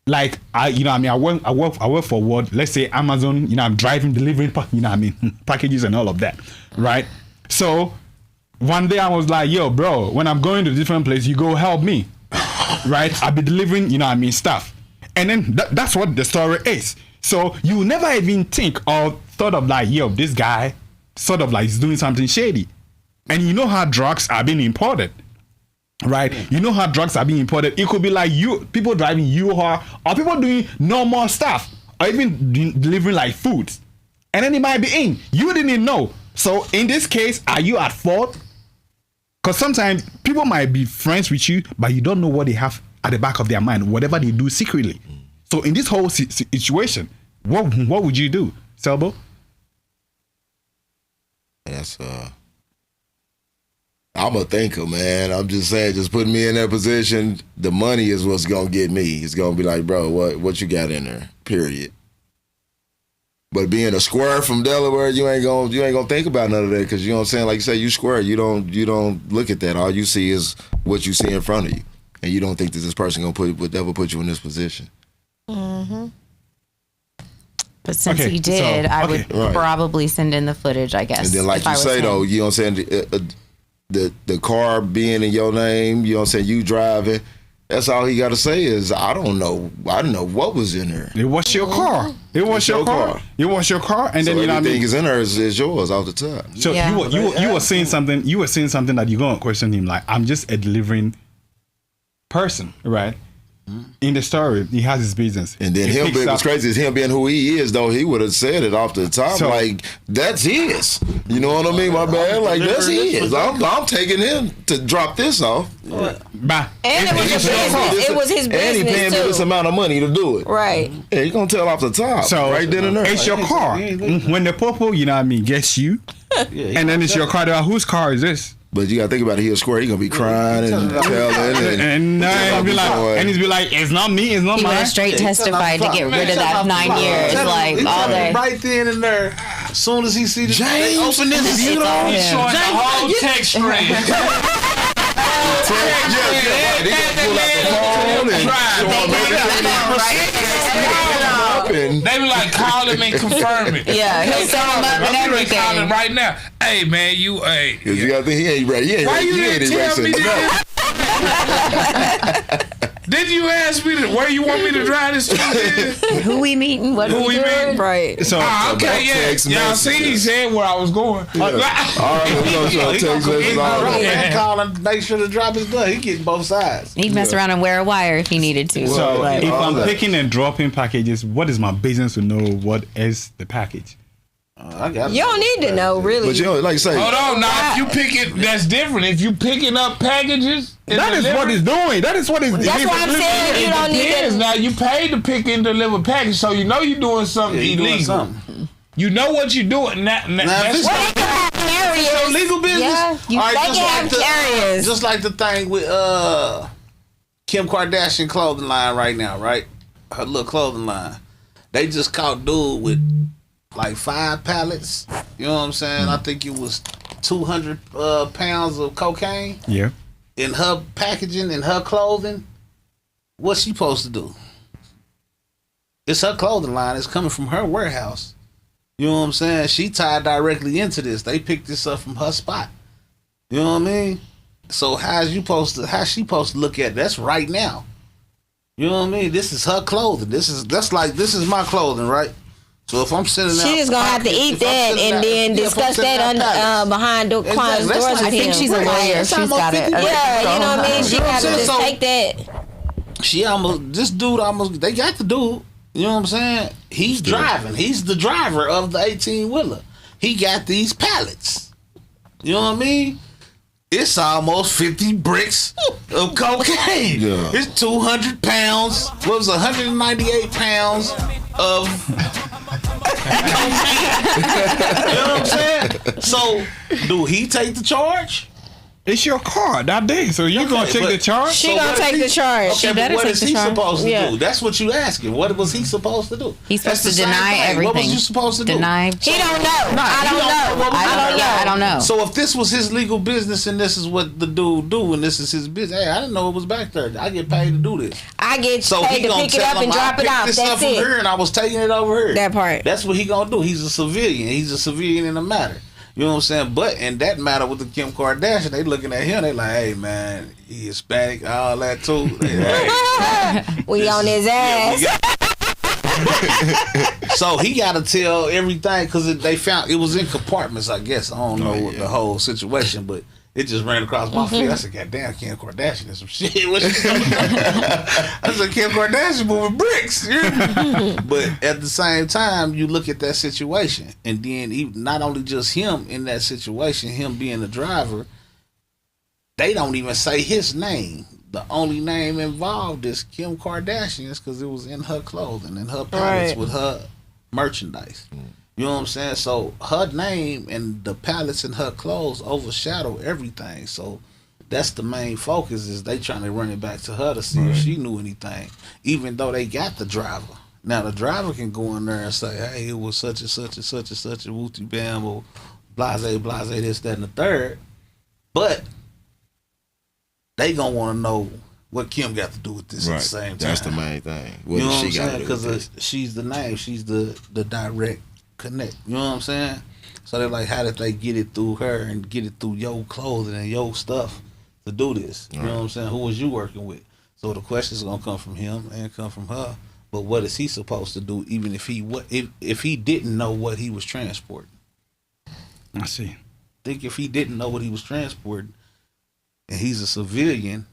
Like I work for what? Let's say Amazon. I'm driving, delivering, packages and all of that, right? So one day I was like, yo, bro, when I'm going to different places, you go help me, right? I'll be delivering, stuff, and then that's what the story is. So you never even think or thought of like, yo, this guy sort of like is doing something shady, and you know how drugs are being imported. Right, you know how drugs are being imported. It could be like people driving U-Haul, or people doing normal stuff, or even delivering like food, and then it might be in. You didn't know. So in this case, are you at fault? Because sometimes people might be friends with you, but you don't know what they have at the back of their mind, whatever they do secretly. So in this whole situation, what would you do, Selbo? That's I'm a thinker, man. I'm just saying, just putting me in that position, the money is what's gonna get me. It's gonna be like, bro, what you got in there? Period. But being a square from Delaware, you ain't gonna think about none of that, because you know what I'm saying. Like you say, you square. You don't look at that. All you see is what you see in front of you, and you don't think that this person would ever put you in this position. Mm-hmm. But since he did, I would probably send in the footage, I guess. And then, like you say, though, you know what I'm saying. The car being in your name, you know what I'm saying, you driving, that's all he got to say is, I don't know what was in there. It was your car. It was your car. It was your car, and then everything is in there is yours off the top. So you were saying something. You were saying something that you're gonna question him, like, I'm just a delivering person, right? In the story, he has his business, and then what's crazy is him being who he is. Though he would have said it off the top, so, like, that's his. You know what I mean? My bad. Like, that's his. I'm taking him to drop this off. And it was his business. And he paying me this amount of money to do it. Right. Yeah, you gonna tell off the top. So right then and there. It's your car. When the popo, gets you, and then it's your car. Whose car is this? But you gotta think about it. He's square. He gonna be crying and telling, and he's be like, "It's not me. It's not mine." He went straight testified to get rid of that 9 years, like all day. Right then and there, as soon as he see the James, open this, he's showing the whole text string. They be like, call him and confirm it. Yeah, he'll send him up and everything. Call him right now. Hey, man, you gotta think he ain't ready. Why you didn't tell me that? Did you ask me where you want me to drive this truck? Who we meeting? What we doing? Right. So okay, yeah. Y'all see, he said where I was going. He calling, make sure to drop his gun. He getting both sides. He'd mess around and wear a wire if he needed to. So if I'm picking and dropping packages, what is my business to know what is the package? You don't need to know, really. But like you say, hold on, now if you pick it, that's different. If you picking up packages, that is what he's doing. That's what he's. That's what I'm saying. You don't need to. Now you paid to pick and deliver package, so you know you're doing something illegal. You know what you're doing. That's carriers. Legal business. Yeah, they can have carriers. Just like the thing with Kim Kardashian clothing line right now, right? Her little clothing line. They just caught dude with like 5 pallets. You know what I'm saying? I think it was 200 pounds of cocaine. Yeah. In her packaging, in her clothing. What's she supposed to do? It's her clothing line. It's coming from her warehouse. You know what I'm saying? She tied directly into this. They picked this up from her spot. You know what I mean? So how's she supposed to look at it? That's right now. You know what I mean? This is her clothing. This is my clothing, right? So if I'm sitting there, she just gonna have to eat that and then discuss that under behind the closed doors with him. I think she's a lawyer. She's got it. Yeah, you know what I mean? She gotta just take that. They got the dude. You know what I'm saying? He's driving. He's the driver of the 18-wheeler. He got these pallets. You know what I mean? It's almost 50 bricks of cocaine. Yeah. It's 200 pounds. What was 198 pounds of cocaine? You know what I'm saying? So, do he take the charge? It's your car that day, so you gonna take the charge? She gonna take the charge. Okay, but what is he supposed to do? That's what you asking. What was he supposed to do? He's supposed to deny everything. What was you supposed to do? Deny. He don't know. I don't know. So if this was his legal business and this is what the dude do and this is his business, hey, I didn't know it was back there. I get paid to do this. I get paid to pick it up and drop it off. This That's up from here and I was taking it over here. That part. That's what he gonna do. He's a civilian. He's a civilian in the matter. You know what I'm saying? But in that matter with the Kim Kardashian, they looking at him, they like, hey man, he Hispanic, all that too. We on his ass. So he got to tell everything because they found it was in compartments, I guess. I don't know what the whole situation, but it just ran across my feed. I said, God damn, Kim Kardashian is some shit. What she doing? I said, Kim Kardashian moving bricks. But at the same time, you look at that situation, and then not only just him in that situation, him being the driver, they don't even say his name. The only name involved is Kim Kardashian's because it was in her clothing and her pallets with her merchandise. You know what I'm saying? So her name and the pallets in her clothes overshadow everything. So that's the main focus is they trying to run it back to her to see if she knew anything, even though they got the driver. Now the driver can go in there and say, hey, it was such and such and such and such a wooty bam or blase, this, that, and the third. But they gonna want to know what Kim got to do with this at the same time. That's the main thing. What you know what I'm saying? Because she's the name. She's the direct connect. You know what I'm saying? So they're like, how did they get it through her and get it through your clothing and your stuff to do this? You know what I'm saying? Who was you working with? So the question's gonna come from him and come from her. But what is he supposed to do? Even if he didn't know what he was transporting? I see. Think if he didn't know what he was transporting, and he's a civilian.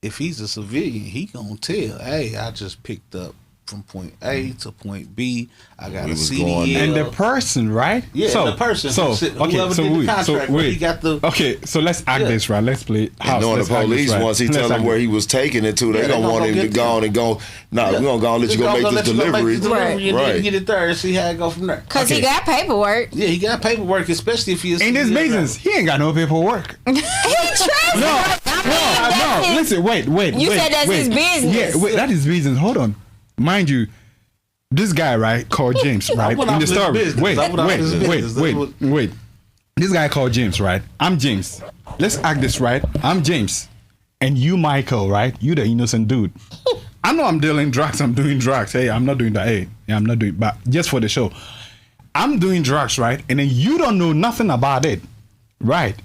If he's a civilian, he gonna tell, hey, I just picked up from point A to point B. I got a CDL. And the person, right? Yeah, the person. Okay, so let's act this right. Let's play house. Knowing the police, once he tell them where he was taking it to, they gonna want him to go on and go. Nah, we gonna go and let you go make this delivery. Right. You need to get it there and see how it go from there. Cause he got paperwork. Yeah, he got paperwork, especially if he's in this business. He ain't got no paperwork. He transferred. No. Listen, wait. You said that's his business. Yeah, wait, that is business. Hold on. Mind you, this guy, right, called James, right? In the story. Wait. This guy called James, right? I'm James. Let's act this right. I'm James. And you, Michael, right? You the innocent dude. I know I'm dealing drugs. I'm doing drugs. Hey, I'm not doing that. Hey, I'm not doing, but just for the show. I'm doing drugs, right? And then you don't know nothing about it, right?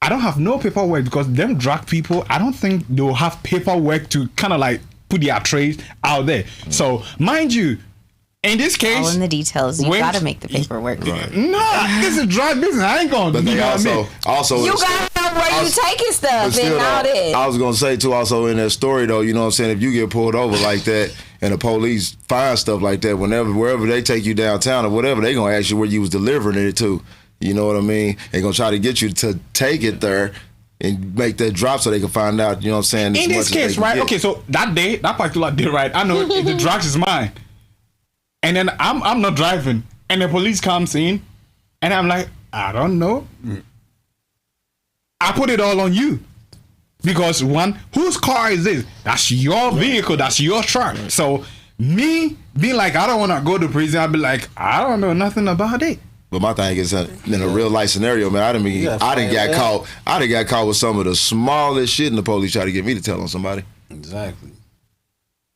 I don't have no paperwork because them drug people, I don't think they'll have paperwork to kind of like put their trade out there. So, mind you, in this case, all in the details. You gotta make the paperwork. Right. No, this is drug business. I ain't gonna. But they also, you gotta know where you taking stuff and all that. I was gonna say too. Also in that story though, you know what I'm saying? If you get pulled over like that and the police find stuff like that, wherever they take you downtown or whatever, they gonna ask you where you was delivering it to. You know what I mean? They gonna try to get you to take it there and make that drop so they can find out, you know what I'm saying? In this case, right? Okay, so that particular day, right? I know the drugs is mine. And then I'm not driving. And the police comes in and I'm like, I don't know. I put it all on you. Because one, whose car is this? That's your vehicle, that's your truck. So me being like, I don't want to go to prison, I'd be like, I don't know nothing about it. But my thing is, in a real life scenario, man, I didn't get caught. I done got caught with some of the smallest shit, and the police try to get me to tell on somebody. Exactly.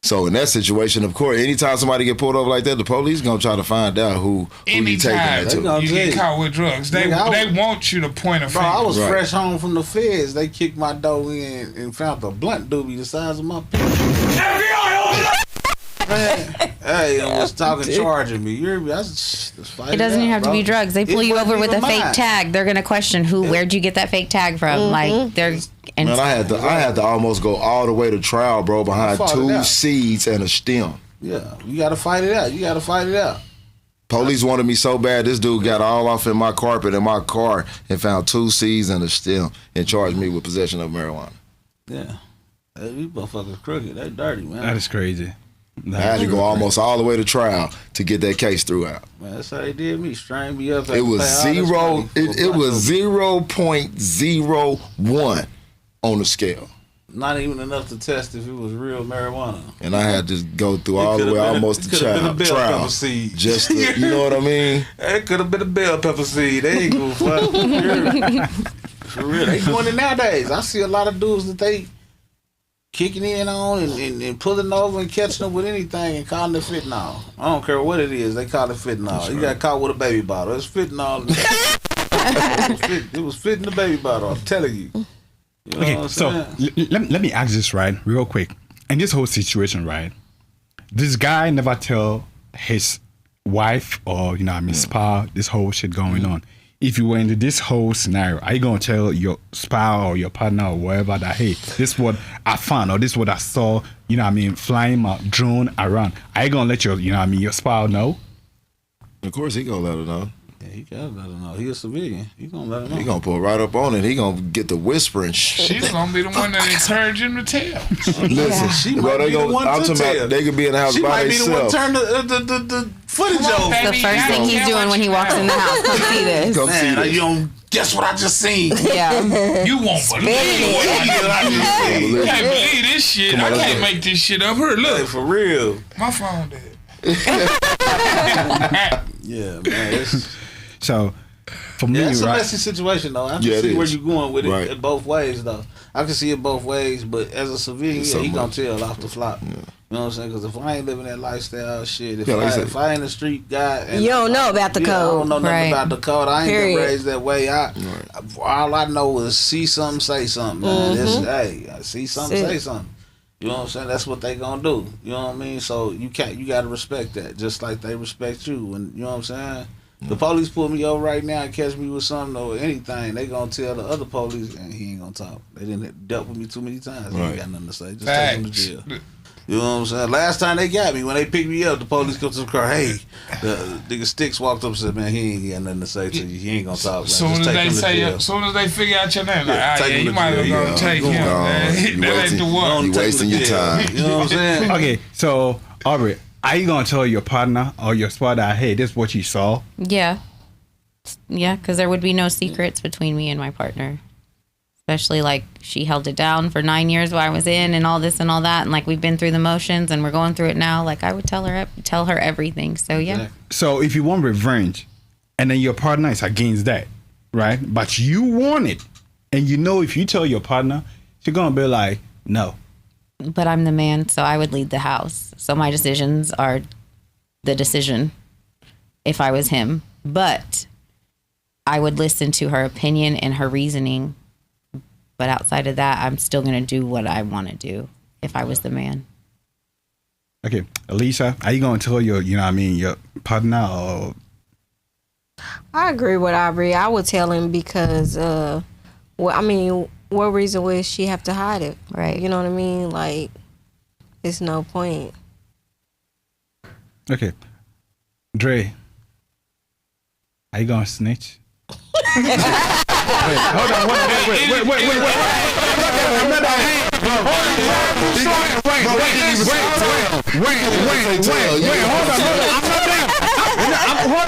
So in that situation, of course, anytime somebody get pulled over like that, the police gonna try to find out who you taking that to. You get caught with drugs, they want you to point a finger. Bro, I was fresh home from the feds. They kicked my door in and found a blunt doobie the size of my pinky. Hey, I was charging me. It doesn't even have to be drugs. They pull you over with a fake tag. They're gonna question where'd you get that fake tag from? Like they're. Man, I had to almost go all the way to trial, bro, behind 2 seeds and a stem. Yeah, you gotta fight it out. Police wanted me so bad, this dude got all off in my carpet in my car and found 2 seeds and a stem and charged me with possession of marijuana. Yeah. Hey, these motherfuckers crooked. They dirty, man. That is crazy. I had to go almost all the way to trial to get that case through out. Man, that's how they did me. Strained me up. It was 0.01 on the scale. Not even enough to test if it was real marijuana. And I had to go through all the way almost to trial. Just to, you know what I mean? It could have been a bell pepper seed. They ain't gonna fuck. For real. They doing it nowadays. I see a lot of dudes that they kicking in on and pulling over and catching them with anything and calling it fentanyl. I don't care what it is. They call it fentanyl. You got caught with a baby bottle. It's fentanyl. It was fitting the baby bottle. I'm telling you. You know okay, so let me ask this right real quick. In this whole situation, right, this guy never tell his wife or spouse this whole shit going on. If you were into this whole scenario, are you gonna tell your spouse or your partner or whatever that, hey, this is what I found or this is what I saw, flying my drone around? Are you gonna let your spouse know? Of course he gonna let her know. Yeah, he gotta let her know. He a civilian. He gonna let her know. He gonna pull right up on it. He gonna get the whispering. She's gonna be the one that encouraged him to tell. Listen, she might be the one to tell. They could be in the house by themselves. She might be the one turn the footage over. It's the first thing he's doing when he walks in the house. Come see this. Man, you don't guess what I just seen. Yeah. You won't believe what I can't believe this shit. I can't make this shit up. Here, look. For real. My phone dead. Yeah, man. So, for me, it's a messy situation, though. I can see where you're going with it in both ways, though. I can see it both ways, but as a civilian, he gonna tell off the flop. Yeah. You know what I'm saying? Because if I ain't living that lifestyle shit, if I ain't a street guy, and you don't know about the code. I don't know nothing about the code. I ain't been raised that way. All I know is see something, say something. Man. I see something, say something. You know what I'm saying? That's what they gonna do. You know what I mean? So you gotta respect that, just like they respect you. And you know what I'm saying? The police pull me over right now and catch me with something or anything, they gonna tell the other police, and he ain't gonna talk. They didn't dealt with me too many times. He ain't got nothing to say. Just take him to jail. You know what I'm saying? Last time they got me, when they picked me up, the police come to the car. Hey, the nigga Sticks walked up and said, "Man, he ain't got nothing to say to you. He ain't gonna talk." Soon as they figure out your name, you might as well go take him. That ain't the one. You wasting your time. You know what I'm saying? Okay, so Aubrey, are you gonna tell your partner or your spouse that, hey, this is what you saw? Yeah, because there would be no secrets between me and my partner. Especially like she held it down for 9 years while I was in and all this and all that, and like we've been through the motions and we're going through it now. Like I would tell her everything. So yeah. So if you want revenge, and then your partner is against that, right? But you want it, and if you tell your partner, she's gonna be like, no. But I'm the man, so I would lead the house. So my decisions are the decision. If I was him, but I would listen to her opinion and her reasoning. But outside of that, I'm still going to do what I want to do if I was the man. Okay. Alicia, are you going to tell your partner or? I agree with Aubrey. I would tell him because, what reason would she have to hide it? Right. You know what I mean? Like, it's no point. Okay. Dre, are you going to snitch? Wait, hold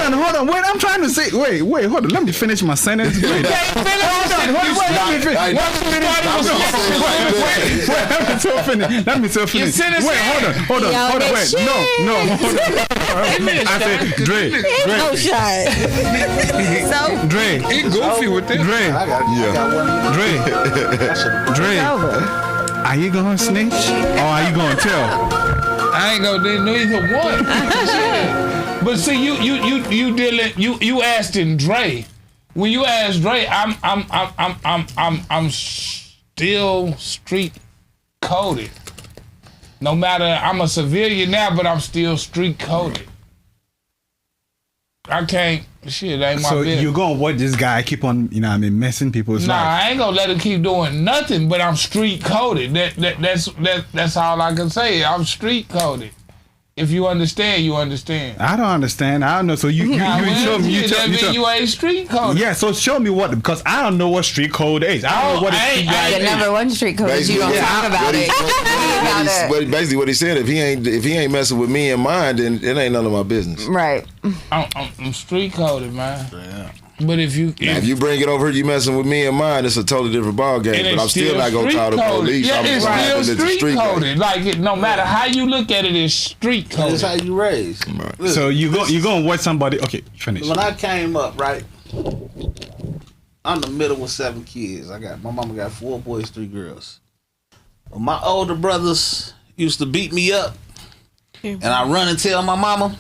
on. Hold on. Wait, I'm trying to say. Wait, hold on. Let me finish my sentence. Hold on. Let me so finish. Wait, hold on. Wait, no. I said, Dre. No shot. So Dre. He goofy with this. Dre. Dre. Are you gonna snitch or are you gonna tell? I ain't gonna do neither one. But see, you dealing. You asking Dre. When you ask Dre, I'm still street coded. No matter, I'm a civilian now, but I'm still street coded. I can't. Shit, ain't my business. So you're gonna watch this guy keep on, messing people's Nah, lives? I ain't gonna let him keep doing nothing. But I'm street coded. That's all I can say. I'm street coded. If you understand, you understand. I don't understand. I don't know. So you show me. You ain't street code. Yeah. So show me what, because I don't know what street code is. I don't know what street code is. Number one street code is you don't talk about it. Basically, what he said, if he ain't messing with me and mine, then it ain't none of my business. Right. I'm street coded, man. Yeah. But if you bring it over here, you messing with me and mine, it's a totally different ball game. But I'm still not gonna call the police. Yeah, it's still street coded. Like no matter how you look at it, it's street coded. That's how you raised. Right. So you gonna watch somebody? Okay, finish. When I came up, right, I'm the middle with 7 kids. My mama got 4 boys, 3 girls. Well, my older brothers used to beat me up, and I run and tell my mama.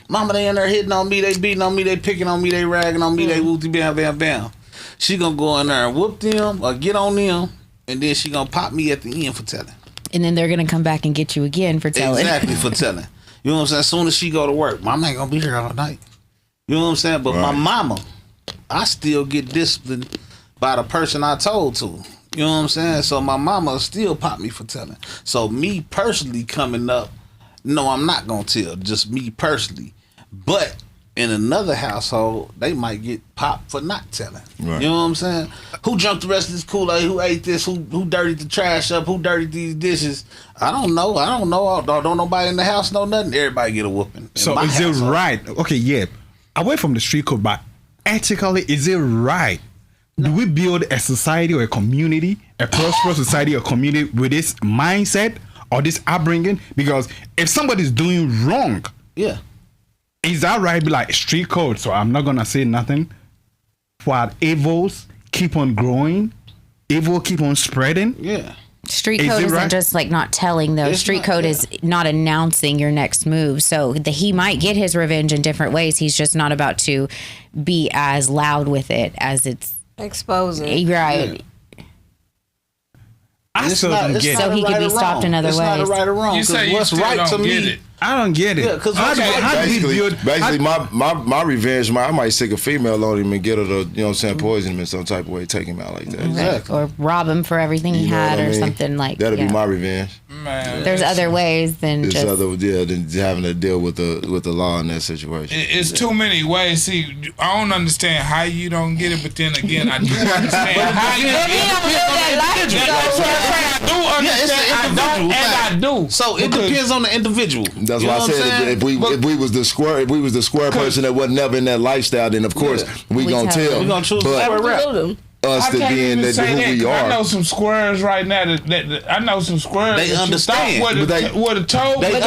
Mama, they in there hitting on me, they beating on me, they picking on me, they ragging on me, they whoopty bam bam bam. She gonna go in there and whoop them or get on them, and then she gonna pop me at the end for telling. And then they're gonna come back and get you again for telling. Exactly, for telling. You know what I'm saying? As soon as she go to work, mama ain't gonna be here all night. You know what I'm saying? But my mama, I still get disciplined by the person I told to. You know what I'm saying? So my mama still pop me for telling. So me personally coming up, no, I'm not gonna tell. Just me personally. But in another household, they might get popped for not telling. Right. You know what I'm saying? Who drank the rest of this Kool-Aid? Who ate this? Who dirtied the trash up? Who dirtied these dishes? I don't know. Don't nobody in the house know nothing. Everybody get a whooping. So is it right? Okay, yeah. Away from the street code, but ethically, is it right? Do we build a society or a community, a prosperous society or community with this mindset or this upbringing? Because if somebody's doing wrong, yeah, is that right? Be like street code, so I'm not gonna say nothing. While evils keep on growing, evil keep on spreading. Yeah. Street code isn't just like not telling though. Street code is not announcing your next move. So he might get his revenge in different ways. He's just not about to be as loud with it as it's exposing. Right. Yeah. I still don't get it. So he could be stopped in other ways. It's not a right or wrong. You say what's you right to me? it. I don't get it. Yeah, because basically, my revenge, I might stick a female on him and get her to, you know what I'm saying, poison him in some type of way, take him out like that. Exactly. Or rob him for everything he had or something like that. That'll be my revenge. Man, there's other ways than than having to deal with the law in that situation. It's too many ways. See, I don't understand how you don't get it, but then again, I do understand how you don't get it. I do understand. I do. So it depends on the individual. That's why I said if we was the square person that wasn't never in that lifestyle, then of course we gonna tell. We gonna choose to us to being who we are. I know some squares right now that I know some squares. They understand. What a toe. They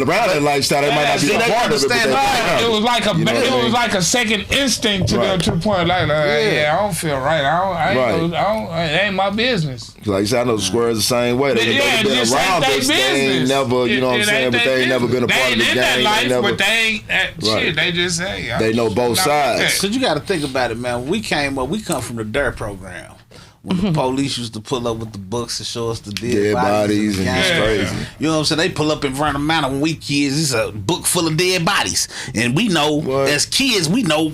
around that lifestyle. They might not be a part of it. It was like a second instinct to them to the point like I don't feel right. It ain't my business. Like you said, I know the squares the same way. They've been around us. They ain't never, you know what I'm saying, but they ain't never been a part of the gang. They ain't in that life, but they ain't shit. They just say they know both sides. Cause you got to think about it, man. When we came up, we come from the DARE program. When the police used to pull up with the books to show us the dead bodies and it's crazy. You know what I'm saying? They pull up in front of Mount when we kids. It's a book full of dead bodies, and we know as kids, we know.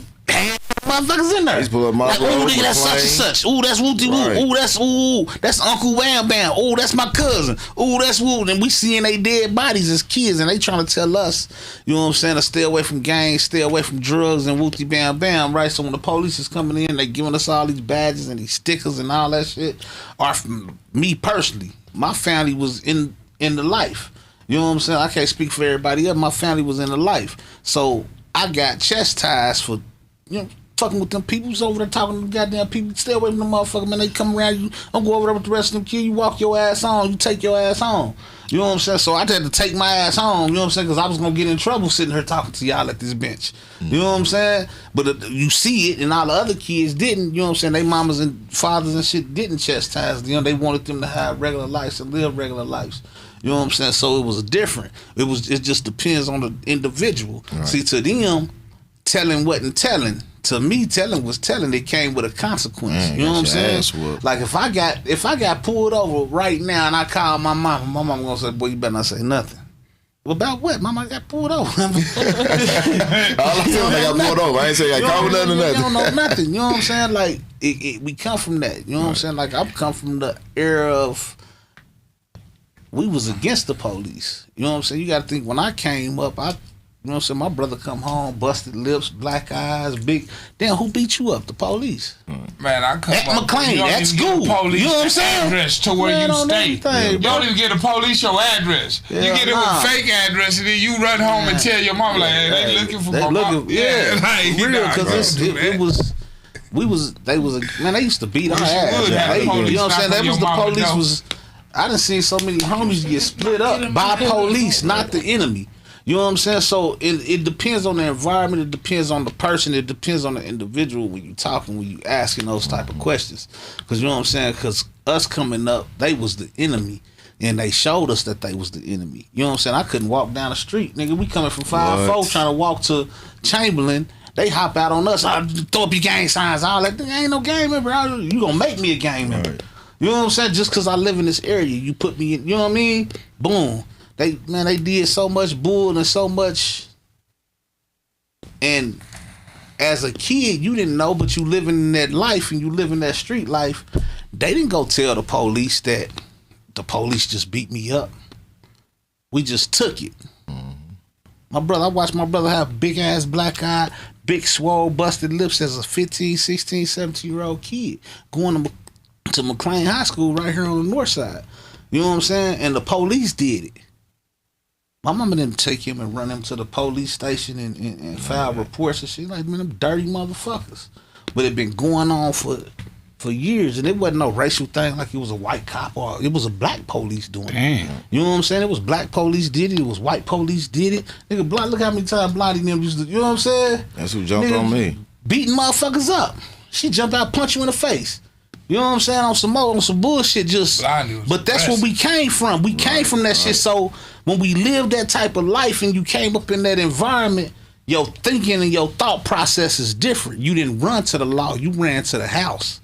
Motherfuckers in there. He's pull up my like, ooh, nigga, that's such and such. Ooh, that's Wooty Woo. That's Uncle Wham Bam. Ooh, that's my cousin. Ooh, that's Woo. And we seeing they dead bodies as kids, and they trying to tell us, you know what I'm saying, to stay away from gangs, stay away from drugs and Wooty Bam Bam, right? So when the police is coming in, they giving us all these badges and these stickers and all that shit. Or me personally, my family was in the life. You know what I'm saying? I can't speak for everybody else. My family was in the life. So I got chastised for, fucking with them people. Who's over there talking to the goddamn people. Stay away from them motherfuckers, man. They come around you. I'm go over there with the rest of them kids. You walk your ass on. You take your ass home. You know what I'm saying? So I had to take my ass home. You know what I'm saying? Because I was going to get in trouble sitting here talking to y'all at this bench. You know what I'm saying? But you see it, and all the other kids didn't. You know what I'm saying? They mamas and fathers and shit didn't chastise. You know, they wanted them to have regular lives and live regular lives. You know what I'm saying? So it was different. It just depends on the individual. Right. See, to them, telling wasn't telling. To me, telling was telling. It came with a consequence. You know what I'm saying? Like if I got pulled over right now and I call my mom gonna say, "Boy, you better not say nothing." Well, about what? Mama got pulled over. All I said was I got pulled over. I ain't say I called nothing. You don't know nothing. You know what I'm saying? Like we come from that. You know what I'm saying? Like I come from the era of we was against the police. You know what I'm saying? You got to think when I came up, you know what I'm saying? My brother come home, busted lips, black eyes, big. Damn, who beat you up? The police. Man, I come at up. McLean, at school. Police, you know what I'm saying? Address to where you stay. Anything, you don't even get the police your address. You get it with fake address, and then you run home and tell your mom like, "Hey, they looking for my mom." Yeah, like, real, because it was. They used to beat our ass. You know what I'm saying? That was the police was. I done seen so many homies get split up by police, not the enemy. You know what I'm saying? So it depends on the environment. It depends on the person. It depends on the individual when you talking, when you asking those type of questions. Because you know what I'm saying? Because us coming up, they was the enemy. And they showed us that they was the enemy. You know what I'm saying? I couldn't walk down the street. Nigga, we coming from 5-4 trying to walk to Chamberlain. They hop out on us. I throw up your gang signs. All that. Ain't no gang member. You gonna make me a gang member. Right. You know what I'm saying? Just because I live in this area, you put me in. You know what I mean? Boom. They did so much bull and so much. And as a kid, you didn't know, but you living in that life and you living that street life. They didn't go tell the police that the police just beat me up. We just took it. I watched my brother have big ass black eye, big swole, busted lips as a 15, 16, 17-year-old kid going to McLean High School right here on the north side. You know what I'm saying? And the police did it. My mama didn't take him and run him to the police station and file reports and shit. Like, man, them dirty motherfuckers. But it been going on for years, and it wasn't no racial thing like it was a white cop or it was a black police doing it. You know what I'm saying? It was black police did it. It was white police did it. Nigga, look how many times Blondie them used to, you know what I'm saying? That's who jumped on me. Beating motherfuckers up. She jumped out, punch you in the face. You know what I'm saying? On some bullshit just. But that's where we came from. We came from that shit. So when we lived that type of life and you came up in that environment, your thinking and your thought process is different. You didn't run to the law. You ran to the house.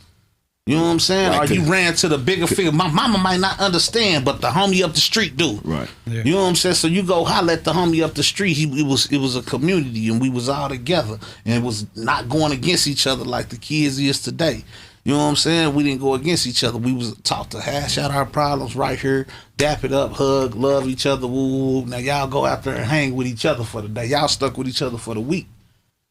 You know what I'm saying? Or you ran to the bigger figure. My mama might not understand, but the homie up the street do. Right. Yeah. You know what I'm saying? So you go holler at the homie up the street. It was a community, and we was all together, and it was not going against each other like the kids is today. You know what I'm saying? We didn't go against each other. We was taught to hash out our problems right here, dap it up, hug, love each other. Woo. Now y'all go out there and hang with each other for the day. Y'all stuck with each other for the week.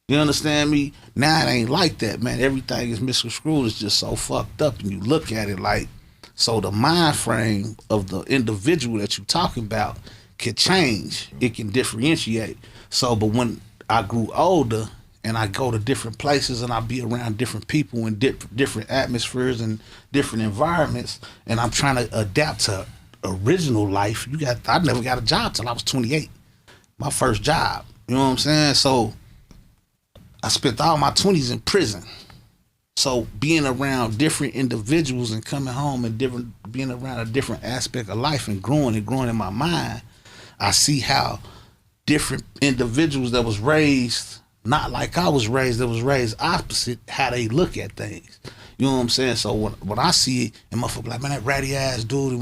You understand me? Now it ain't like that, man. Everything is misconstrued. It's just so fucked up, and you look at it like, so the mind frame of the individual that you're talking about can change. It can differentiate. So, but when I grew older and I go to different places and I be around different people in different atmospheres and different environments, and I'm trying to adapt to original life. I never got a job till I was 28. My first job. You know what I'm saying? So I spent all my 20s in prison. So being around different individuals and coming home and being around a different aspect of life and growing in my mind, I see how different individuals that was raised not like I was raised, that was raised opposite, how they look at things. You know what I'm saying? So when I see it, and motherfucker like, man, that ratty ass dude,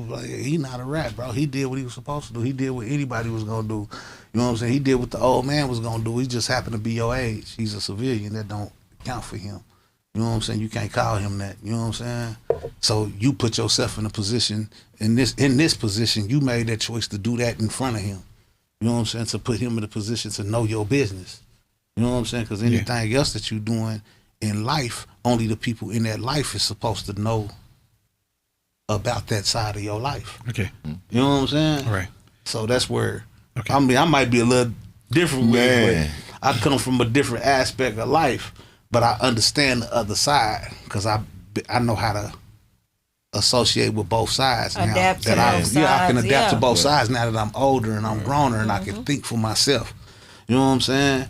like, he not a rat, bro. He did what he was supposed to do. He did what anybody was gonna do. You know what I'm saying? He did what the old man was gonna do. He just happened to be your age. He's a civilian. That don't count for him. You know what I'm saying? You can't call him that. You know what I'm saying? So you put yourself in a position, in this position, you made that choice to do that in front of him. You know what I'm saying? To put him in a position to know your business. You know what I'm saying? Because anything else that you're doing in life, only the people in that life is supposed to know about that side of your life. Okay. You know what I'm saying? All right. So that's where, I mean, I might be a little different with it, but I come from a different aspect of life. but I understand the other side because I know how to associate with both sides now. Adapt to that I both sides, can adapt to yeah. both sides now that I'm older and I'm growner and I can think for myself. You know what I'm saying?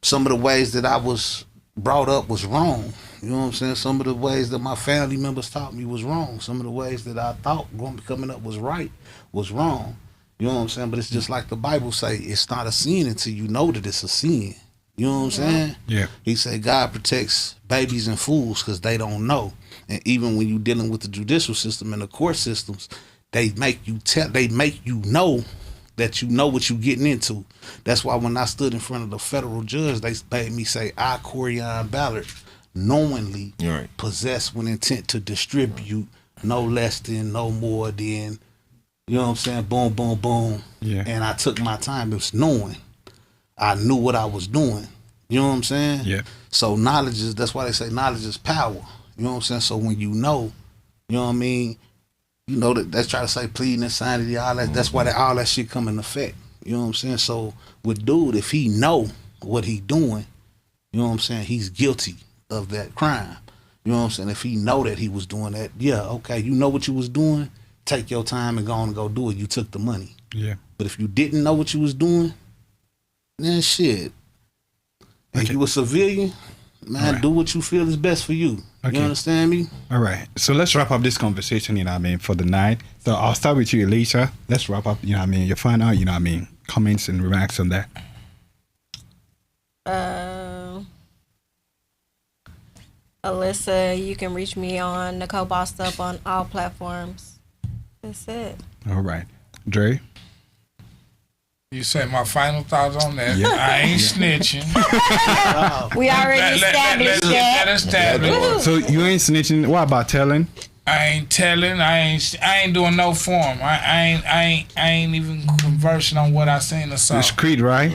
Some of the ways that I was brought up was wrong. You know what I'm saying? Some of the ways that my family members taught me was wrong. Some of the ways that I thought coming up was right was wrong. You know what I'm saying? But it's just like the Bible say, it's not a sin until you know that it's a sin. You know what I'm saying? Yeah. He said God protects babies and fools because they don't know. And even when you're dealing with the judicial system and the court systems, they make you know that you know what you're getting into. That's why when I stood in front of the federal judge, they made me say, I, Corian Ballard, knowingly possess with intent to distribute no less than, no more than, you know what I'm saying? Boom, boom, boom. Yeah. And I took my time. It was knowing. I knew what I was doing. You know what I'm saying? Yeah. So that's why they say knowledge is power. You know what I'm saying? So when you know what I mean? You know that that's try to say pleading insanity, all that. That's why all that shit come in effect. You know what I'm saying? So with dude, if he know what he doing, you know what I'm saying? He's guilty of that crime. You know what I'm saying? If he know that he was doing that, yeah, okay, you know what you was doing, take your time and go on and go do it. You took the money. Yeah. But if you didn't know what you was doing, then shit. If you a civilian, man, do what you feel is best for you. Okay. You understand me? All right. So let's wrap up this conversation, you know what I mean, for the night. So I'll start with you, Alicia. Let's wrap up, you know what I mean, your final, you know what I mean, comments and remarks on that. Alyssa, you can reach me on Nicole Bossed Up on all platforms. That's it. All right. Dre? You say my final thoughts on that. Yeah. I ain't snitching. We already established that. Let establish. So you ain't snitching. What about telling? I ain't telling. I ain't doing no form. I ain't even conversing on what I seen or saw. The street, right?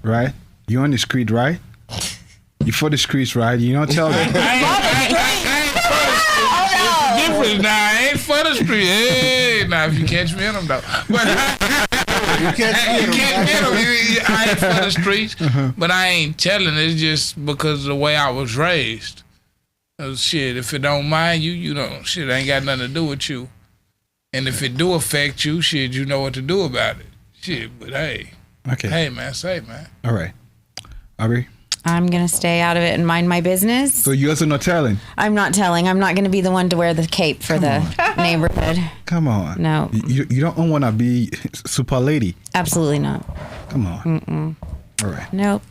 Right? You on the street, right? You for the streets, right? You don't tell them. I ain't for the street. It's different now. I ain't for the street. Hey, now if you catch me in them though. But you can't get them. I ain't for the streets, but I ain't telling. It's just because of the way I was raised. Shit, if it don't mind you, you don't. Shit, ain't got nothing to do with you. And if it do affect you, shit, you know what to do about it. Shit, but hey. Okay. Hey, man, say, man. All right. Aubrey? I'm going to stay out of it and mind my business. So you also not telling? I'm not telling. I'm not going to be the one to wear the cape for the neighborhood. Come on. No. You don't want to be super lady. Absolutely not. Come on. Mm-mm. All right. Nope.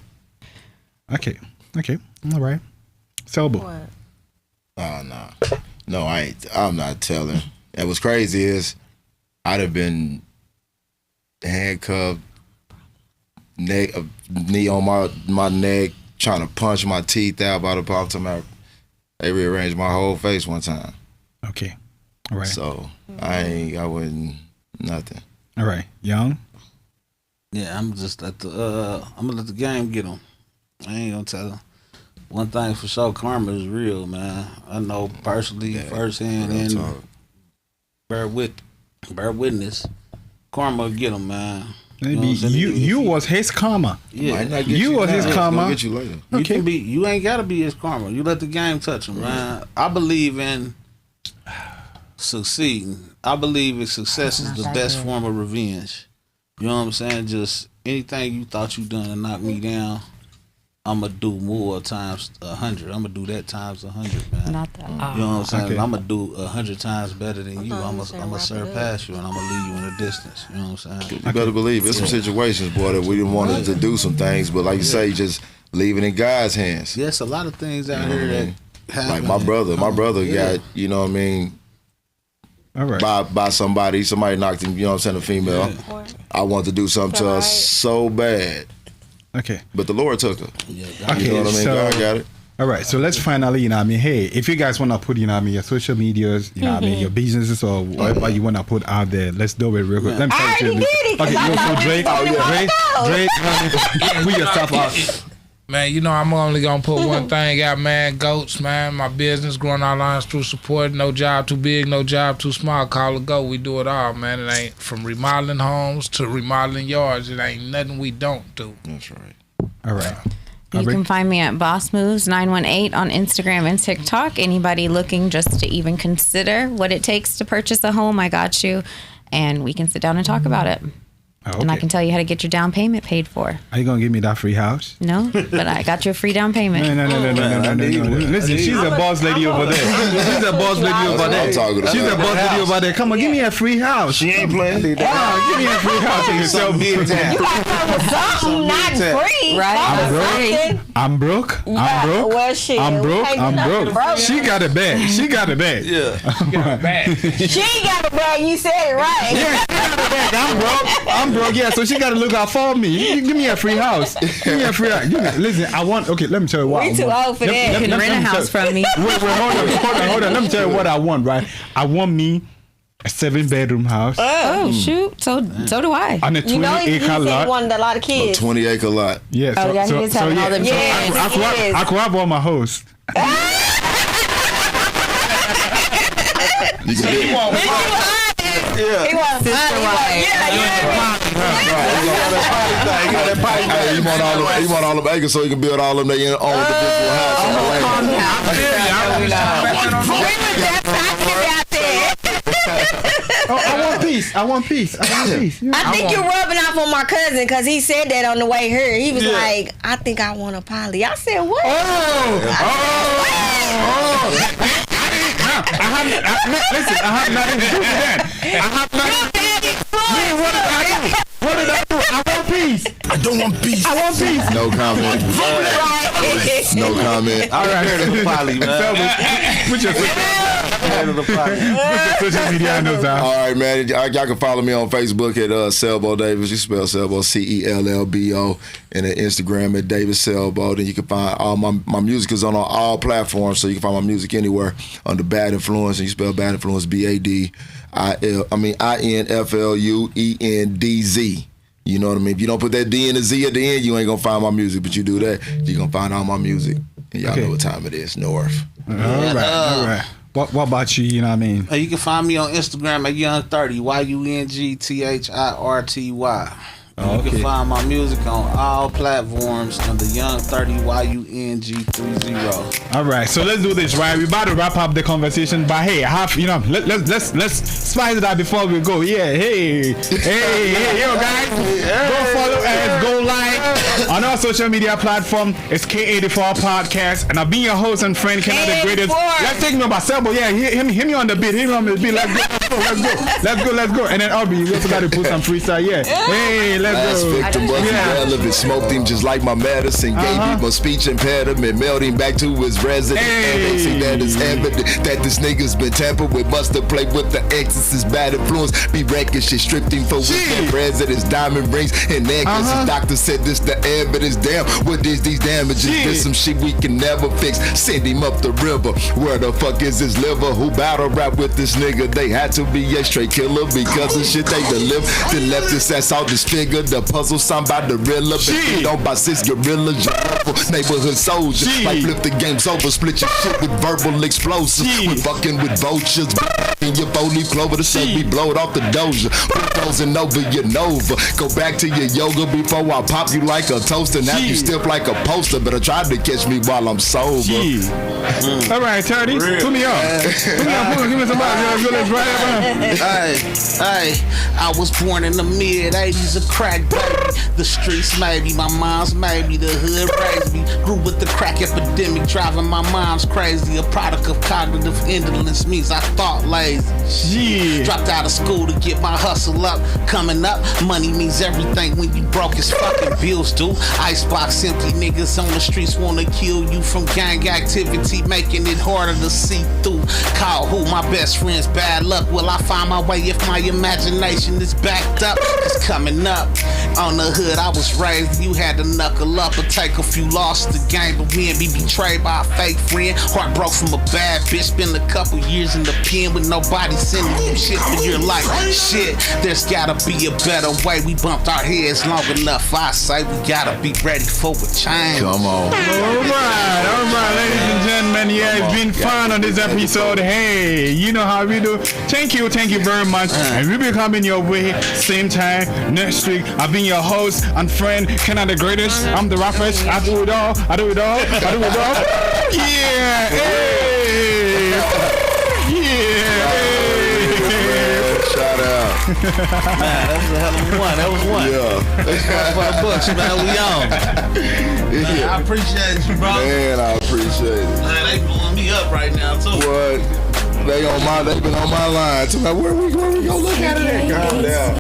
Okay. All right. Selbo. What? Oh, no. No, I ain't. I'm not telling. And what's crazy is I'd have been handcuffed, knee on my neck, trying to punch my teeth out by the palm of my. They rearranged my whole face one time. Okay. All right. So I wouldn't, nothing. All right. Young? Yeah, I'm just I'm gonna let the game get them. I ain't gonna tell them. One thing for sure, karma is real, man. I know personally, firsthand, and bear witness. Karma will get them, man. Maybe you was his karma. Yeah, you was his karma. Get you later. You can be. You ain't gotta be his karma. You let the game touch him, man. I believe in succeeding. I believe success is the best form of revenge. You know what I'm saying? Just anything you thought you done to knock me down, I'm gonna do more times 100. I'm gonna do that times 100, man. Not that. You know what I'm saying? Okay. I'm gonna do 100 times better than you. I'm gonna surpass you, and I'm gonna leave you in the distance. You know what I'm saying? You better believe it's some situations, boy, that we didn't want to do some things, but like you say, just leave it in God's hands. Yes, a lot of things out here that happen. Like my brother got, you know what I mean, All right. by somebody knocked him, you know what I'm saying, a female. Yeah. I wanted to do something to her Right. so bad, Okay. but the Lord took her. Okay. You know what I mean? So, God got it. all right. So let's finally, you know what I mean, hey, if you guys want to put, you know what I mean, your social medias, you know what I mean, your businesses or whatever you want to put out there, let's do it real quick. Let me I tell already you. did it, 'cause Okay, I thought so we Drake, was gonna Drake, put yourself out. Man, you know I'm only gonna put one thing out, man. Goats, man. My business growing our lines through support. No job too big, no job too small. Call it go. We do it all, man. It ain't from remodeling homes to remodeling yards. It ain't nothing we don't do. That's right. All right. You can find me at Boss Moves 918 on Instagram and TikTok. Anybody looking just to even consider what it takes to purchase a home, I got you. And we can sit down and talk about it. Okay. And I can tell you how to get your down payment paid for. Are you gonna give me that free house? No, but I got you a free down payment. No. Listen, she's a boss lady over there. She's a boss lady over there. She's a boss lady over there. Come on, give me a free house. She ain't playing. Give me a free house and yourself. You gotta come with something, not free. Right. I'm broke. Well, shit. I'm broke. we can't do nothing broke. She got a bag. Yeah. She got a bag. You said it right. Yeah, she got a bag. I'm broke. Yeah, so she got to look out for me. Give me a free house. Give me a free house. Listen, I want. Okay, let me tell you what. We too old for that. You can rent a house from me. Wait, hold on. Let me tell you what I want. Right, I want me a 7-bedroom house. Oh shoot! So do I. On a 20-acre lot. He wanted a lot of kids. 20-acre lot. Yeah. Oh yeah, he is having all them. Yes, I could have all my hosts. You can He wants Sister wife. He want all them acres so he can build all them their own individual house on the land. I want peace. I think you're rubbing off on my cousin because he said that on the way here. He was like, I think I want a poly. I said, what? I have nothing to do with that. What did I do? I want peace. I don't want peace. I want peace. No comment. No comment. All right, heard of the poly, man. Put your social media handles out. All right, man. Y'all can follow me on Facebook at Selbo Davis. You spell Selbo CELLBO, and at Instagram at Davis Selbo. Then you can find all my music is on all platforms, so you can find my music anywhere under Bad Influence. And you spell Bad Influence INFLUENDZ. You know what I mean? If you don't put that D and the Z at the end, you ain't gonna find my music. But you do that, you're gonna find all my music. And y'all know what time it is. North. All right. What about you? You know what I mean? You can find me on Instagram at Young30, YUNGTHIRTY. You can find my music on all platforms under Young30 YUNG30. All right, so let's do this, right? We're about to wrap up the conversation, but hey, let's spice it up before we go. Yeah, hey, yo guys, go follow us, go like on our social media platform. It's K84 Podcast, and I've been your host and friend, Kenna the Greatest. Let's take me about Selbo. Yeah, hit me on the beat. Hit me on the beat. Let's go. And then Aubrey, we also got to put some freestyle. Yeah, hey, let's Last go. victim was irrelevant. Smoked him just like my medicine. Gave him a speech impediment. Mailed him back to his residence. And see that is evident that this nigga's been tampered with. Must have played with the exorcist. Bad influence. Be wrecking shit. Stripped him for weekend residence. Diamond rings and necklaces. Doctor said this the evidence. Damn, what is these damages? There's some shit we can never fix. Send him up the river. Where the fuck is his liver? Who battle rap with this nigga? They had to be a straight killer because of shit they deliver. Then left his ass all disfigured. The puzzle signed by the Rilla. Been on by 6 gorillas. Neighborhood soldier. Like flip the game's over. Split your shit with verbal explosives. We fucking with vultures. In your 4-leaf clover. The shit we blowed off the doja. Bulldozing over your Nova. Go back to your yoga before I pop you like a toaster. Now you stiff like a poster. But I tried to catch me while I'm sober. All right, Tony, put me up. Give me some Hey, I was born in the mid-80s, a crack baby. The streets made me, my mom's made me, the hood raised me. Grew with the crack epidemic, driving my mom's crazy. A product of cognitive indolence means I thought lazy. Dropped out of school to get my hustle up. Coming up, money means everything when you broke as fucking bills do. Icebox empty, niggas on the streets wanna kill you from gang activity, making it harder to see through. Call who? My best friend's bad luck. Will I find my way if my imagination is backed up? Cause coming up on the hood I was raised, you had to knuckle up or take a few losses to gain, but we ain't be betrayed by a fake friend. Heart broke from a bad bitch, spent a couple years in the pen with nobody sending you shit for your life. Shit, there's gotta be a better way. We bumped our heads long enough, I say we gotta be ready for a change. Come on. All right, ladies and gentlemen. Yeah, it's been fun on this episode. Hey, you know how we do. Thank you very much. And we'll be coming your way same time next week. week. I've been your host and friend, Ken the Greatest. I'm the rappers. I do it all. I do it all. I do it all. Yeah. Hey. Yeah. Shout out. Man, that was a hell of a one. That was one. Yeah. For the books, man. We on. Man, I appreciate you, bro. Man, I appreciate it. Man, they blowing me up right now too. What? They been on my line. Where we go look at it? Calm down.